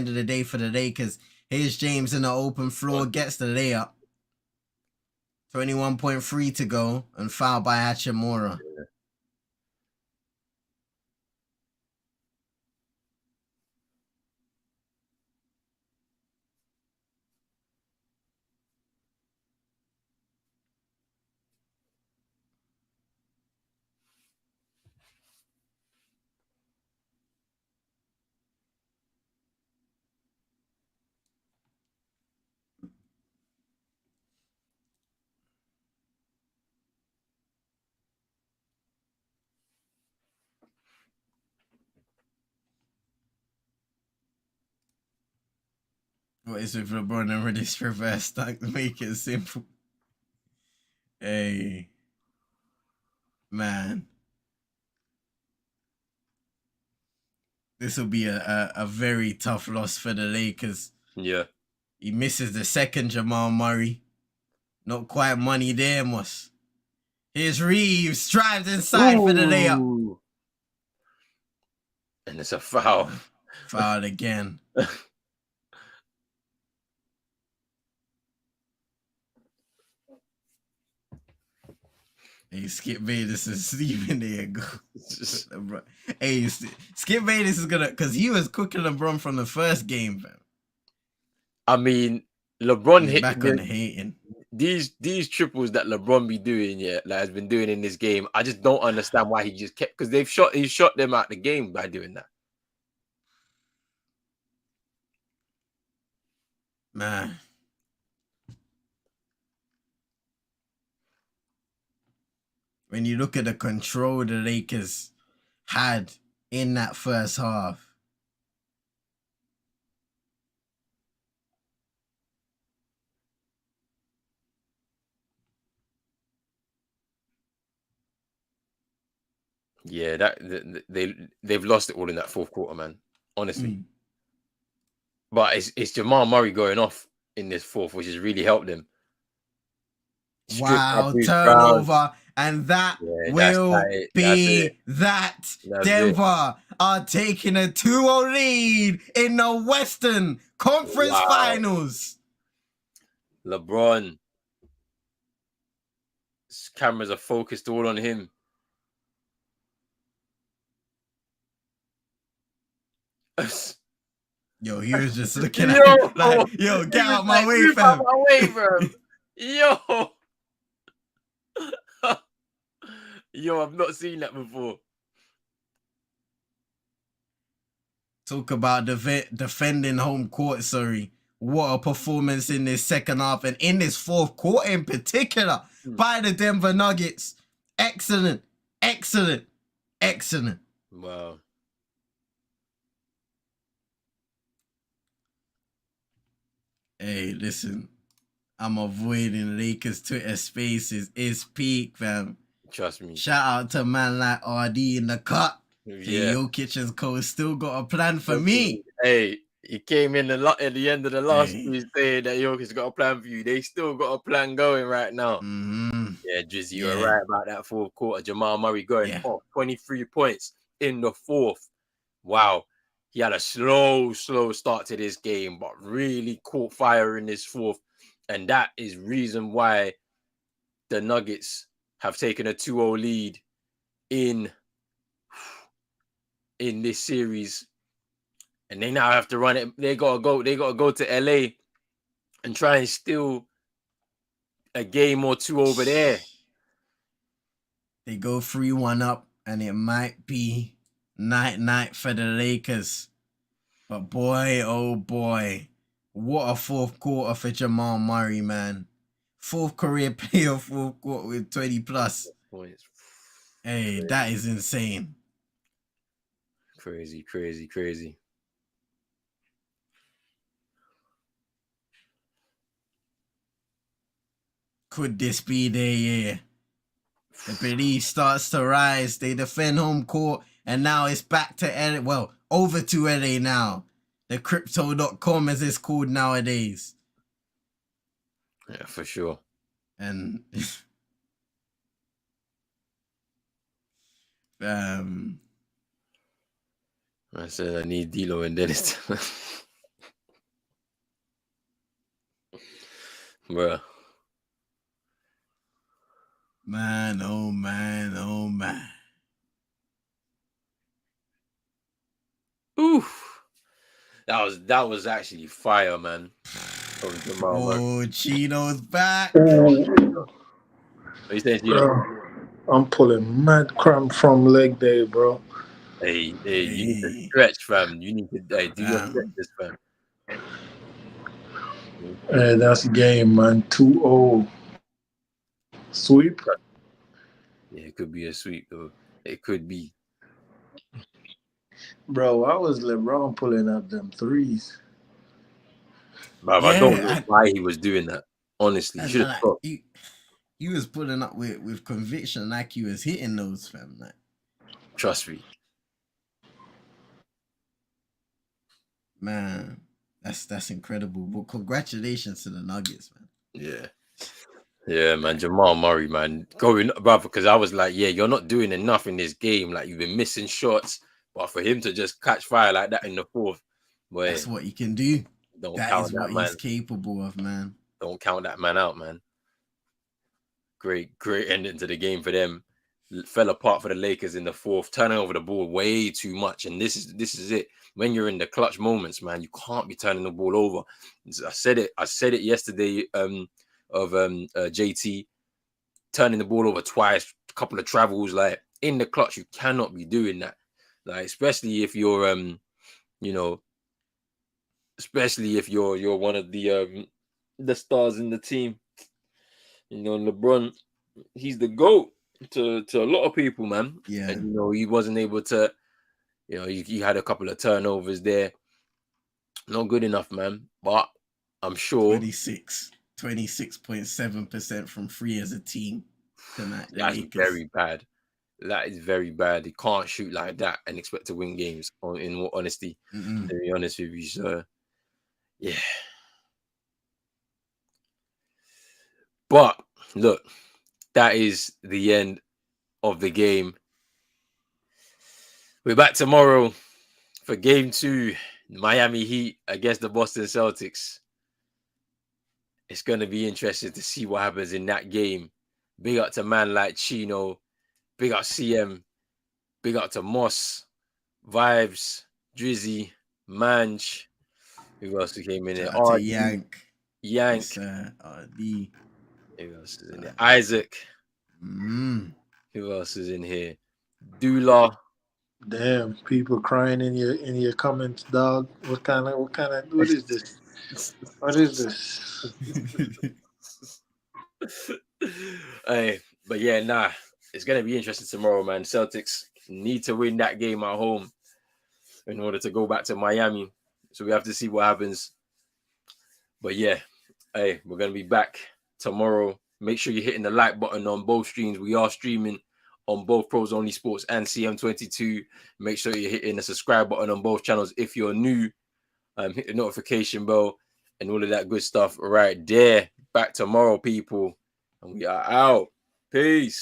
of the day for the Lakers. Here's James in the open floor, gets the layup. 21.3 to go and fouled by Hachimura. Yeah. What is with LeBron and this reverse dunk to make it simple? Hey, man. This will be a very tough loss for the Lakers. Yeah. He misses the second Jamal Murray. Not quite money there, Moss. Here's Reeves, drives inside for the layup. And it's a foul. Fouled again. Hey, Skip Bayless is sleeping there. Hey, Skip Bayless is gonna, because he was cooking LeBron from the first game, fam. I mean, LeBron hit back on hating. These triples that LeBron be doing, has been doing in this game. I just don't understand why he just kept, because he shot them out the game by doing that. Man. When you look at the control the Lakers had in that first half. Yeah, they've lost it all in that fourth quarter, man. Honestly. But it's Jamal Murray going off in this fourth, which has really helped him. Wow, turnover. And that will be that. Denver are taking a 2-0 lead in the Western Conference Finals. LeBron. Cameras are focused all on him. Yo, he was just looking at him like, yo, get out my way, fam. Out my way, bro. Yo. Yo, I've not seen that before. Talk about defending home court, sorry. What a performance in this second half and in this fourth quarter in particular by the Denver Nuggets. Excellent, excellent, excellent. Wow. Hey, listen. I'm avoiding Lakers Twitter spaces. It's peak, fam. Trust me. Shout out to man like RD in the cut. Yeah. Jokic and Cole still got a plan for me. Hey, he came in at the end of the last piece saying that Jokic's got a plan for you. They still got a plan going right now. Yeah, Drizzy, you're right about that fourth quarter. Jamal Murray going off 23 points in the fourth. Wow. He had a slow start to this game, but really caught fire in this fourth. And that is reason why the Nuggets have taken a 2-0 lead in this series. And they now have to run it. They gotta go to LA and try and steal a game or two over there. They go 3-1 up, and it might be night for the Lakers. But boy, oh boy, what a fourth quarter for Jamal Murray, man. Fourth career player, fourth quarter with 20 plus. Hey, that is insane. Crazy. Could this be their year? The belief starts to rise. They defend home court, and now it's back to LA. Well, over to LA now. The crypto.com as it's called nowadays. Yeah, for sure. And I said I need D'Lo and Dennis. Bruh. Man, oh man, oh man. Oof. That was actually fire, man. Oh, Chino's back. What are you saying, Chino? I'm pulling mad cramp from leg day, bro. Hey, you need to stretch, fam. You need to do your stretches, fam. Hey, that's a game, man. 2-0. Sweep? Yeah, it could be a sweep, though. It could be. Bro, I was LeBron pulling up them threes. But I don't know why he was doing that. Honestly, he should have stopped. He was pulling up with conviction, like he was hitting those, fam. Like, trust me, man. That's incredible. But congratulations to the Nuggets, man. Yeah, man. Jamal Murray, man, going, brother. Because I was like, you're not doing enough in this game. Like, you've been missing shots, but for him to just catch fire like that in the fourth, boy, that's what he can do. That is what he's capable of, man. Don't count that man out, man. Great ending to the game for them. Fell apart for the Lakers in the fourth, turning over the ball way too much. And this is it. When you're in the clutch moments, man, you can't be turning the ball over. I said it yesterday of JT, turning the ball over twice, a couple of travels. Like, in the clutch, you cannot be doing that. Like, especially if you're especially if you're one of the stars in the team. You know, LeBron, he's the GOAT to a lot of people, man. Yeah. And he wasn't able to. He had a couple of turnovers there. Not good enough, man. But I'm sure 26.7% from three as a team tonight. That's very bad. That is very bad. He can't shoot like that and expect to win games. In all honesty, to be honest with you, sir. Yeah. But look, that is the end of the game. We're back tomorrow for Game 2, Miami Heat against the Boston Celtics. It's going to be interesting to see what happens in that game. Big up to man like Chino. Big up CM. Big up to Moss. Vibes. Drizzy. Manj. Who else came in there? Yank. Yes, RD. Who else is in there? Isaac. Mm. Who else is in here? Dula. Damn, people crying in your comments, dog. What is this? What is this? Hey, but yeah, it's gonna be interesting tomorrow, man. Celtics need to win that game at home in order to go back to Miami. So we have to see what happens. But yeah, hey, we're gonna be back tomorrow. Make sure you're hitting the like button on both streams. We are streaming on both Pros Only Sports and CM22. Make sure you're hitting the subscribe button on both channels if you're new. Hit the notification bell and all of that good stuff right there. Back tomorrow, people. And we are out. Peace.